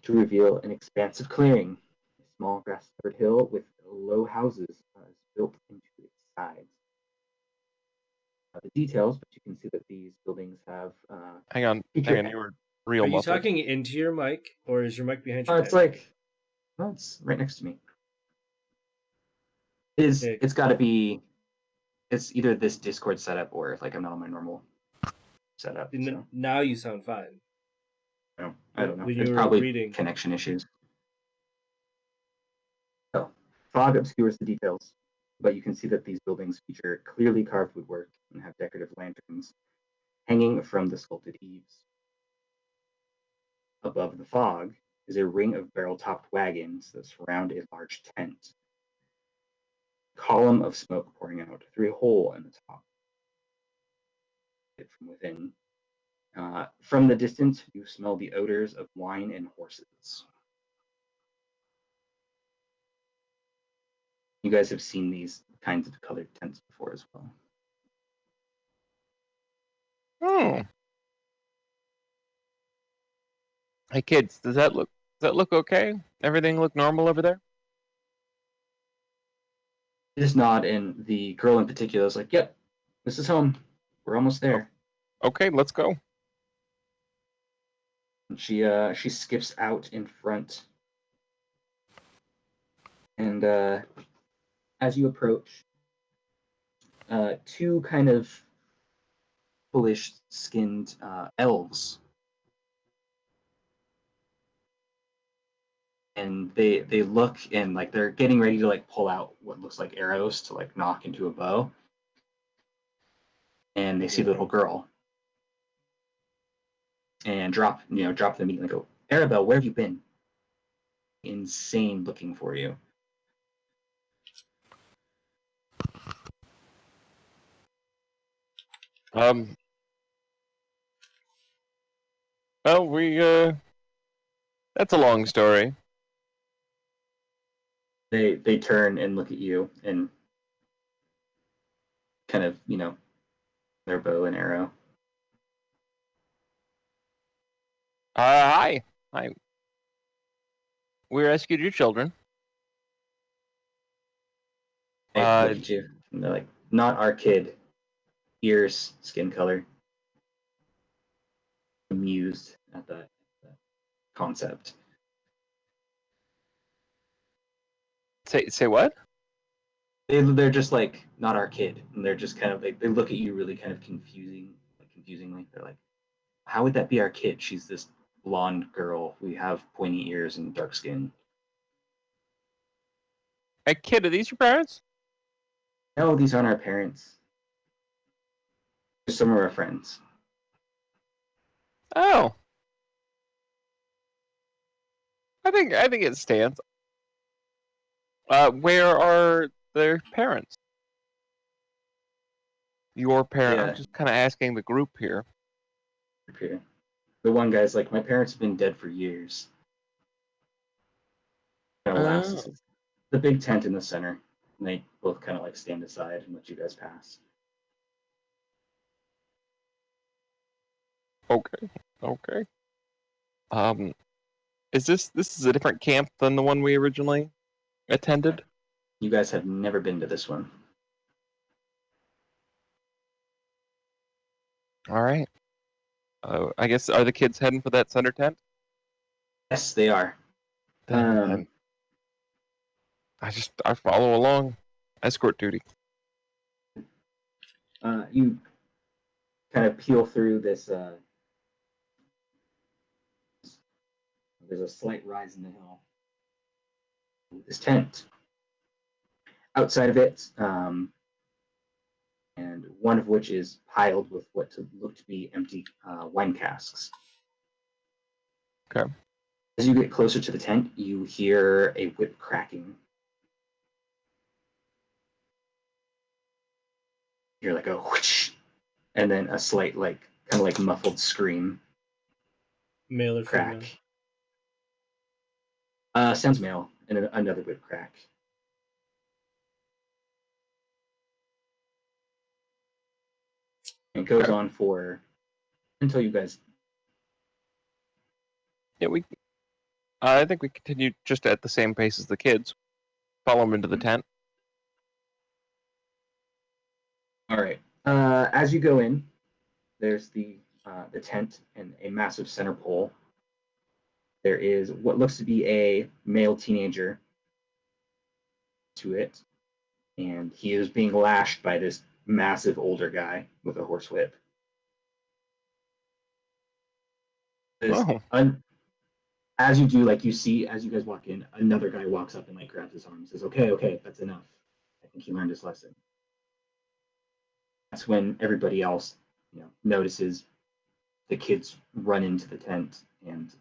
to reveal an expansive clearing, a small grass-covered hill with low houses is built into its sides. The details, but you can see that these buildings have. Hang on, you were real Are you muffled. talking into your mic, or is your mic behind your It's head? like, well, it's right next to me. It's got to be. It's either this Discord setup or like I'm not on my normal setup. So. Now you sound fine. No, I don't know. When There's you were probably reading. connection issues. So, fog obscures the details, but you can see that these buildings feature clearly carved woodwork and have decorative lanterns hanging from the sculpted eaves. Above the fog is a ring of barrel-topped wagons that surround a large tent. A column of smoke pouring out through a hole in the top. From within. From the distance, you smell the odors of wine and horses. You guys have seen these kinds of colored tents before as well. Hmm. Hey kids, does that look okay? Everything look normal over there? Just nod, and the girl in particular is like, "Yep, This is home. We're almost there. Okay, let's go. She skips out in front, and as you approach, two kind of foolish-skinned elves, and they look and like they're getting ready to like pull out what looks like arrows to like knock into a bow, and they see the little girl and drop the meat and go, Arabelle, where have you been? Insane looking for you. Well, that's a long story. They turn and look at you and kind of, their bow and arrow. Hi. We rescued your children. They look at you and they're like, not our kid. Ears, skin color. Amused at that concept. Say what? They're just like, not our kid. And they're just kind of like, they look at you really kind of confusingly. They're like, how would that be our kid? She's this blonde girl. We have pointy ears and dark skin. Hey, kid, are these your parents? No, these aren't our parents. They're some of our friends. Oh. I think it stands. Where are their parents? Your parents? Yeah. I'm just kind of asking the group here. The one guy's like, my parents have been dead for years. Kind of laughs. The big tent in the center. And they both kind of like stand aside and let you guys pass. Okay. Is this is a different camp than the one we originally attended? You guys have never been to this one. All right. I guess, are the kids heading for that center tent? Yes, they are. Then I follow along. Escort duty. You kind of peel through this. There's a slight rise in the hill. This tent. Outside of it, and one of which is piled with what look to be empty wine casks. Okay. As you get closer to the tent, you hear a whip cracking. You're like a whoosh, and then a slight, like, kind of like muffled scream. Male or Crack. female? Sounds male, and another whip crack. It goes on for until you guys. Yeah, I think we continue just at the same pace as the kids. Follow them into the tent. All right. As you go in, there's the tent and a massive center pole. There is what looks to be a male teenager to it, and he is being lashed by this massive older guy with a horsewhip. Oh. As you do, like you see, as you guys walk in, another guy walks up and like grabs his arm and says, "Okay, that's enough. I think he learned his lesson." That's when everybody else, notices the kids run into the tent and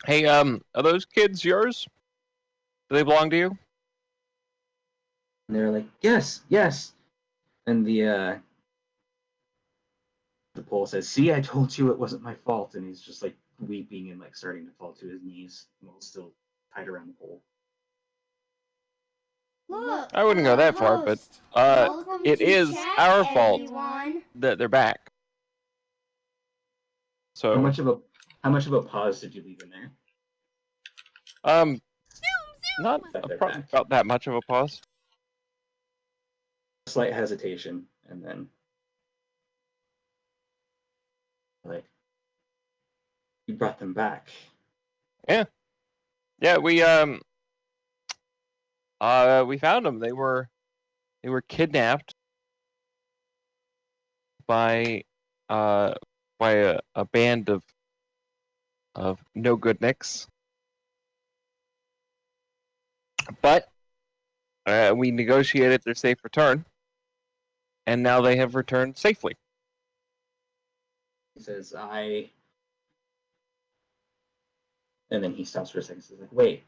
Hey, are those kids yours? Do they belong to you? they're like, yes. And the pole says, "See, I told you it wasn't my fault." And he's just like weeping and like starting to fall to his knees while still tied around the pole. Look, I wouldn't go that far, but Welcome it to is chat, our fault everyone. that they're back. So How much of a pause did you leave in there? Not They're back. about that much of a pause. Slight hesitation, and then like, you brought them back. Yeah, we found them. They were kidnapped by a band of no good nicks. But we negotiated their safe return, and now they have returned safely. He says, and then he stops for a second. He's like, wait.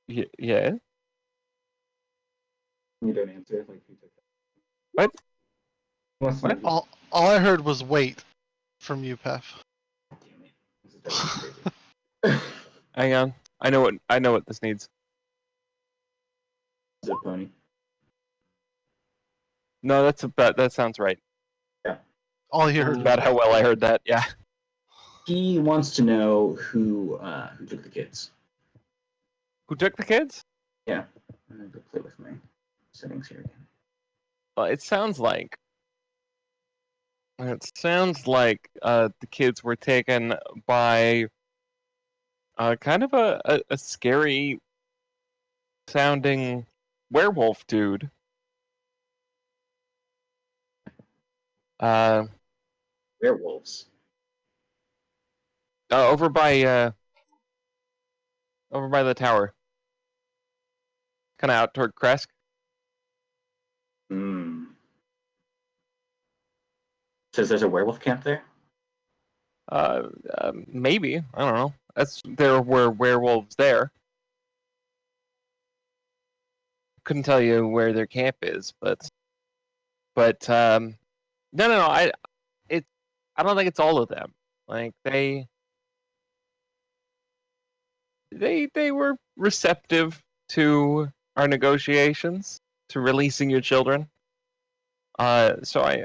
Yeah. You don't answer. Like, who took that? What? He wants to know All I heard was wait from you, Pef. Damn it. This is driving me crazy. Hang on. I know what this needs. Is it pony? No, that sounds right. All you heard That's was about how well I heard that. Yeah. He wants to know who took the kids. Who took the kids? Yeah. I'm gonna go play with my settings here again. Well, it sounds like the kids were taken by kind of a scary sounding werewolf dude. Werewolves. Over by the tower, kind of out toward Kresk. Says there's a werewolf camp there? Maybe, I don't know. There were werewolves there. Couldn't tell you where their camp is, but no. I don't think it's all of them. Like they were receptive to our negotiations, to releasing your children. So I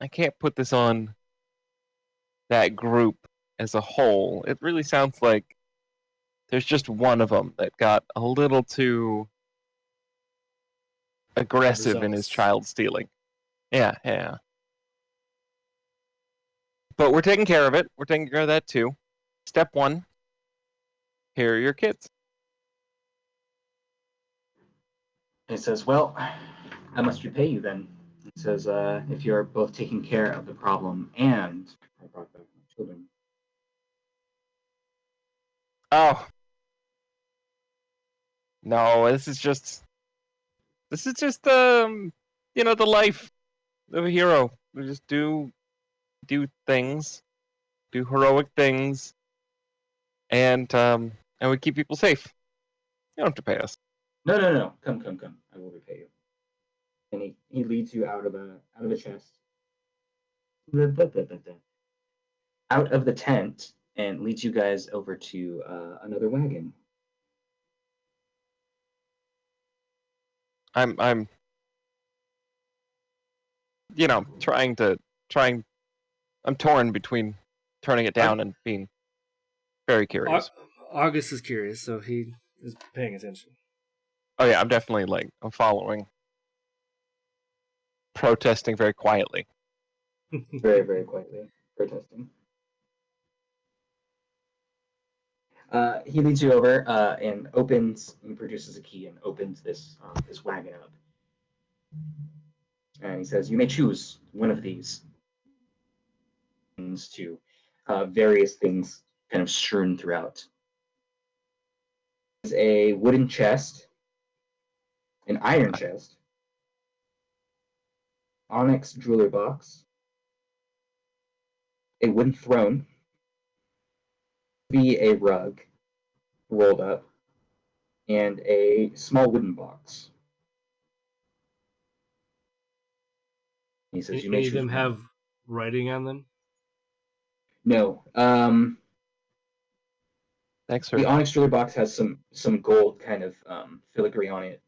can't put this on that group as a whole. It really sounds like there's just one of them that got a little too aggressive in his child stealing. Yeah. But we're taking care of it. We're taking care of that too. Step 1, here are your kids. He says, well, I must repay you then. He says, if you're both taking care of the problem and I brought back my children. Oh. No, this is just the life of a hero. We just do things, do heroic things, and we keep people safe. You don't have to pay us. No. Come. I will repay you. And he leads you out of the chest. Out of the tent and leads you guys over to another wagon. I'm I'm torn between turning it down and being very curious. August is curious, so he is paying attention. Oh yeah, I'm definitely I'm following. Protesting very quietly. Very, very quietly. Protesting. He leads you over and produces a key and opens this wagon up. And he says, you may choose one of these. To various things kind of strewn throughout. There's a wooden chest, an iron chest, onyx jeweler box, a wooden throne, a rug rolled up, and a small wooden box. He says, you may Any choose of them one. have writing on them? No. Thanks, sir. The onyx jeweler box has some gold kind of filigree on it.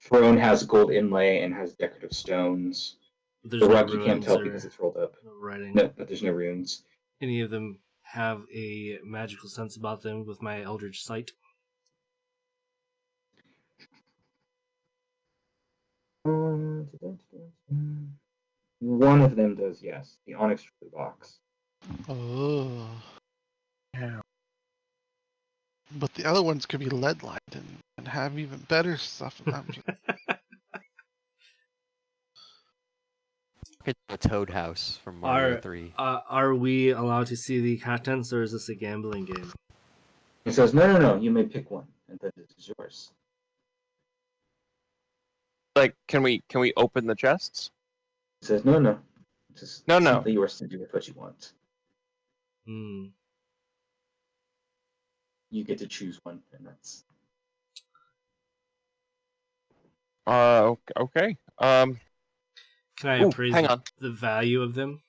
Throne has gold inlay and has decorative stones. There's The no rug you can't runes tell or because it's rolled up. no writing. No, but there's no runes. Any of them have a magical sense about them with my Eldritch Sight? One of them does, yes. The Onyx Tree box. Oh. Yeah. But the other ones could be lead lined and have even better stuff in them. It's a Toad House from Mario 3. Are we allowed to see the contents, or is this a gambling game? He says, no, you may pick one, and then it is yours. Like, can we open the chests? He says, no. Just No. simply yours to do with what you want. Hmm. You get to choose one, and that's... Okay. Can I Ooh, appraise hang on. the value of them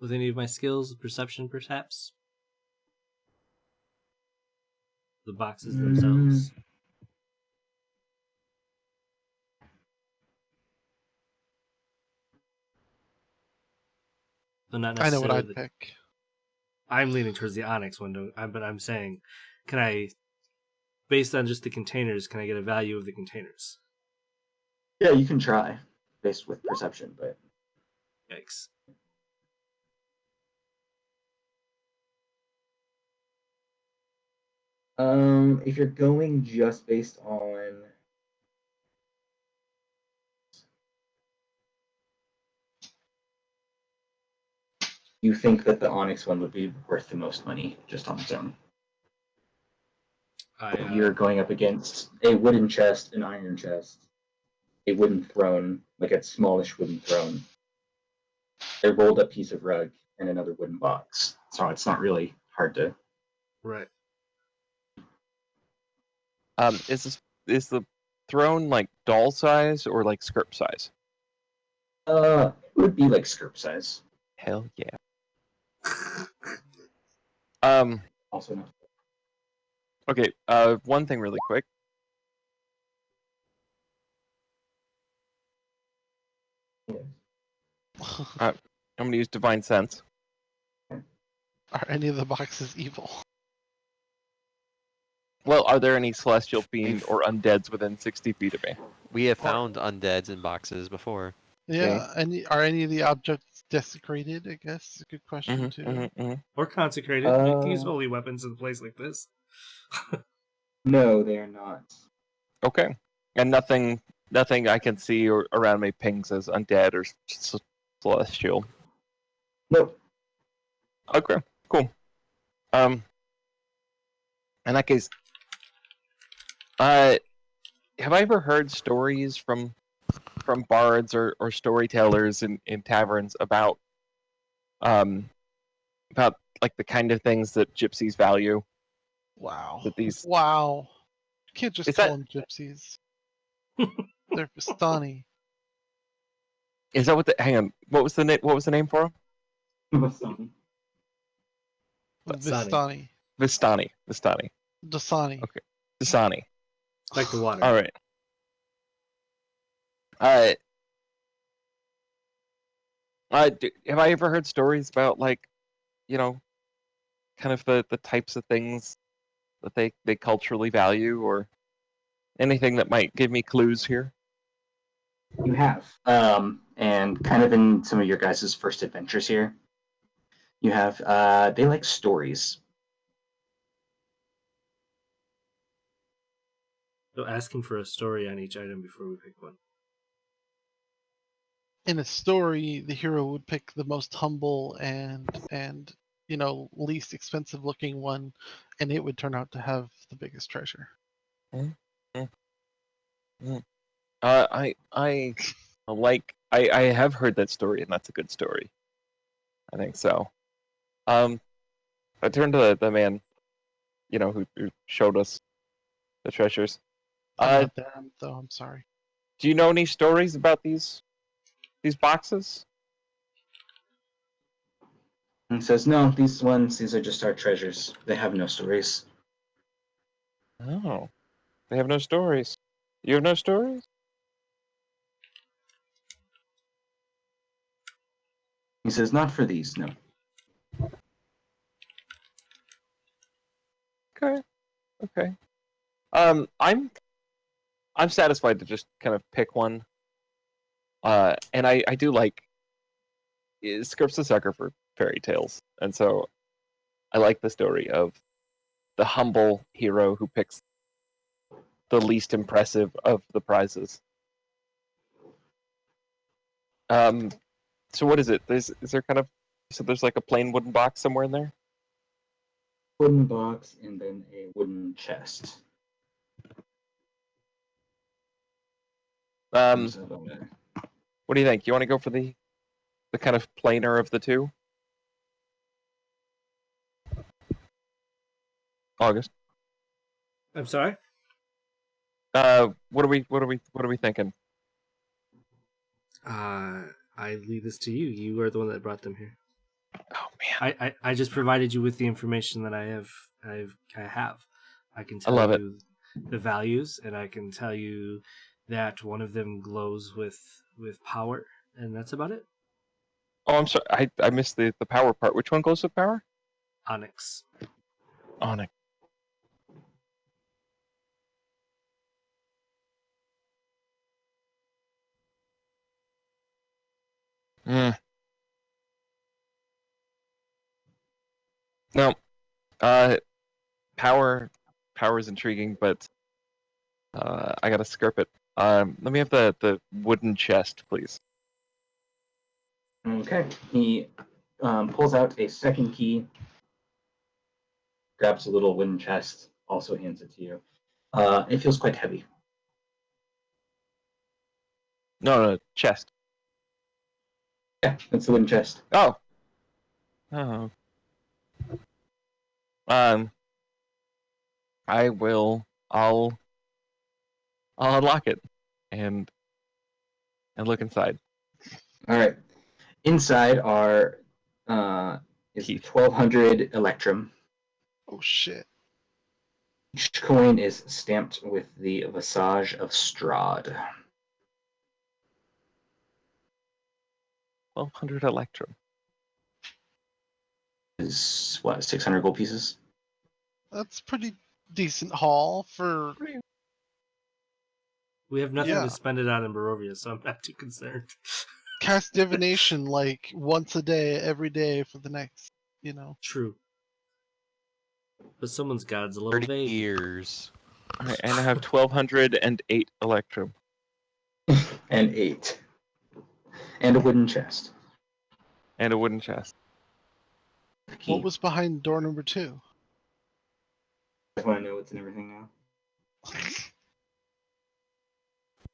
with any of my skills? Perception, perhaps? The boxes themselves. So not I know what necessarily I'd pick. I'm leaning towards the Onyx one, but I'm saying, can I, based on just the containers, can I get a value of the containers? Yeah, you can try, based with perception, but... Yikes. If you're going just based on... You think that the Onyx one would be worth the most money, just on its own. You're going up against a wooden chest, an iron chest, a wooden throne, like a smallish wooden throne, a rolled up piece of rug, and another wooden box. So it's not really hard to... Right. Is the throne like doll size or like script size? It would be like script size. Hell yeah. Also not... Okay, one thing really quick. I'm gonna use Divine Sense. Are any of the boxes evil? Well, are there any celestial fiend or undeads within 60 feet of me? We have found undeads in boxes before. Yeah. Are any of the objects desecrated? I guess is a good question too. Or consecrated. You can use holy weapons in a place like this. No, they are not. Okay, and nothing I can see or around me pings as undead or celestial. Nope. Okay, cool. In that case, have I ever heard stories from bards or storytellers in taverns about like the kind of things that gypsies value? Wow. That these Wow. You can't just Is call that- them gypsies. They're Vistani. is that what the hang on? What was the name for them? Vistani. Vistani. Dasani. Okay. Dasani. Like the water. All right. Have I ever heard stories about like, kind of the types of things that they culturally value, or anything that might give me clues here? You have. And kind of in some of your guys' first adventures here, you have, they like stories. So asking for a story on each item before we pick one. In a story, the hero would pick the most humble and least expensive looking one, and it would turn out to have the biggest treasure. I have heard that story, and that's a good story. I think so. I turned to the man, who showed us the treasures. I'm not there, though. I'm sorry. Do you know any stories about these boxes? And says, no, these are just our treasures. They have no stories. Oh, they have no stories. You have no stories? He says, not for these, no. Okay. Okay. I'm satisfied to just kind of pick one. And I do like Script's a sucker for fairy tales, and so I like the story of the humble hero who picks the least impressive of the prizes. So what is it? Is there kind of so there's like a plain wooden box somewhere in there? Wooden box and then a wooden chest. Um, So, what do you think? You want to go for the kind of plainer of the two? August. I'm sorry. What are we thinking? I leave this to you. You are the one that brought them here. Oh man, I just provided you with the information that I have. I can I tell love it. you the values, and I can tell you that one of them glows with power, and that's about it. Oh, I'm sorry. I missed the power part. Which one goes with power? Onyx. Onyx. Hmm. No. Power is intriguing, but I gotta skirp it. Let me have the wooden chest, please. okay. He pulls out a second key, grabs a little wooden chest, also hands it to you. It feels quite heavy. No, chest. Yeah, it's the wooden chest. Oh. Oh. I will. I'll unlock it and look inside. All right. Inside is Keith. 1,200 electrum. Oh shit. Each coin is stamped with the visage of Strahd. 1,200 electrum. Is what, 600 gold pieces? That's pretty decent haul for We have nothing Yeah. to spend it on in Barovia, so I'm not too concerned. cast divination like once a day, every day for the next, True. But someone's god's a little 30 vague. years. All right, and I have 1,208 electrum. And 8. And a wooden chest. And a wooden chest. Key. What was behind door number 2? I want to know what's in everything now.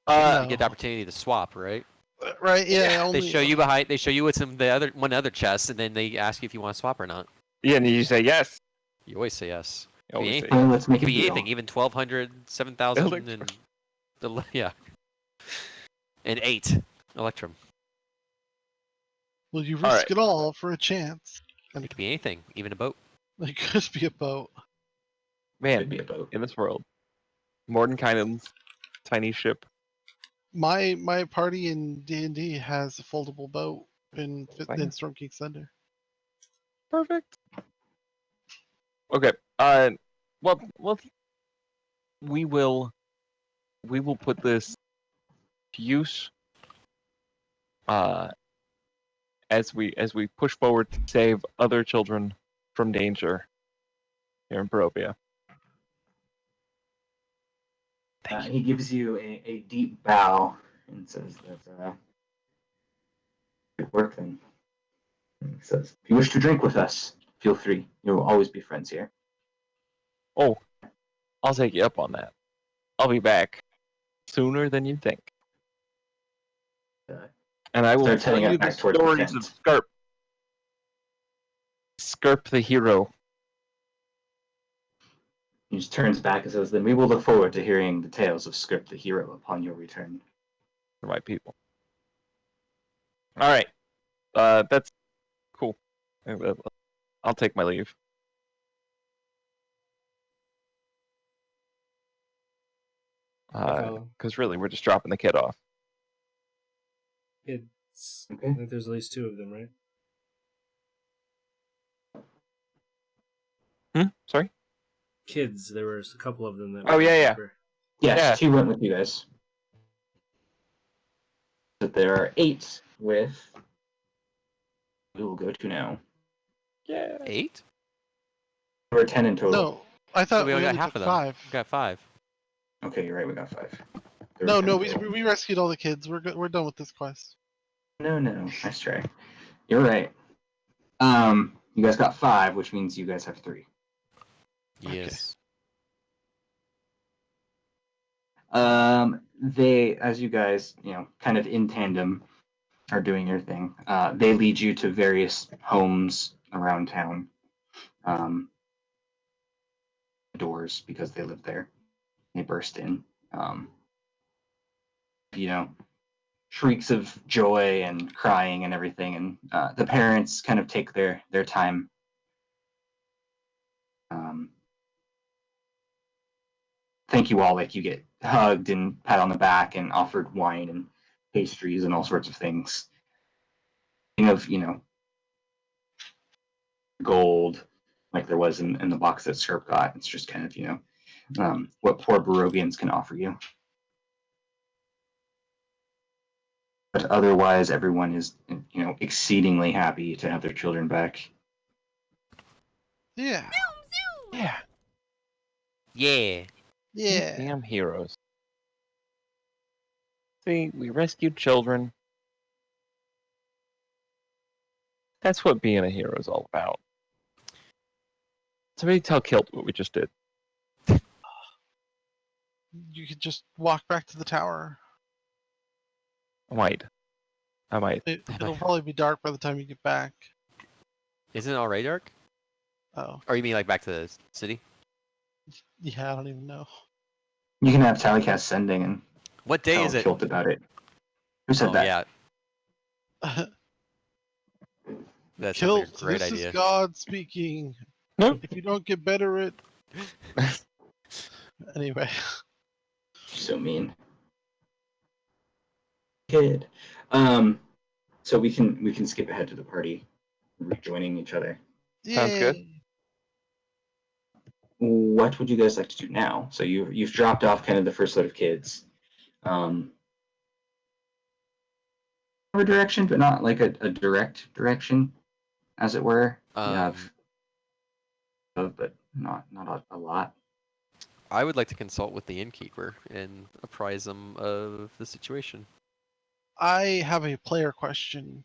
You get the No. opportunity to swap, right? Right? Yeah. Only, They show you behind. They show you what's in the one other chest, and then they ask you if you want to swap or not. Yeah, and you say yes. You always say yes. You always say anything. yes. Let's It make could a be deal. anything, even 1,200, 7,000, Electrum. and yeah, and 8 electrum. Well, you All risk right. it all for a chance. It could be anything, even a boat. It could be a boat. Man, Could be a boat. in this world, Mordenkainen's tiny ship. My party in D&D has a foldable boat in Fine. Storm King's Thunder. Perfect. Okay. Well, we will put this to use. As we push forward to save other children from danger here in Barovia. He gives you a deep bow and says that good work then. And he says, if you wish to drink with us, feel free. You'll always be friends here. Oh, I'll take you up on that. I'll be back sooner than you think. And I will Start tell heading you up back the towards the stories tent. of Scarp. Scarp the hero. He just turns back and says, then we will look forward to hearing the tales of Script the hero upon your return. For my people. All right. That's cool. I'll take my leave. Because really, we're just dropping the kid off. It's, Okay. I think there's at least 2 of them, right? Sorry? kids. There was a couple of them that. Oh, were yeah. cheaper. Yes, Yeah. 2 went with you guys. But there are 8 with. We will go to now. Yeah. 8? There were 10 in total. No, I thought we we only got only half took of them. 5. We got 5. Okay, you're right. We got 5. There were No, 10 no, total. we rescued all the kids. We're good. We're done with this quest. No, nice try. You're right. You guys got 5, which means you guys have 3. Yes. They, as you guys, kind of in tandem, are doing your thing. They lead you to various homes around town. Doors because they live there. They burst in. Shrieks of joy and crying and everything, and the parents kind of take their time. Thank you all. Like, you get hugged and pat on the back and offered wine and pastries and all sorts of things. Of gold, like there was in the box that Sherp got. It's just kind of what poor Barovians can offer you. But otherwise, everyone is exceedingly happy to have their children back. Yeah. Yeah. Yeah. Yeah. Damn heroes. See, we rescued children. That's what being a hero is all about. Somebody tell Kilt what we just did. You could just walk back to the tower. I might. It'll probably be dark by the time you get back. Isn't it already dark? Oh, Or you mean like back to the city? yeah, I don't even know. You can have Tallycast sending and What day tell is it? Kilt about it. Who said Oh, that? yeah. That sounds Kilt, like a great this idea. is God speaking. Nope. If you don't get better at... Anyway. So mean. Kid. So we can skip ahead to the party, rejoining each other. Sounds good. Yay. What would you guys like to do now? So you've dropped off kind of the first load of kids. A direction, but not like a direct direction, as it were. You have, but not a lot. I would like to consult with the innkeeper and apprise him of the situation. I have a player question.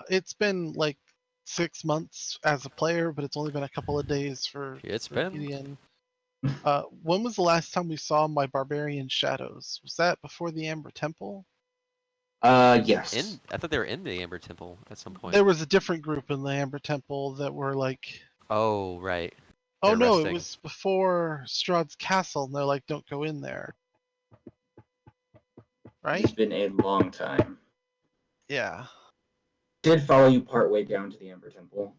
It's been like 6 months as a player, but it's only been a couple of days for been. Gideon. When was the last time we saw my barbarian shadows? Was that before the Amber Temple? Yes. I thought they were in the Amber Temple at some point. There was a different group in the Amber Temple that were like... Oh, right. Oh They're no, resting. it was before Strahd's castle, and they're like, don't go in there. Right? It's been a long time. Yeah. Did follow you partway down to the Ember Temple.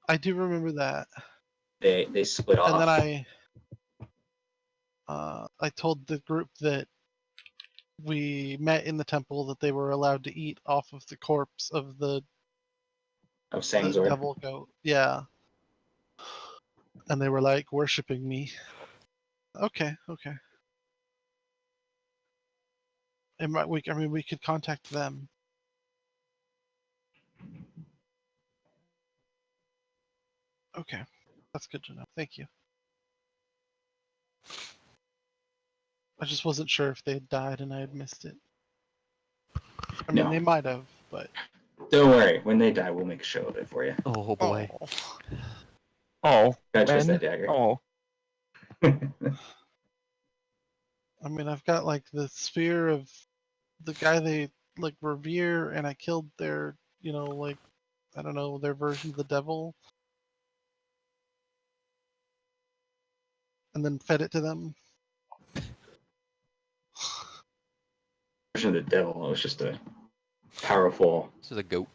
I do remember that. They split off. And then I told the group that we met in the temple that they were allowed to eat off of the corpse of the Sangzor. devil goat. Yeah. And they were like worshiping me. Okay. We could contact them. Okay. That's good to know. Thank you. I just wasn't sure if they had died and I had missed it. I mean, No. they might have, but... Don't worry. When they die, we'll make a show of it for you. Oh, boy. Oh. Oh, Gotta twist when? that dagger. Oh, I mean, I've got like the spear of the guy they like revere, and I killed their, like, I don't know, their version of the devil, and then fed it to them. Version of the devil. It was just a powerful. This is a goat.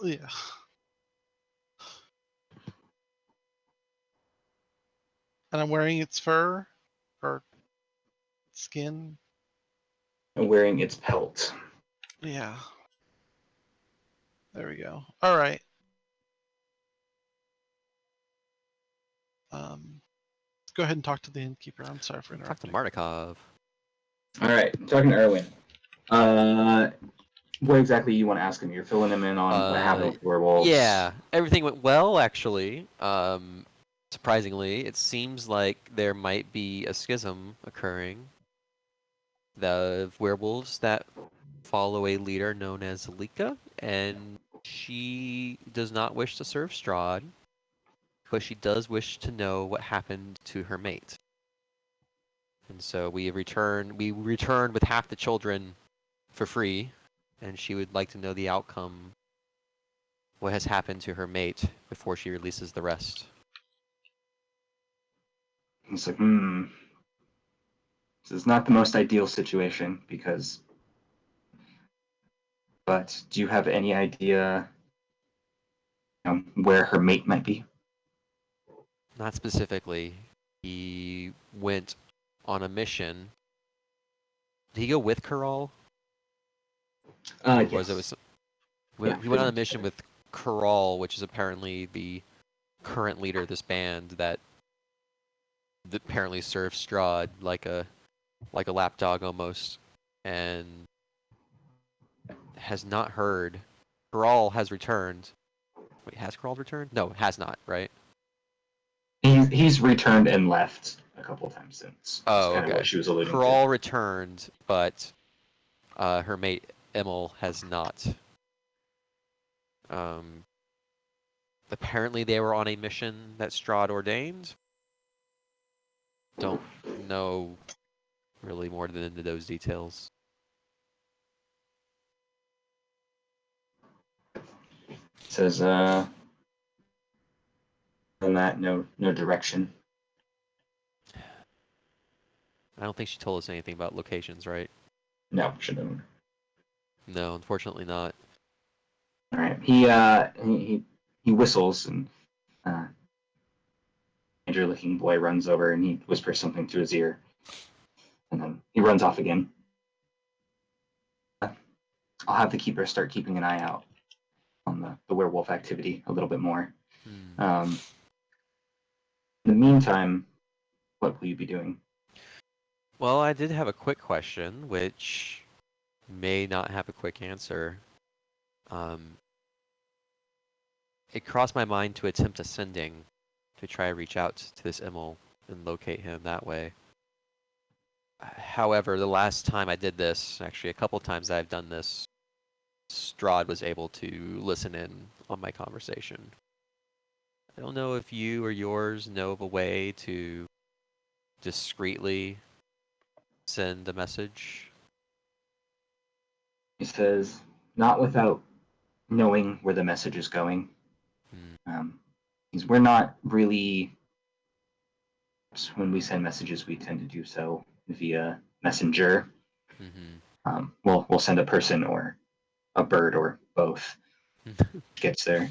Yeah. And I'm wearing its fur or skin. Wearing its pelt. Yeah. There we go. All right. go ahead and talk to the innkeeper. I'm sorry for Talk to interrupting. Mardukov. All right, talking to Erwin. What exactly you want to ask him? You're filling him in on what happened with werewolves. Yeah, everything went well, actually. Surprisingly, it seems like there might be a schism occurring. The werewolves that follow a leader known as Lika, and she does not wish to serve Strahd, but she does wish to know what happened to her mate. And so we returned with half the children for free, and she would like to know the outcome, what has happened to her mate before she releases the rest. It's like, this is not the most ideal situation because. But do you have any idea, where her mate might be? Not specifically. He went on a mission. Did he go with Karal? Or was it Yes. with, Yeah, he went on a mission with Karal, which is apparently the current leader of this band that apparently serves Strahd like a lapdog almost, and has not heard. Karal has returned. Wait, has Karal returned? No, has not, right? He's returned and left a couple of times since. That's Oh, kind of okay. what she was alluding to. Karal returned, but her mate Emil has not. Um, Apparently they were on a mission that Strahd ordained. Don't know really more than into those details. It says, on that, no direction. I don't think she told us anything about locations, right? No, shouldn't. No, unfortunately not. All right. He whistles, and Andrew-looking boy runs over and he whispers something to his ear, and then he runs off again. I'll have the keeper start keeping an eye out on the werewolf activity a little bit more. In the meantime, what will you be doing? Well, I did have a quick question, which may not have a quick answer. It crossed my mind to attempt ascending to try to reach out to this Emil and locate him that way. However, the last time I did this, actually a couple times I've done this, Strahd was able to listen in on my conversation. I don't know if you or yours know of a way to discreetly send a message. He says, not without knowing where the message is going. Because we're not really, when we send messages, we tend to do so via messenger. We'll send a person or a bird or both. Gets there.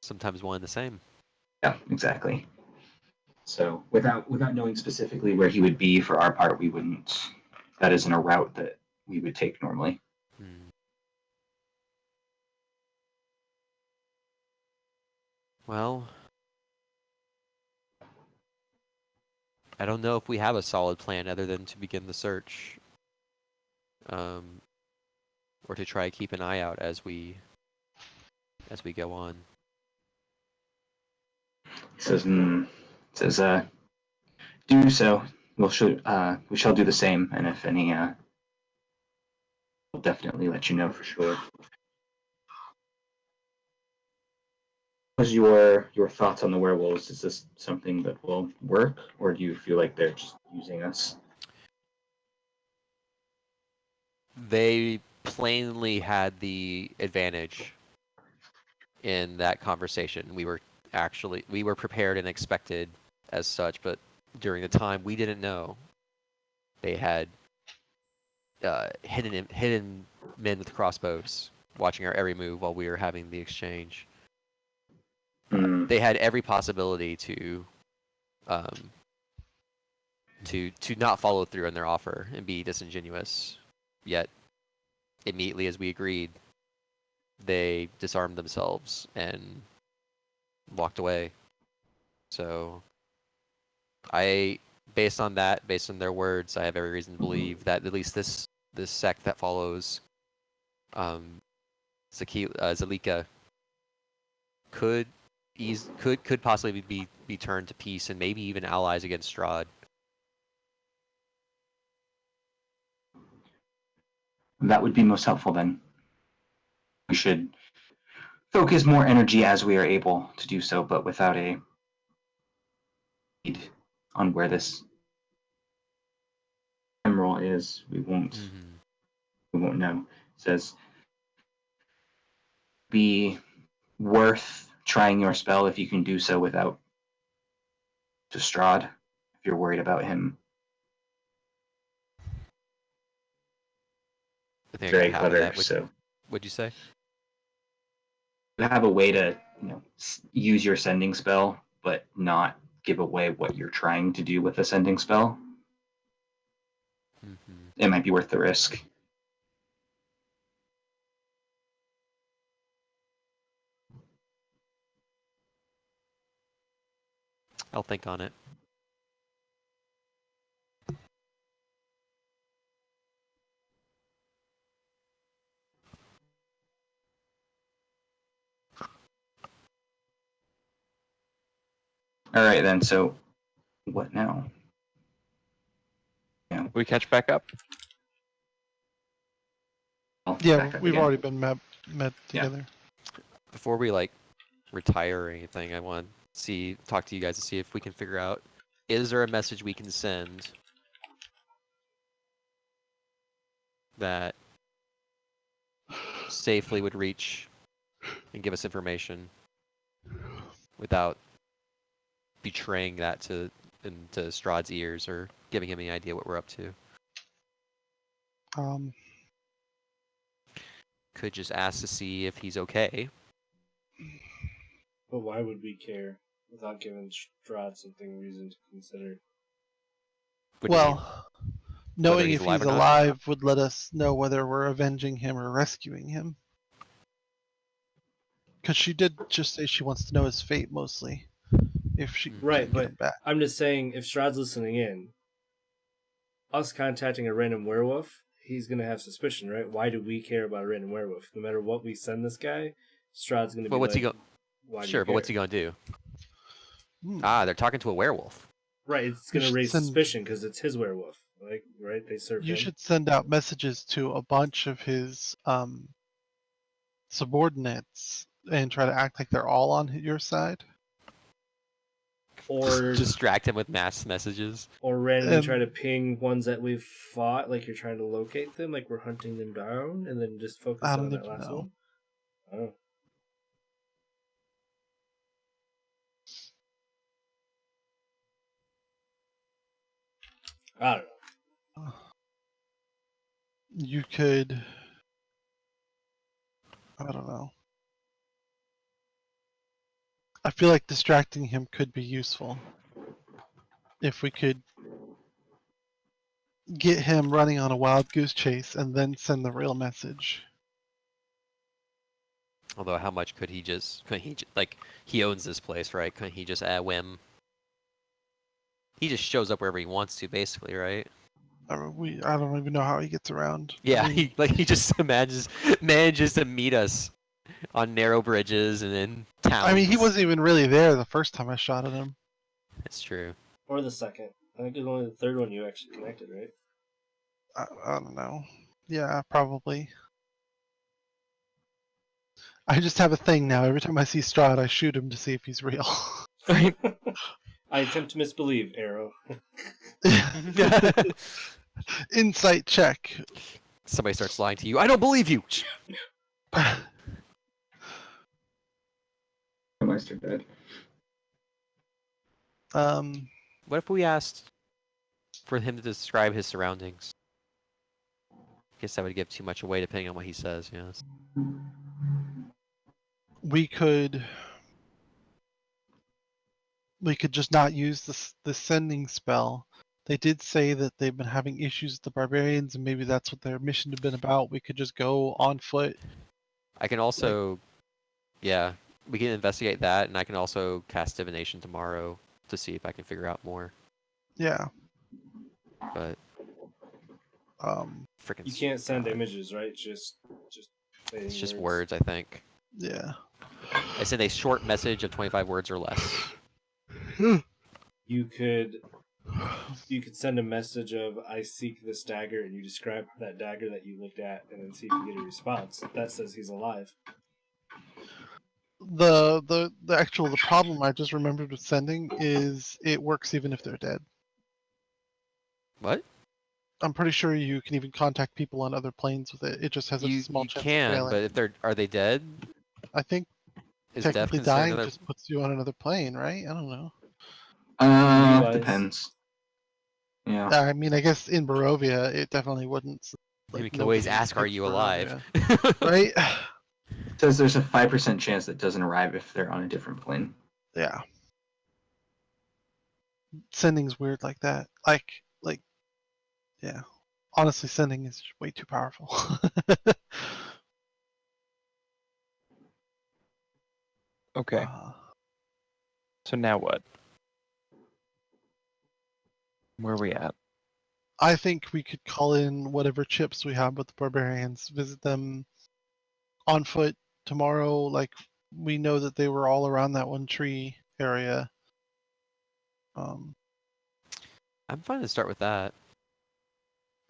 Sometimes one and the same. Yeah, exactly. So without knowing specifically where he would be, for our part, we wouldn't. That isn't a route that we would take normally. Well, I don't know if we have a solid plan other than to begin the search, or to try to keep an eye out as we go on. He says, do so. We shall do the same, and if any, we'll definitely let you know for sure. What's your thoughts on the werewolves? Is this something that will work, or do you feel like they're just using us? They plainly had the advantage in that conversation. We were prepared and expected as such, but during the time we didn't know, they had hidden men with crossbows watching our every move while we were having the exchange. They had every possibility to not follow through on their offer and be disingenuous. Yet, immediately as we agreed, they disarmed themselves and walked away. So Based on that, based on their words, I have every reason to believe that at least this sect that follows Zalika could possibly be turned to peace and maybe even allies against Strahd. That would be most helpful then. We should focus more energy as we are able to do so, but without a lead on where this emerald is, we won't know. It says be worth trying your spell if you can do so without Strahd, if you're worried about him. I think Very I got half of clever. that. So What'd you say? you have a way to, use your sending spell, but not give away what you're trying to do with the sending spell. It might be worth the risk. I'll think on it. All right, then. So, what now? Yeah. We catch back up. I'll Yeah, back up we've again. already been met together. Before we like retire or anything, I want to talk to you guys to see if we can figure out, is there a message we can send that safely would reach and give us information without betraying that into Strahd's ears or giving him any idea what we're up to. Could just ask to see if he's okay. But why would we care without giving Strahd something reason to consider? What do you mean? Well, knowing he's if alive he's or not? alive would let us know whether we're avenging him or rescuing him. Because she did just say she wants to know his fate mostly. If she Right, can get but him back. I'm just saying, if Strahd's listening in, us contacting a random werewolf, he's going to have suspicion, right? Why do we care about a random werewolf? No matter what we send this guy, Strahd's going to be What's he like, going? why do Sure, you but what's care? he gonna do? Hmm. They're talking to a werewolf. Right, it's You going to should raise send- suspicion because it's his werewolf. Like, right? They serve You him. should send out messages to a bunch of his subordinates and try to act like they're all on your side. Or Distract him with mass messages. or randomly And- try to ping ones that we've fought, like you're trying to locate them, like we're hunting them down, and then just focus I on don't that even last know. one. Oh. I don't know. You could. I don't know. I feel like distracting him could be useful. If we could get him running on a wild goose chase and then send the real message. Although, how much could he like, he owns this place, right? Couldn't he just at whim? He just shows up wherever he wants to, basically, right? I don't even know how he gets around. Yeah, I mean, he just manages to meet us on narrow bridges and in towns. I mean, he wasn't even really there the first time I shot at him. That's true. Or the second. I think it was only the third one you actually connected, right? I don't know. Yeah, probably. I just have a thing now. Every time I see Strahd, I shoot him to see if he's real. I attempt to misbelieve, Arrow. Insight check. Somebody starts lying to you. I don't believe you. Meister dead. What if we asked for him to describe his surroundings? Guess that would give too much away depending on what he says. Yes. We could just not use the sending spell. They did say that they've been having issues with the barbarians, and maybe that's what their mission had been about. We could just go on foot. I can also, yeah, we can investigate that, and I can also cast divination tomorrow to see if I can figure out more. Yeah. But freaking. You can't send images, right? Just saying It's just words. words, I think. Yeah. I send a short message of 25 words or less. You could send a message of "I seek this dagger," and you describe that dagger that you looked at, and then see if you get a response that says he's alive. The problem I just remembered with sending is it works even if they're dead. What? I'm pretty sure you can even contact people on other planes with it. It just has a small You chance of can, failing. but if are they dead? I think Is death technically considered dying another? just puts you on another plane, right? I don't know. Otherwise- Depends. Yeah. I mean, I guess in Barovia, it definitely wouldn't. We can always nobody ask, "Are escapes you alive?" Barovia, right? It says there's a 5% chance that doesn't arrive if they're on a different plane. Yeah. Sending's weird like that. Like, yeah. Honestly, sending is way too powerful. Okay. So now what? Where are we at? I think we could call in whatever chips we have with the barbarians, visit them on foot tomorrow. Like, we know that they were all around that one tree area. I'm fine to start with that.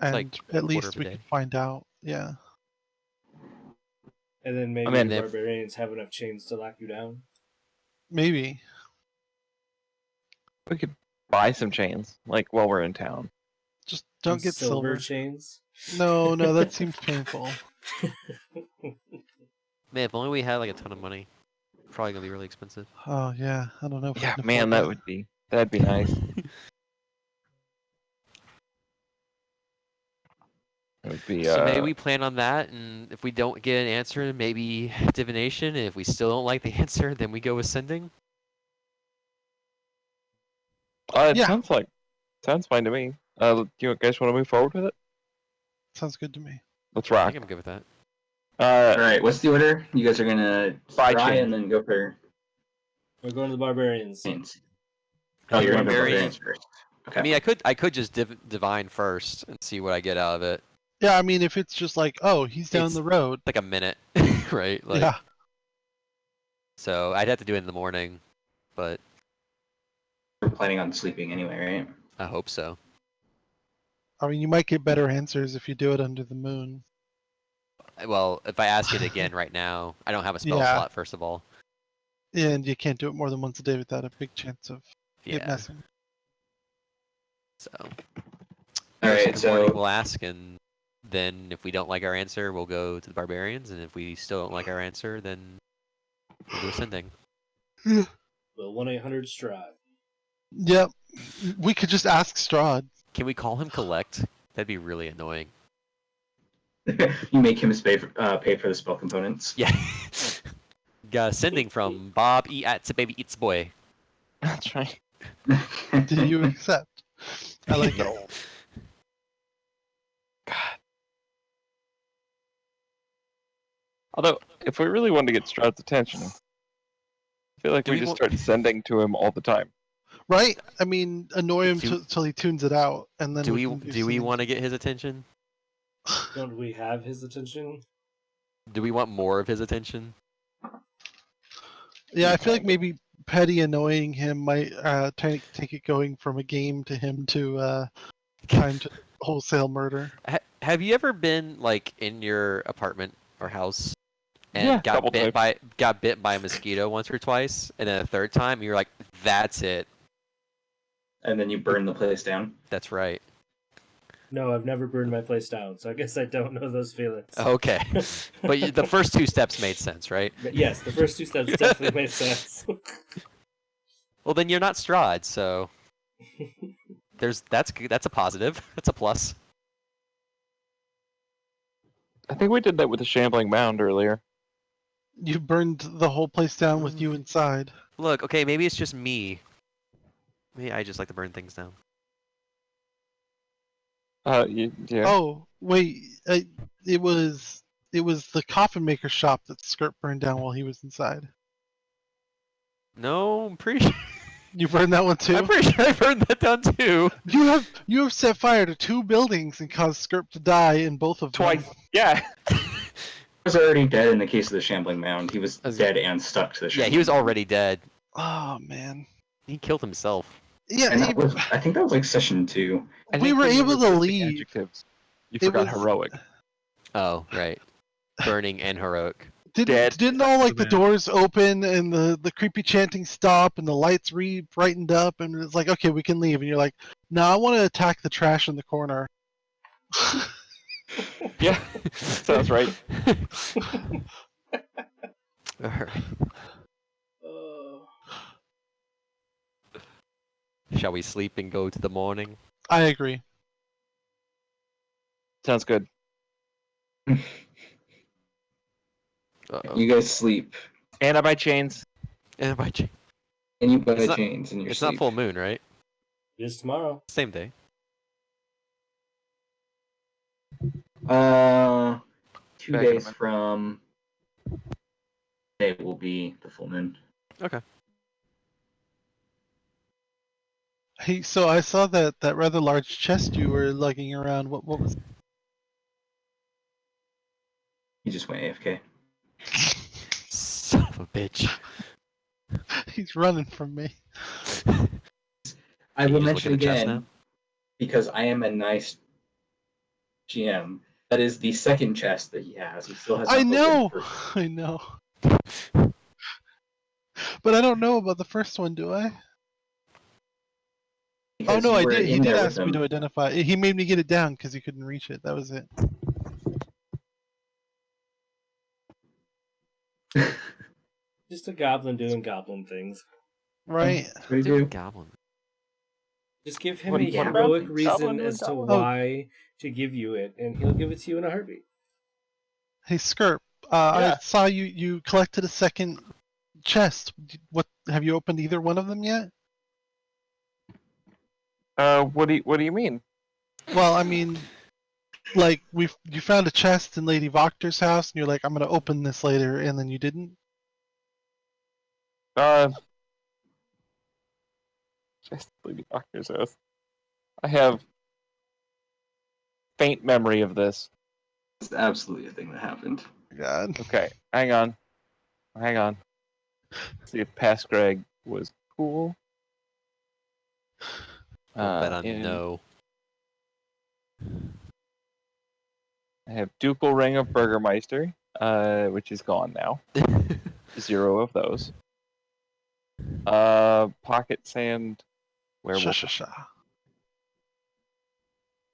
And like a at quarter least of a we day. could find out. Yeah. And then maybe mean, the if- barbarians have enough chains to lock you down. Maybe. We could buy some chains, like while we're in town. Just don't Some get silver. chains. No, that seems painful. Man, if only we had like a ton of money. Probably gonna be really expensive. Oh yeah, I don't know if I Yeah, can man, afford that'd be nice. It would be. So maybe we plan on that, and if we don't get an answer, maybe divination. And if we still don't like the answer, then we go with sending. It Yeah. sounds fine to me. You guys want to move forward with it? Sounds good to me. Let's I rock. think I'm good with that. All right. What's the order? You guys are gonna Buy try chain. and then go for We're going to the barbarians. chains. Oh, you're gonna go Barbarian- barbarians first. Okay. I mean, I could just divine first and see what I get out of it. Yeah, I mean, if it's just like, oh, he's down It's- the road. Like a minute, right? Like, Yeah. So I'd have to do it in the morning, but We're planning on sleeping anyway, right? I hope so. I mean, you might get better answers if you do it under the moon. Well, if I ask it again right now, I don't have a spell Yeah. slot. First of all, And you can't do it more than once a day without a big chance of it yeah. messing. So All right. in the morning So we'll ask, and then if we don't like our answer, we'll go to the barbarians, and if we still don't like our answer, then we'll do ascending. The 1-800-STRAHD. Yep. We could just ask Strahd. Can we call him collect? That'd be really annoying. you make him pay for the spell components. Yeah. Got ascending from Bob It's a baby eats boy. That's right. Do you accept? I like it. God. Although, if we really wanted to get Strahd's attention, I feel like Do we we just want- start sending to him all the time. Right? I mean, annoy him Do- till he tunes it out, and then Do we we can do we some- want to get his attention? Don't we have his attention? Do we want more of his attention? Yeah, I feel like maybe petty annoying him might take it going from a game to him to time to wholesale murder. Have you ever been like in your apartment or house and Yeah, got couple bit by a mosquito once or twice, and then a third time you're like, "That's it. And then you burn the place down. That's right." No, I've never burned my place down, so I guess I don't know those feelings. Okay, but the first two steps made sense, right? But yes, the first two steps definitely made sense. Well, then you're not Strahd, so that's a positive. That's a plus. I think we did that with the shambling mound earlier. You burned the whole place down with you inside. Look, okay, maybe it's just me. Maybe I just like to burn things down. Yeah. Oh wait, it was the coffin maker shop that Skirt burned down while he was inside. No, I'm pretty. You burned that one too. I'm pretty sure I burned that down too. You have set fire to 2 buildings and caused Skirp to die in both of them. Twice. Yeah. He was already dead in the case of the Shambling Mound. He was dead and stuck to the Yeah, Shambling he was Mound. already dead. Oh man. He killed himself. Yeah, And that was, I think that was like session 2. I We think were when you able to listing leave. Adjectives, you It forgot was- heroic. Oh, right. Burning and heroic. Dead. Didn't all like the Man. doors open and the creepy chanting stop and the lights brightened up and it's like, okay, we can leave, and you're like, no, I want to attack the trash in the corner. Yeah. Sounds right. Alright. Oh. Shall we sleep and go to the morning? I agree. Sounds good. Uh-oh. You guys sleep, And I buy chains. And by ch- and you buy It's not- chains in your it's sleep. not full moon, right? It is tomorrow. Same day. 2 Back in a days minute. from today will be the full moon. Okay. Hey, so I saw that rather large chest you were lugging around. What was? You just went AFK. Son of a bitch. He's running from me. I Can will you just look mention at the chest again, now? because I am a nice GM. That is the second chest that he has. He still has. I not know. opened the first I know. But I don't know about the first one, do I? Oh because no, you I were did. He in did there ask with me to him. identify. He made me get it down because he couldn't reach it. That was it. Just a goblin doing goblin things. Right. That's what you Dude, do. Goblin. Just give him What a do you- heroic Goblin reason doing as to goblin? why to give you it, and he'll give it to you in a heartbeat. Hey, Skirp. Yeah. I saw you collected a second chest. What have you opened either one of them yet? What do you mean? Well, I mean, like you found a chest in Lady Voctor's house, and you're like, I'm gonna open this later, and then you didn't. Just leave doctor's oath. I have faint memory of this. It's absolutely a thing that happened. God. Okay, hang on. See if past Greg was cool. I'll bet on in- no. I have Ducal Ring of Burgermeister, which is gone now. 0 of those. Pocket Sand Werewolf. Sha.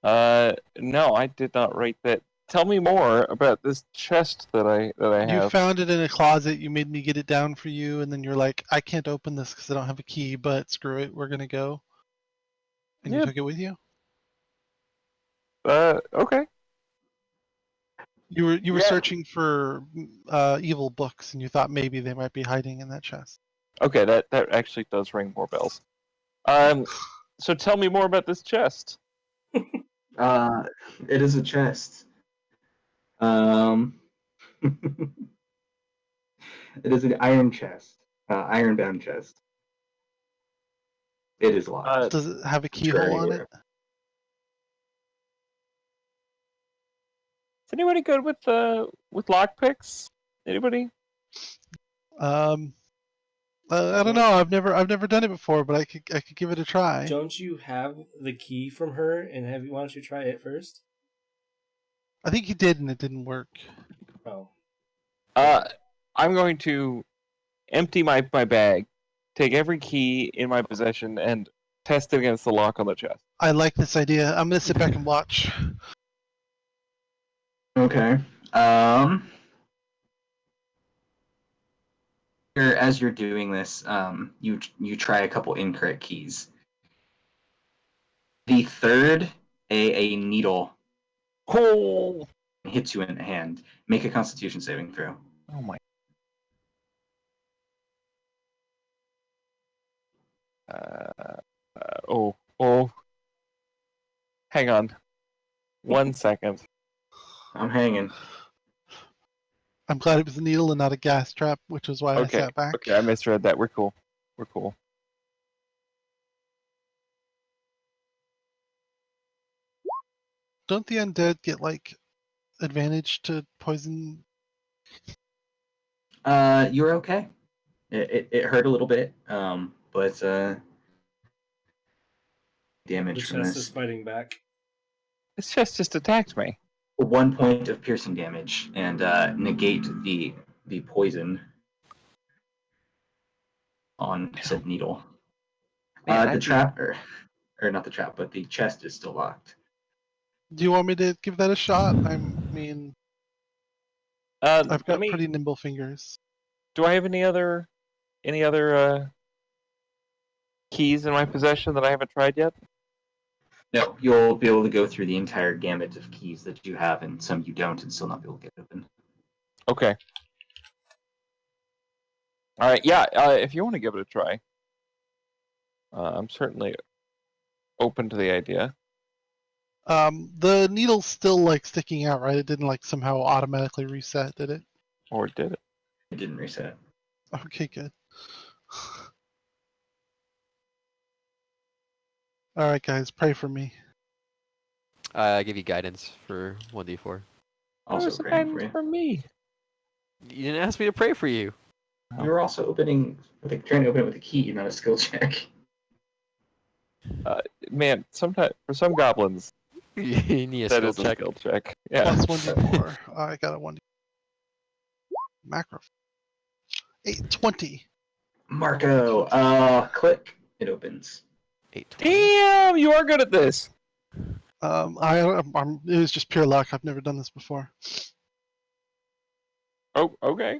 No, I did not write that. Tell me more about this chest that I You have. found it in a closet. You made me get it down for you, and then you're like, I can't open this because I don't have a key. But screw it, we're gonna go. And you Yeah. took it with you. Okay. You were Yeah. searching for evil books, and you thought maybe they might be hiding in that chest. Okay, that actually does ring more bells. So tell me more about this chest. It is a chest. It is an iron chest, iron-bound chest. It is locked. Does it have a I'm sure keyhole on anywhere. it? Is anybody good with lockpicks? Anybody? I don't know. I've never done it before, but I could give it a try. Don't you have the key from her? And why don't you try it first? I think you did, and it didn't work. Oh, I'm going to empty my bag, take every key in my possession, and test it against the lock on the chest. I like this idea. I'm gonna sit back and watch. Okay. As you're doing this, you try a couple incorrect keys. The third, a needle Oh, hits you in the hand. Make a Constitution saving throw. oh my. Oh. Hang on. 1 second. I'm hanging. I'm glad it was a needle and not a gas trap, which is why I Okay. sat back. Okay, I misread that. We're cool. don't the undead get like advantage to poison? You're okay. It hurt a little bit, but The damage from chest is this. fighting back. This chest just attacked me. 1 point of piercing damage and negate the poison on said needle. Man, The trap, or not the trap, but the chest is still locked. Do you want me to give that a shot? I mean, I've got pretty nimble fingers. Do I have any other keys in my possession that I haven't tried yet? No, you'll be able to go through the entire gamut of keys that you have, and some you don't, and still not be able to get open. Okay. All right. Yeah. If you want to give it a try, I'm certainly open to the idea. The needle's still like sticking out, right? It didn't like somehow automatically reset, did it? Or did it? It didn't reset. Okay, good. All right, guys, pray for me. I give you guidance for 1d4. Also praying for you. For me. You didn't ask me to pray for you. We were also trying to open it with a key, not a skill check. Man, sometimes for some goblins, You need a that skill is a check. skill check. Yeah. Plus 1d4. I got a 1d4. Macro. 820. Marco, click. It opens. 820. Damn, you are good at this. It was just pure luck. I've never done this before. Oh, okay.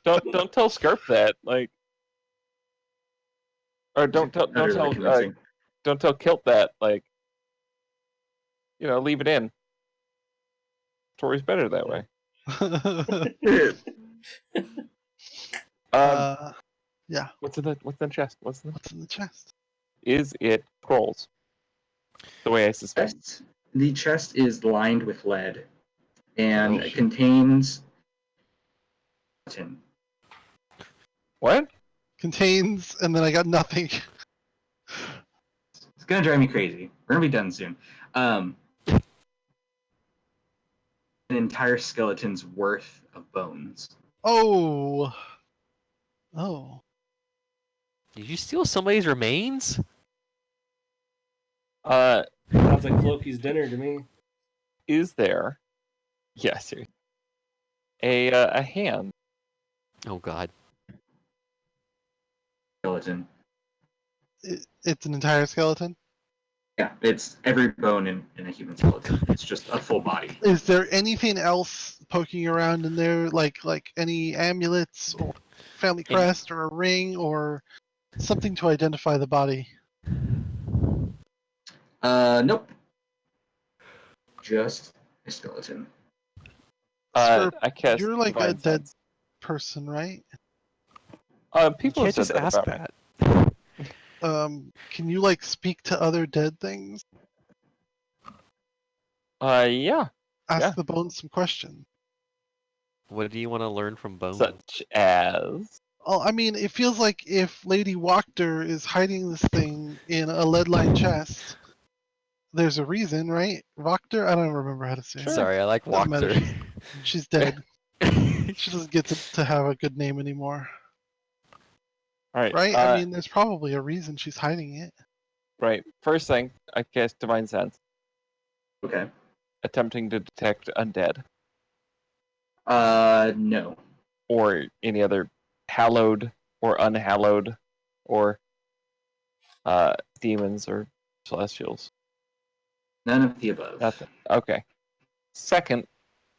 Don't tell Scarp that. Like, or don't tell Kilt that. Like, leave it in. Tori's better that way. Yeah. What's in the chest? What's in the chest? Is it scrolls? The way I suspect. The chest is lined with lead, and Oh. it contains tin. What? Contains, and then I got nothing. It's gonna drive me crazy. We're gonna be done soon. An entire skeleton's worth of bones. Oh. Oh. Did you steal somebody's remains? Sounds like Floki's dinner to me. Is there? Yes. Seriously. A hand. Oh god. Skeleton. It's an entire skeleton? Yeah, it's every bone in a human skeleton. It's just a full body. Is there anything else poking around in there, like any amulets or family crest or a ring or something to identify the body? Nope. Just a skeleton. Sir, I cast you're like Divine a dead Sense. person, right? People You have can't said just that ask about me. that. Can you like speak to other dead things? Yeah. Ask Yeah. the bones some questions. What do you want to learn from Bones? Such as. Oh, I mean, it feels like if Lady Wachter is hiding this thing in a lead-lined chest, there's a reason, right? Wachter? I don't remember how to say it. Sorry, I like Doesn't matter. Walker. She's dead. She doesn't get to have a good name anymore, All right. right? I mean, there's probably a reason she's hiding it. Right. First thing, I cast Divine Sense, Okay. attempting to detect undead No. or any other hallowed or unhallowed or demons or celestials. None of the above. Nothing. Okay. Second,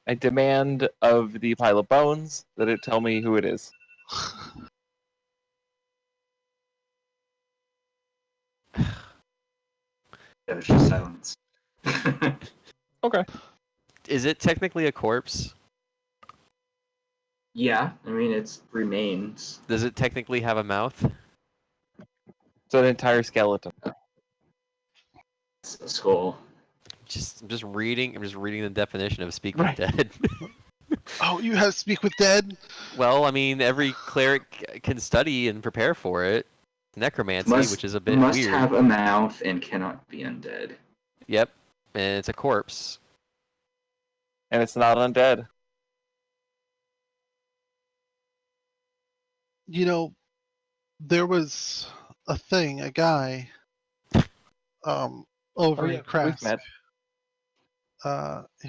I demand of the pile of bones that it tell me who it is. Yeah, there's just silence. Okay. Is it technically a corpse? Yeah, I mean, it's remains. Does it technically have a mouth? It's an entire skeleton. It's a skull. I'm just reading the definition of speak with dead. Oh, you have speak with dead? Well, I mean, every cleric can study and prepare for it. Necromancy, which is a bit must weird. have a mouth and cannot be undead. Yep, and it's a corpse. And it's not undead. You know, there was a guy, over in We've Krask, met.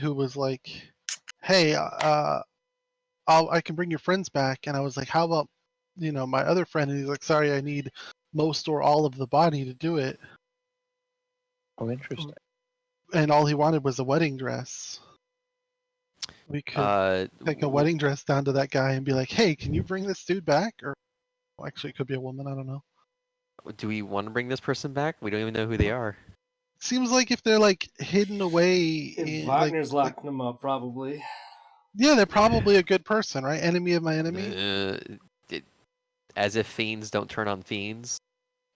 who was like, "Hey, I can bring your friends back," and I was like, "How about, my other friend?" And he's like, "Sorry, I need most or all of the body to do it," Oh, interesting. and all he wanted was a wedding dress. We could take a wedding dress down to that guy and be like, "Hey, can you bring this dude back?" Or well, actually, it could be a woman. I don't know. Do we want to bring this person back? We don't even know who they are. Seems like if they're like hidden away, If like, Wagner's locking them up, probably. yeah, they're probably a good person, right? Enemy of my enemy. As if fiends don't turn on fiends.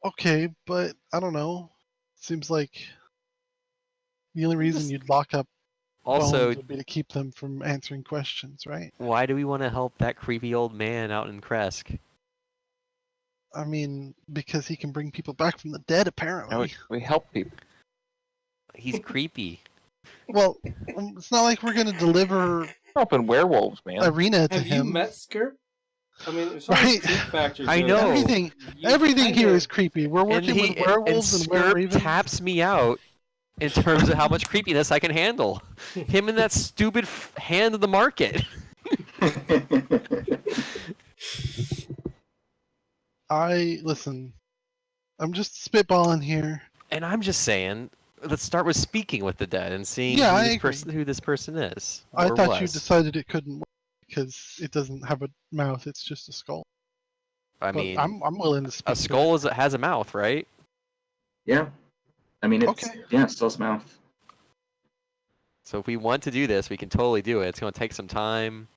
Okay, but I don't know. Seems like the only reason you'd lock up Also, bones would be to keep them from answering questions, right? why do we want to help that creepy old man out in Kresk? I mean, because he can bring people back from the dead, No, apparently. we help people. He's creepy. Well, it's not like we're gonna deliver Helping werewolves, man. Arena to Have you him. met Skirp? I mean, as far Right. as creep factor I goes, know. Everything here is creepy. We're And working with and werewolves and Skirp werewolves. taps me out in terms of how much creepiness I can handle. Him and that stupid hand of the market. Listen. I'm just spitballing here. And I'm just saying, let's start with speaking with the dead and seeing Yeah, who, I this agree. person, who this person is. I or thought you was. decided it couldn't work because it doesn't have a mouth. It's just a skull. I But mean, I'm willing to speak. a skull has a mouth, right? Yeah. I mean, it's, Okay. yeah, it's still mouth. So if we want to do this, we can totally do it. It's going to take some time.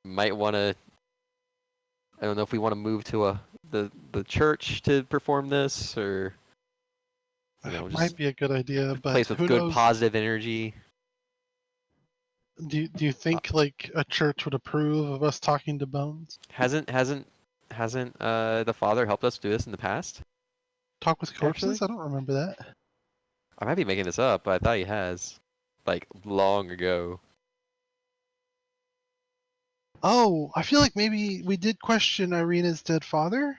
Might want to. I don't know if we want to move to the church to perform this, or just Might be a good idea, a but place with who good knows? positive energy. Do you think like a church would approve of us talking to bones? Hasn't the father helped us do this in the past? Talk with corpses? Actually? I don't remember that. I might be making this up, but I thought he has, like long ago. Oh, I feel like maybe we did question Irina's dead father.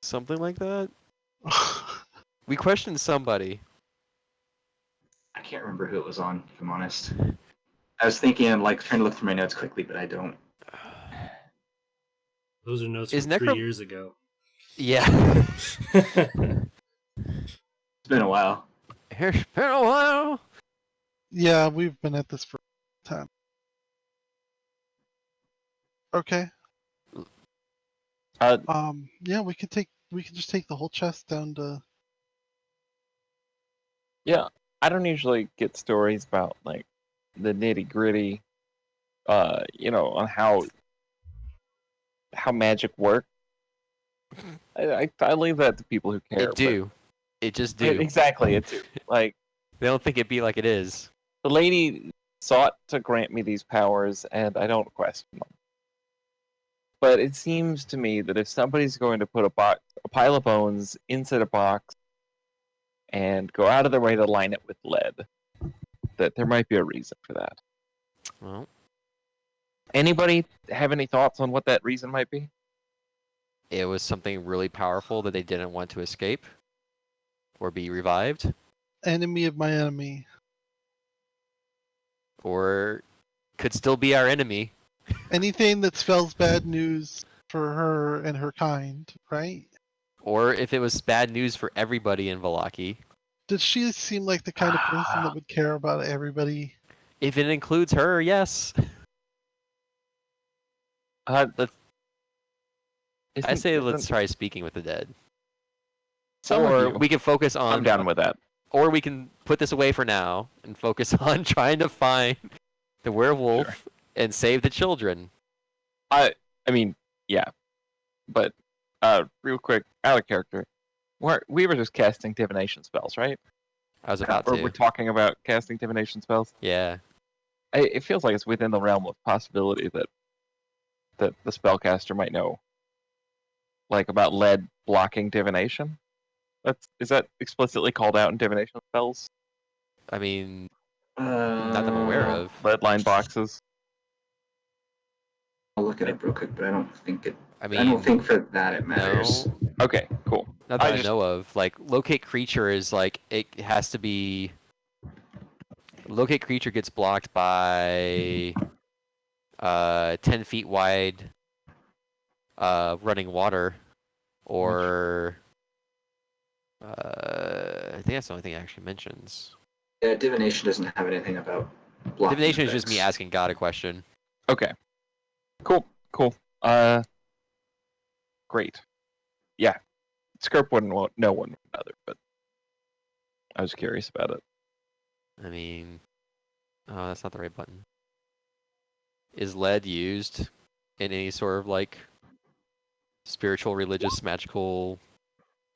Something like that. We questioned somebody. I can't remember who it was on, if I'm honest. I was thinking, like, trying to look through my notes quickly, but I don't. Those are notes Is from 3 years ago. Yeah. It's been a while. It's been a while. Yeah, we've been at this for a time. Okay. Yeah, we could just take the whole chest down to. Yeah, I don't usually get stories about like the nitty gritty, on how magic works. I leave that to people who care. It do. It just But, do. exactly, it do. Like They don't think it be like it is. the lady sought to grant me these powers, and I don't question them. But it seems to me that if somebody's going to put a pile of bones inside a box, and go out of their way to line it with lead, that there might be a reason for that. Well, Anybody have any thoughts on what that reason might be? it was something really powerful that they didn't want to escape or be revived, Enemy of my enemy. or could still be our enemy. Anything that spells bad news for her and her kind, right? Or if it was bad news for everybody in Valaki. Does she seem like the kind of person that would care about everybody? If it includes her, yes. Let's I say let's try speaking with the dead. Some of Or you. we can focus on. I'm down with that. Or we can put this away for now and focus on trying to find the werewolf and save the children. I mean, yeah, but real quick, out of character, we were just casting divination spells, right? I was about Or to. we're talking about casting divination spells. Yeah. It feels like it's within the realm of possibility that the spellcaster might know, like about lead blocking divination. Is that explicitly called out in divination spells? I mean, not that I'm aware of. Lead line boxes. I'll look it up real quick, but I don't think it. I I mean, don't think for that it matters. no, Okay, cool. not that I just- know of. Like, locate creature is like it has to be. Locate creature gets blocked by 10 feet wide running water, or I think that's the only thing it actually mentions. Yeah, divination doesn't have anything about blocking. Divination is just me effects. asking God a question. Okay. Cool. Great. Yeah. Scarp wouldn't know one from another, but I was curious about it. I mean, oh, that's not the right button. Is lead used in any sort of like spiritual, religious, magical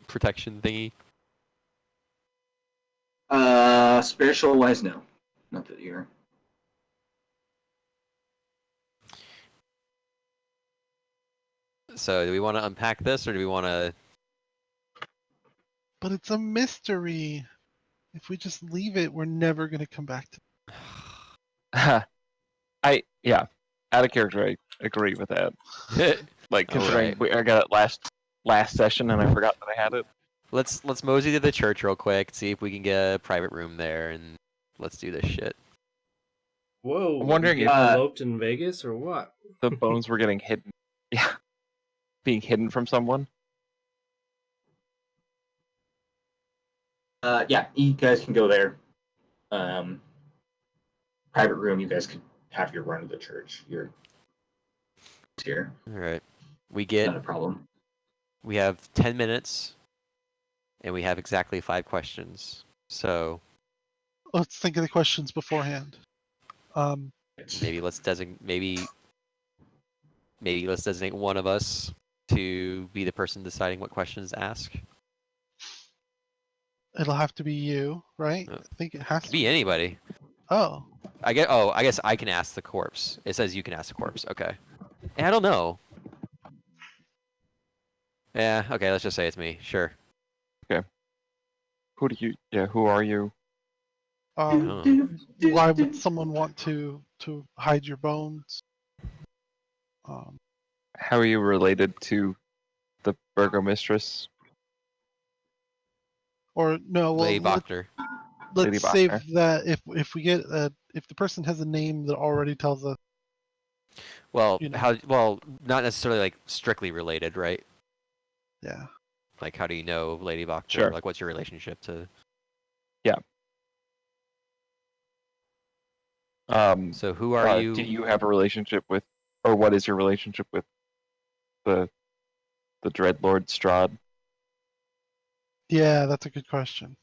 protection thingy? Spiritual wise, no. Not that you're. So, do we want to unpack this, or do we want to? But it's a mystery. If we just leave it, we're never gonna come back to. Out of character, I agree with that. Like considering Alright. I got it last session and I forgot that I had it. Let's mosey to the church real quick, see if we can get a private room there, and let's do this shit. Whoa! I'm wondering you if- eloped in Vegas or what? The bones were getting hidden. Yeah, being hidden from someone. Yeah, you guys can go there. Private room, you guys could have your run to the church. You're here. All right. We Not a problem. we have 10 minutes, and we have exactly 5 questions. So Let's think of the questions beforehand. maybe let's designate let's designate one of us to be the person deciding what questions to ask. It'll have to be you, right? Uh, I think it has Could to be anybody. Oh, I guess I can ask the corpse. It says you can ask the corpse. Okay. I don't know. Yeah. Okay. Let's just say it's me. Sure. Who are you? Oh. why would someone want to hide your bones? How are you related to the burgomistress? Or no, well, Lady Bacter. Lady let's save Bacter. that if we get if the person has a name that already tells us. Well, You know. not necessarily like strictly related, right? Yeah. Like, how do you know Lady Bacter? Sure. Like, what's your relationship to? So, who are you? Do you have a relationship with, or what is your relationship with the Dreadlord Strahd? Yeah, that's a good question.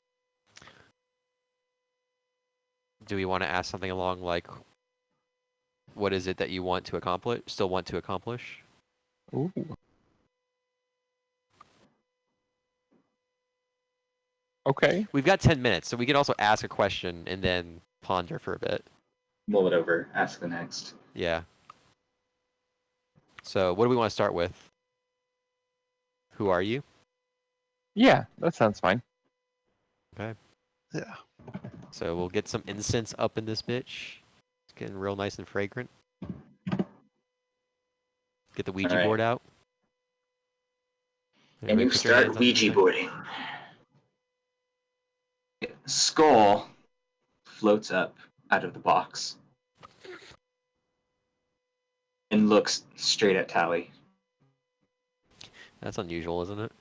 Do we want to ask something along like, what is it that you want to accomplish? Still want to accomplish? Ooh. Okay. We've got 10 minutes, so we can also ask a question and then ponder for a bit. Mull it over. Ask the next. Yeah. So, what do we want to start with? Who are you? Yeah, that sounds fine. Yeah. So we'll get some incense up in this bitch. It's getting real nice and fragrant. Get the Ouija Alright. board out. And Everybody you put your hands start on Ouija something. boarding. Skull floats up out of the box and looks straight at Tally. That's unusual, isn't it?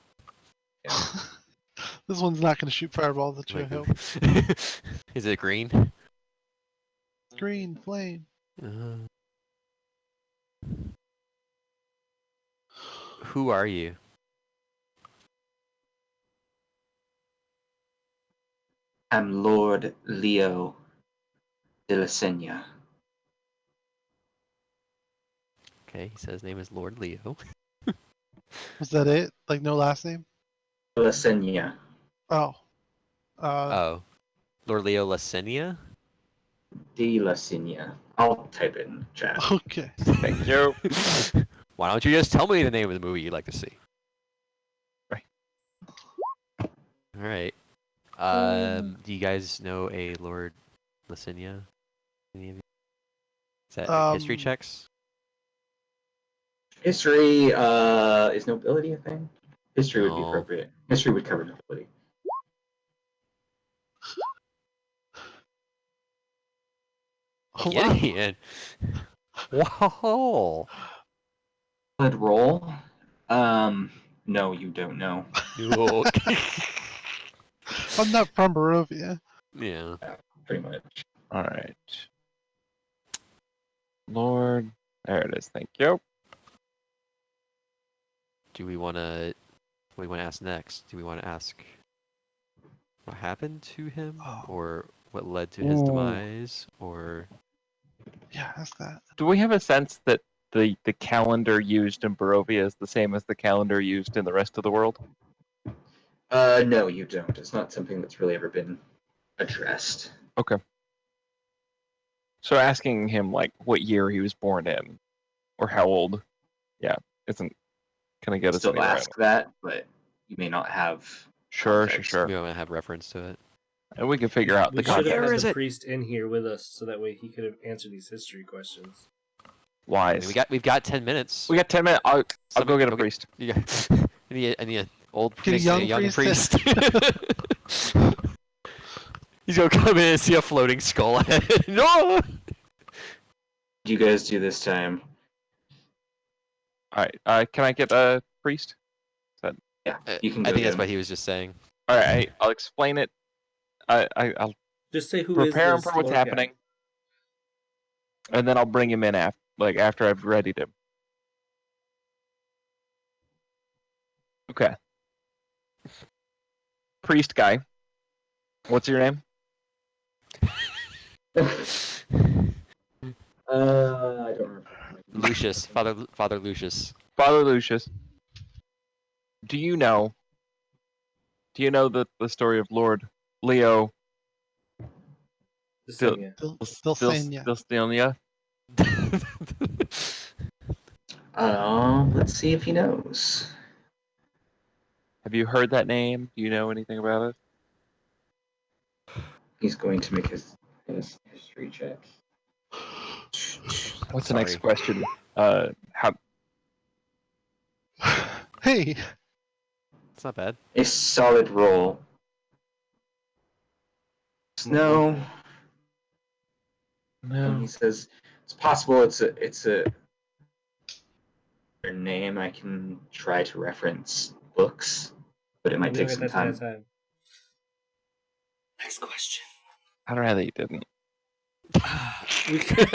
This one's not going to shoot fireballs at you. I Like- hope. Is it green? Green flame. Who are you? I'm Lord Leo de la Senya. Okay, he says his name is Lord Leo. Was that it? Like no last name? De la Senya. Oh. Oh. Lord Leo Lasenia? De la Senya. I'll type it in chat. Okay. Thank you. Why don't you just tell me the name of the movie you'd like to see? All right. Do you guys know a Lord Licinia? Any of you? Is that history Um, checks? History is nobility a thing? History would be No. appropriate. History would cover nobility. Oh, Get wow. in. Whoa. Good roll. No, you don't know. No. I'm not from Barovia. Yeah. Pretty much. All right. Lord, there it is. Thank you. Do we want to? What do we want to ask next? Do we want to ask what happened to him, Oh. or what led to his Ooh. demise, or Yeah, that's that. Do we have a sense that the calendar used in Barovia is the same as the calendar used in the rest of the world? No, you don't. It's not something that's really ever been addressed. Okay. So asking him like what year he was born in, or how old, yeah, isn't gonna get us Still anywhere. ask that, but you may not have. Sure, context. sure. we want to have reference to it? And we can figure out We the should have context. Where had is the it? priest in here with us, so that way he could have answered these history questions. I Wise. mean, we've got 10 minutes. We got 10 minutes. I'll go get a Okay. priest. You got, I need an old Get a priest young and a young priest. priest. He's gonna come in and see a floating skull head. No. Do you guys do this time? All right. Can I get a priest? Yeah, you can I go think that's get what him. he was just saying. All right. I'll explain it. I'll Just say who prepare him is for this what's Lord guy. happening, and then I'll bring him in after I've readied him. Okay. Priest guy. What's your name? I don't remember. Lucius, Father Lucius. Father Lucius. Do you know the story of Lord Leo Licinia. Dulcinea. Dilstania? Let's see if he knows. Have you heard that name? Do you know anything about it? He's going to make his history check. What's the next Sorry. question? How Hey, It's not bad. A solid roll. No. And he says it's possible it's a name. I can try to reference books, but it might We don't take get some that time. Next question. I don't know that you didn't. You can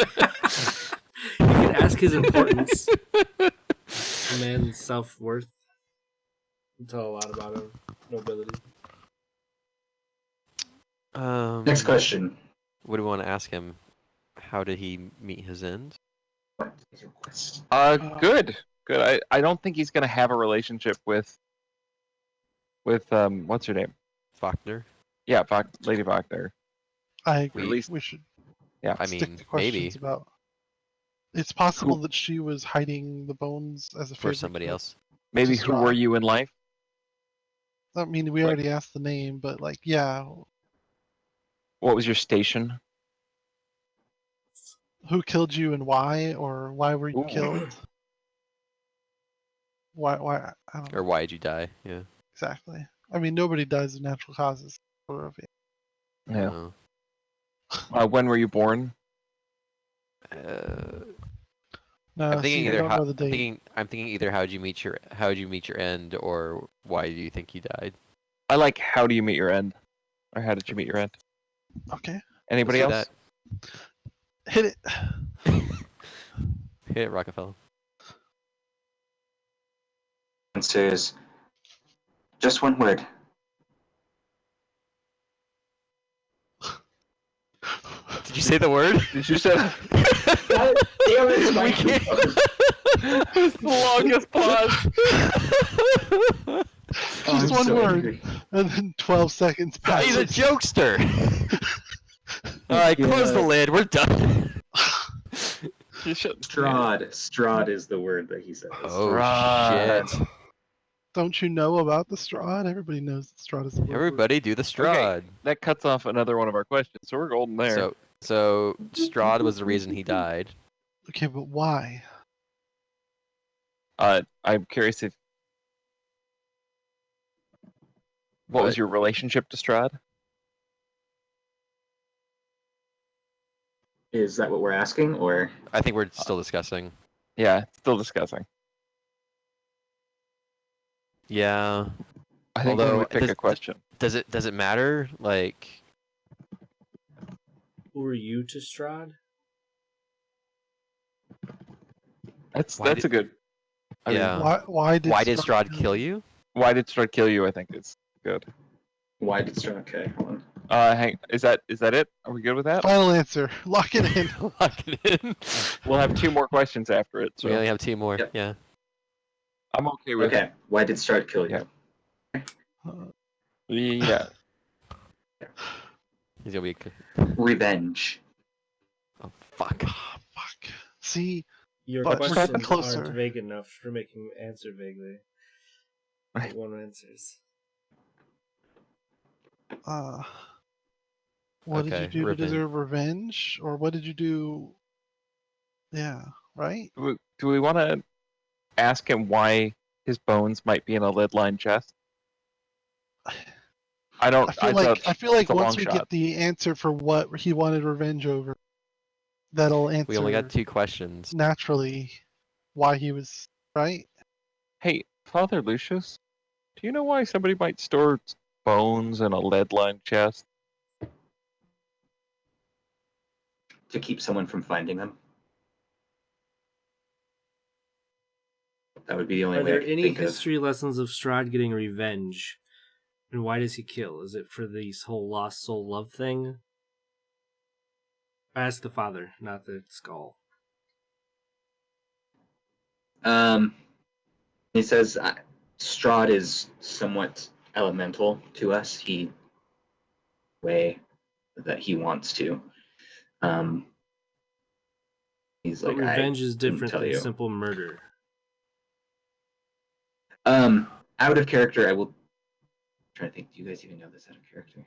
ask his importance. A man's self-worth. You tell a lot about him. Nobility. Next question. What do we want to ask him? How did he meet his end? What is your quest? Good. I don't think he's gonna have a relationship with what's her name? Faulkner? Yeah, Lady Wagner. I agree. At least- we should Yeah. I stick mean, to questions maybe about. It's possible Who- that she was hiding the bones as a for favor somebody to- else. Maybe to who were Strahd. you in life? I mean, we Like- already asked the name, but like, yeah, What was your station? who killed you and why, or why were you Ooh. killed? Why? I don't know Or why did you die? Yeah. exactly. I mean, nobody dies of natural causes. Yeah. Uh, When were you born? uh, No, I'm thinking see, I either don't how know the date. I'm thinking either how did you meet your end, or why do you think you died? I like how do you meet your end? Or how did you meet your end? Okay, Anybody Let's else? do hit it. Hit it, Rockefeller. Answers just one word. Did you say the word? Did you say God damn it, it's my We can't. It's the longest pause. Oh, Just I'm one so word, angry. and then 12 seconds He's a passes. jokester. All right, close the Yeah. lid. We're done. You should. Strahd is the word that he says. Oh Strahd. shit! Don't you know about the Strahd? Everybody knows that Strahd is the Lord. Everybody do the Strahd. That cuts off another one of our questions, so we're golden there. So Strahd was the reason he died. Okay, but why? I'm curious if what was But- your relationship to Strahd? Is that what we're asking, or I think we're still discussing. Yeah, still discussing. Yeah. I think Although, when we pick a question. Does it matter? Like, Who are you to Strahd? That's Why a good. I mean, yeah. Why did Strahd kill you? why did Strahd kill you? I think is good. why did Strahd? Okay, hold on. Is that it? Are we good with that? Final answer. Lock it in. Lock it in. We'll have 2 more questions after it. So We only have 2 more. Yep. Yeah. I'm okay with Okay, why did Strahd kill you? Yeah. Uh, Yeah. He's gonna be. Revenge. Oh fuck. ah, fuck. See, Your But questions closer. aren't vague enough for making answer vaguely. Right. One answers. what did Okay, you do to revenge. deserve revenge, or what did you do? Yeah, right. Do we want to ask him why his bones might be in a lead-lined chest? I don't. I feel like it's a once long we shot. get the answer for what he wanted revenge over, that'll answer We only got 2 questions. naturally why he was right. Hey, Father Lucius, do you know why somebody might store bones in a lead-lined chest? To keep someone from finding them. That would be the only Are way I there could any think history lessons of Strahd getting revenge? And why does he kill? Is it for this whole lost soul love thing? Ask the father, not the skull. of. He says Strahd is somewhat elemental to us. Way that he wants to. He's But like, revenge is couldn't different tell than you. simple murder. Out of character, I'm trying to think. Do you guys even know this out of character?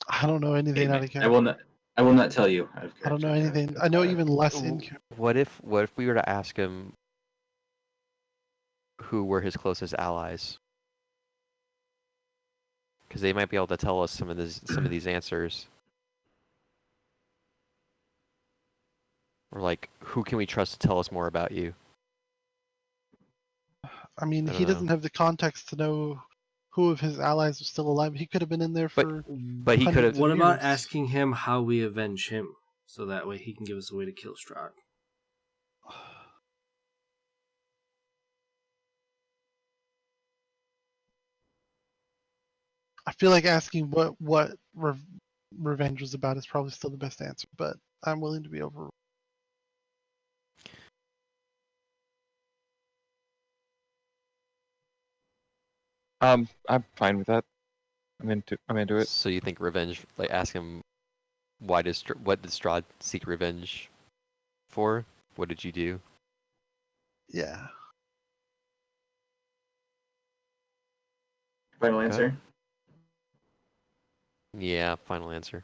I don't know anything out of I character. will not. I will not tell you out of character. I don't know anything. I know even less in character. What if we were to ask him who were his closest allies? Because they might be able to tell us some of these answers. Or like, who can we trust to tell us more about you? I mean, I he don't know. doesn't have the context to know who of his allies are still alive. He could have been in there for. But he could have. hundreds of What about years. asking him how we avenge him? So that way he can give us a way to kill Strahd. I feel like asking what revenge was about is probably still the best answer, but I'm willing to be over. I'm fine with that. I'm into it. So you think revenge? Like, ask him, what did Strahd seek revenge for? What did you do? Yeah. Final Okay. answer. Yeah, final answer.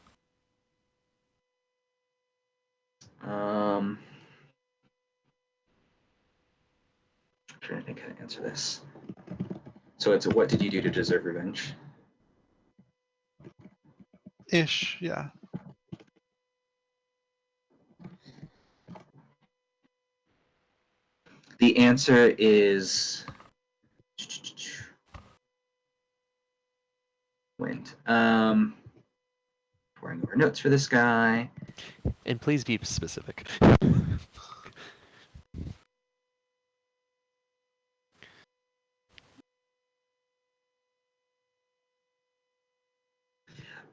I'm trying to think how to answer this. So it's what did you do to deserve revenge? Ish. Yeah. The answer is wind. Pouring over notes for this guy. And please be specific.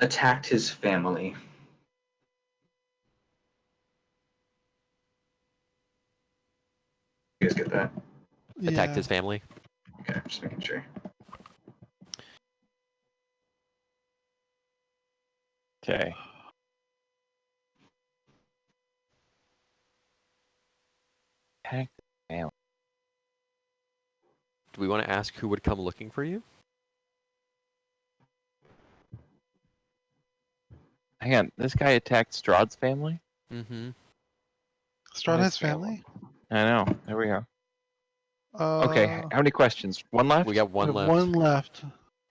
Attacked his family. You guys get that? Attacked Yeah. his family. Okay, just making sure. Okay. Heck, damn. Do we want to ask who would come looking for you? Hang on, this guy attacked Strahd's family? Mm-hmm. Strahd His has family. I know. There we go. Uh, Okay, how many questions? One left? We got we one have left. one left.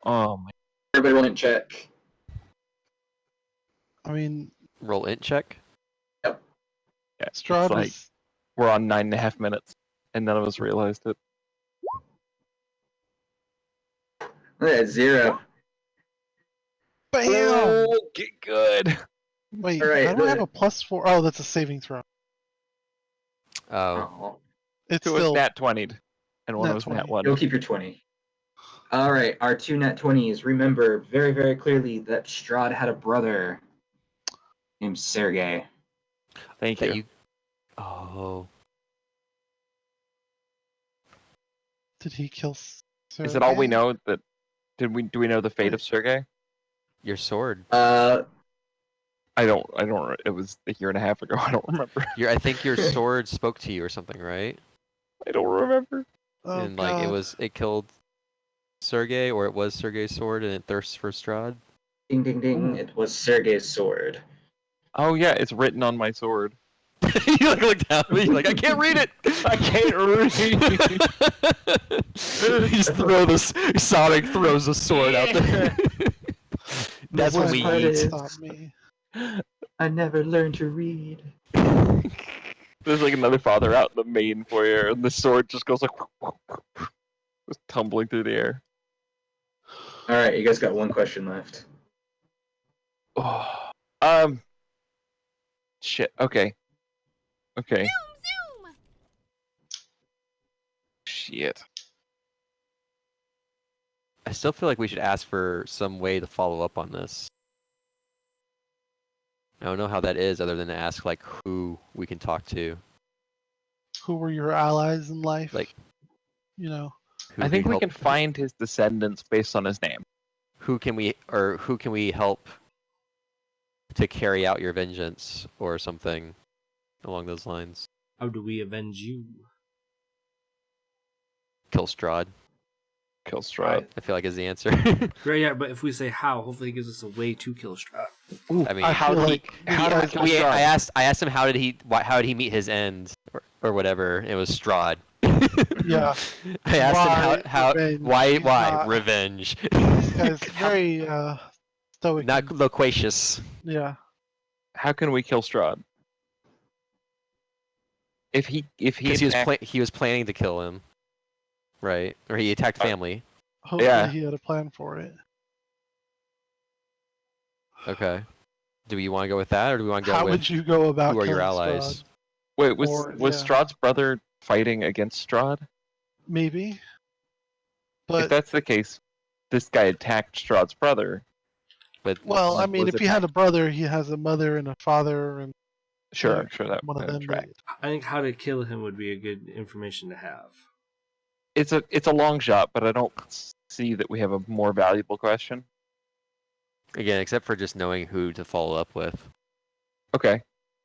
Oh my. Everybody want to check. I mean, Roll int check. Yeah, Strahd it's like was. we're on 9.5 minutes, and none of us realized it. Look at that, 0. Bam! Oh, get good. Wait, All right, how do I have a +4? Oh, that's a saving throw. Oh, Oh, It's Two was still nat 20'd, and one nat was 20. nat 1. you'll keep your 20. All right, our 2 nat 20s. Remember very, very clearly that Strahd had a brother named Sergey. Thank that you. you. Oh, Did he kill? Is it all we Sergey? know? That do we know the fate of Sergey? your sword. I don't. It was a year and a half ago. I don't remember. I think your sword spoke to you or something, right? I don't remember. Oh And God. it killed Sergey, or it was Sergey's sword, and it thirsts for Strahd. Ding, ding, ding. It was Sergey's sword. Oh yeah, it's written on my sword. You look down at me, like I can't read it. I can't read. You just throw this. Sonic throws a sword out there. That's The what worst we part eat. is- Stop me. I never learned to read. There's like another father out in the main foyer, and the sword just goes like just tumbling through the air. All right, you guys got one question left. Oh, shit. Okay. Shit. I still feel like we should ask for some way to follow up on this. I don't know how that is, other than to ask like who we can talk to. Who were your allies in life? Like, you know. Who I think we help- can find his descendants based on his name. Who can we help to carry out your vengeance or something along those lines? How do we avenge you? Kill Strahd, Kill Strahd. Right. I feel like is the answer. Right, yeah, but if we say how, hopefully it gives us a way to kill Strahd. I mean, I How feel did like how did he kill Strahd? I asked him how did he meet his end or whatever. It was Strahd. Yeah. I asked him how Revenge. why He's not- revenge. This guy's very stoic. Not loquacious. Yeah. How can we kill Strahd? If he Because attacked- he was planning to kill him, right? Or he attacked family. Hopefully Yeah. he had a plan for it. Okay. Do we want to go with that, or do we want to go How with would you go about who are your killing allies? Strahd? Wait, was Or- was yeah. Strahd's brother fighting against Strahd? Maybe. If But that's the case, this guy attacked Strahd's brother. But well, I mean, was if he had a brother, he has a mother and a father, and Sure, Yeah, that one of would them. track. I think how to kill him would be a good information to have. It's a long shot, but I don't see that we have a more valuable question. again, except for just knowing who to follow up with. Okay.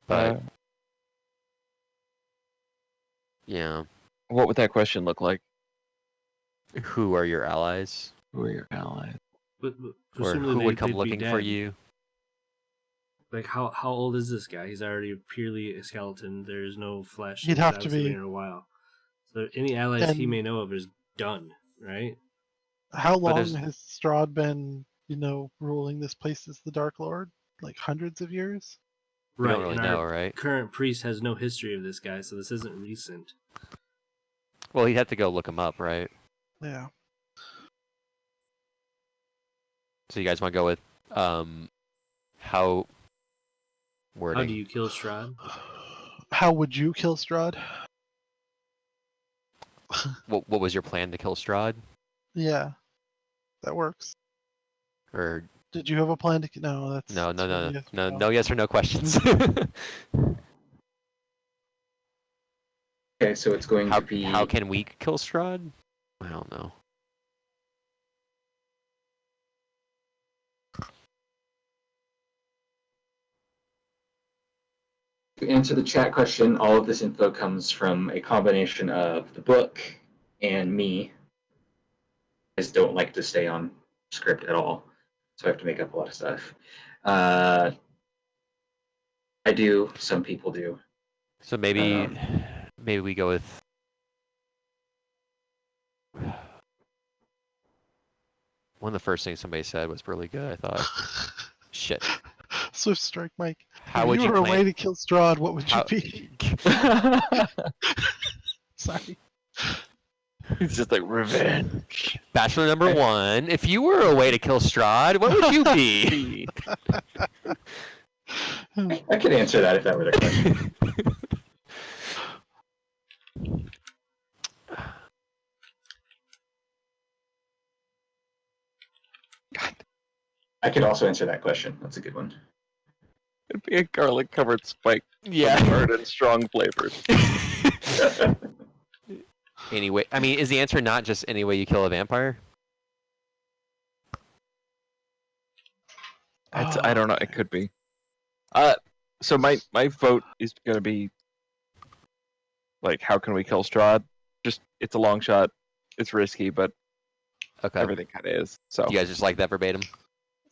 But yeah, What would that question look like? who are your allies, Who are your allies? But or presumably who would come they'd be looking for dead. you? Like how old is this guy? He's already purely a skeleton. There's no flesh. He'd He's have to obviously be. been in a while. So any allies he And- may know of is done, right? how long there's- has Strahd been, ruling this place as the Dark Lord? Like hundreds of years? We Right. don't really and know, our right? current priest has no history of this guy, so this isn't recent. Well, he'd have to go look him up, right? Yeah. So you guys want to go with how wording? How do you kill Strahd? How would you kill Strahd? What was your plan to kill Strahd? Yeah. That works. Or Did you have a plan to? No, that's no, that's one yes or no yes or no questions. Okay, so it's going to be. How can we kill Strahd? I don't know. To answer the chat question, all of this info comes from a combination of the book and me. don't like to stay on script at all, so I have to make up a lot of stuff. I do. Some people do. So maybe we go with. One of the first things somebody said was really good, I thought. Shit. Swift Strike Mike. How if would you you were a plan? way to kill Strahd, what would How... you be? Sorry. It's just like revenge. Bachelor number 1. If you were a way to kill Strahd, what would you be? I could answer that if that were the question. I could also answer that question. That's a good one. It'd be a garlic covered spike. Yeah. Hard and strong flavors. Anyway, I mean, is the answer not just any way you kill a vampire? I don't know. It could be. So my vote is gonna be like, how can we kill Strahd? Just it's a long shot. It's risky, but Okay. everything kind of is. So You guys just like that verbatim?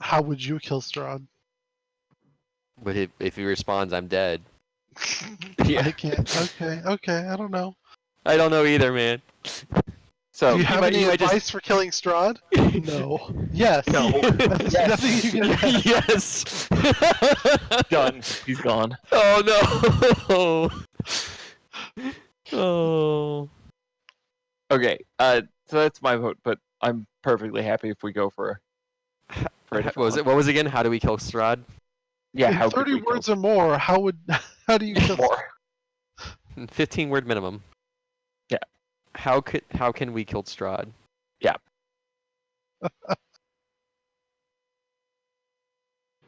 How would you kill Strahd? But if he responds, I'm dead. yeah. I can't. Okay. I don't know. I don't know either, man. So Do you have any might advice for killing Strahd? No. Yes. No. There's nothing you can add. Yes. done. He's gone. Oh no. Oh. Okay. So that's my vote, but I'm perfectly happy if we go for a What different was one. it? What was it again? How do we kill Strahd? Yeah. In How could 30 we kill words or more, how do you kill more? 15-word minimum. Yeah. How can we kill Strahd?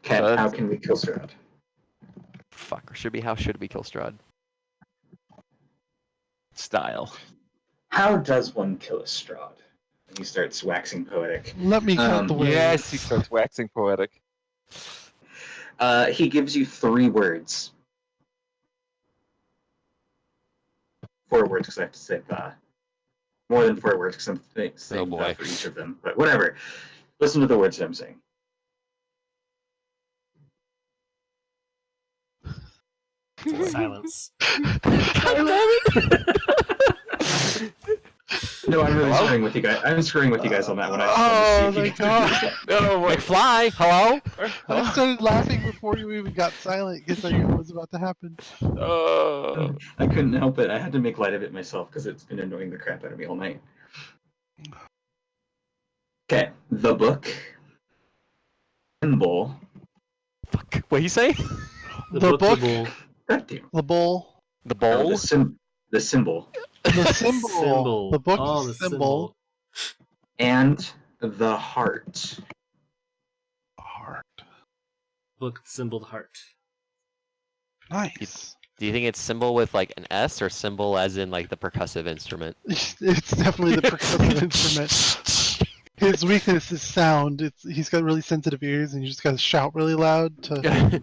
Ken, So how that's- can we kill Strahd? Fuck. How should we kill Strahd? Style. How does one kill a Strahd? And he starts waxing poetic. Let me count the words. Yes, he starts waxing poetic. He gives you 3 words. 4 words, because I have to say more than 4 words, because I'm saying boy. for each of them. But whatever. Listen to the words that I'm saying. Silence. No, I'm really Hello? screwing with you guys. I'm screwing with you guys on that one. I Oh just wanted my to see if you could god. No, wait. McFly, hello? I started laughing before you even got silent because I knew what was about to happen. I couldn't help it. I had to make light of it myself because it's been annoying the crap out of me all night. Okay, the book. Symbol. Fuck. What you say? The book, God damn. the bowl, The Oh, bowl? the symbol. the symbol, Symbol. the book Oh, the symbol. And the heart. Heart. Book symbol heart. Nice. Do you think it's symbol with like an S or symbol as in like the percussive instrument? It's definitely the percussive instrument. His weakness is sound. He's got really sensitive ears, and you just got to shout really loud to.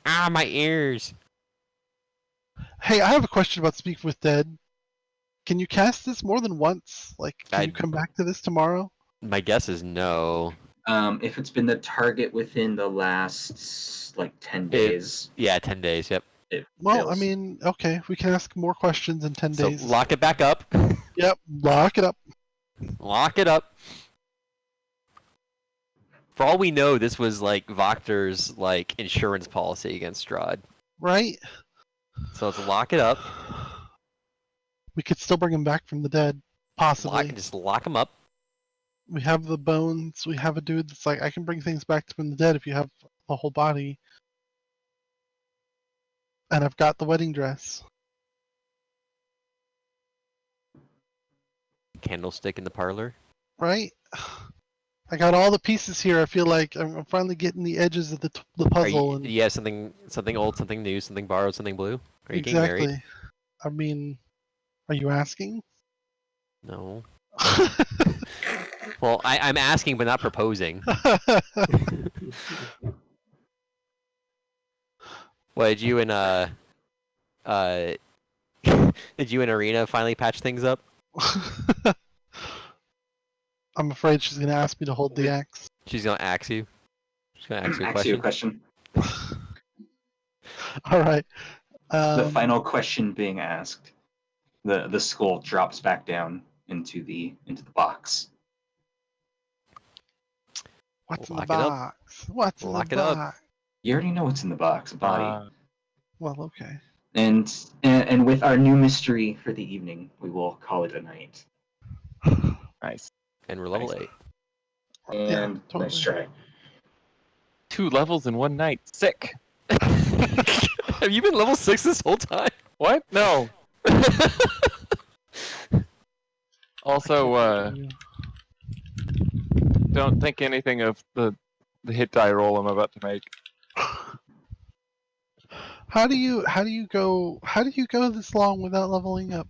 Ah, my ears. Hey, I have a question about Speak with Dead. Can you cast this more than once? Like, can you come back to this tomorrow? My guess is no. If it's been the target within the last, 10 days. Yeah, 10 days, yep. Well, fails. I mean, okay, we can ask more questions in 10 So days. lock it back up. Yep, lock it up. Lock it up. For all we know, this was like Voctor's like insurance policy against Strahd. Right? So let's lock it up. We could still bring him back from the dead. Possibly. Just lock him up. We have the bones. We have a dude that's like, I can bring things back from the dead if you have the whole body. And I've got the wedding dress. Candlestick in the parlor. Right? I got all the pieces here. I feel like I'm finally getting the edges of the puzzle. And Yeah, something old, something new, something borrowed, something blue. Are you getting married? exactly. I mean, are you asking? No. Well, I'm asking, but not proposing. What did you and did you and Arena finally patch things up? I'm afraid she's gonna ask me to hold the axe. She's gonna ask you. She's gonna ask you a Ask you a question. question. All right. The final question being asked. The skull drops back down into the box. What's in the Lock it up. box? What's in the Lock it up. box? You already know what's in the box, a body. Well, okay. And with our new mystery for the evening, we will call it a night. Nice. And we're level Nice. 8. Yeah, And totally. nice try. 2 levels in one night. Sick. Have you been level 6 this whole time? What? No. Also, don't think anything of the hit die roll I'm about to make. How do you go this long without leveling up?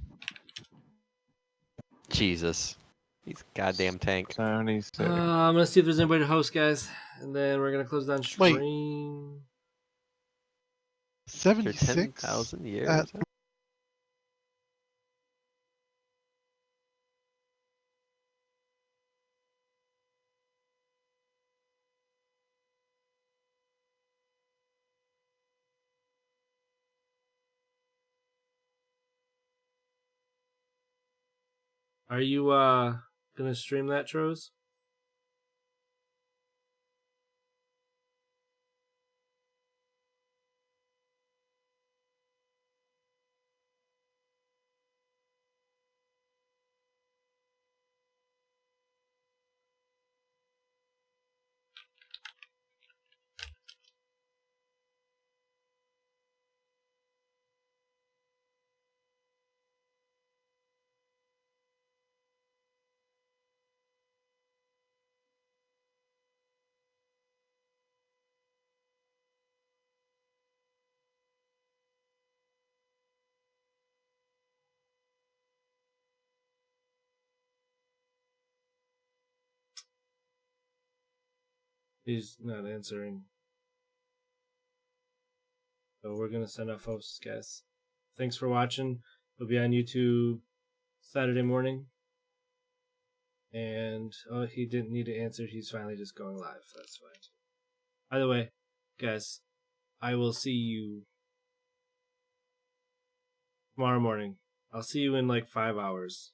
Jesus. He's a goddamn tank. 76. I'm gonna see if there's anybody to host, guys, and then we're gonna close down Wait. stream. After 76? 10,000 years. At- Are you gonna stream that, Tros? He's not answering. So we're gonna send off hosts, guys. Thanks for watching. We'll be on YouTube Saturday morning. And oh, he didn't need to answer. He's finally just going live. That's fine. By the way, guys, I will see you tomorrow morning. I'll see you in like 5 hours.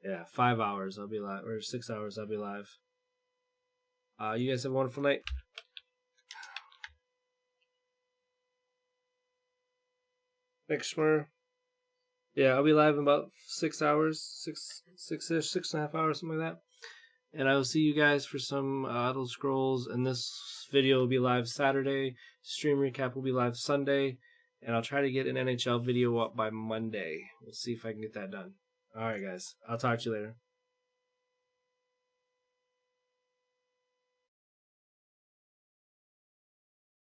Yeah, 5 hours I'll be live, or 6 hours I'll be live. You guys have a wonderful night. Thanks, Schmer. Yeah, I'll be live in about 6 hours, six-ish, 6.5 hours, something like that. And I will see you guys for some Elder Scrolls. And this video will be live Saturday. Stream recap will be live Sunday. And I'll try to get an NHL video up by Monday. We'll see if I can get that done. All right, guys. I'll talk to you later.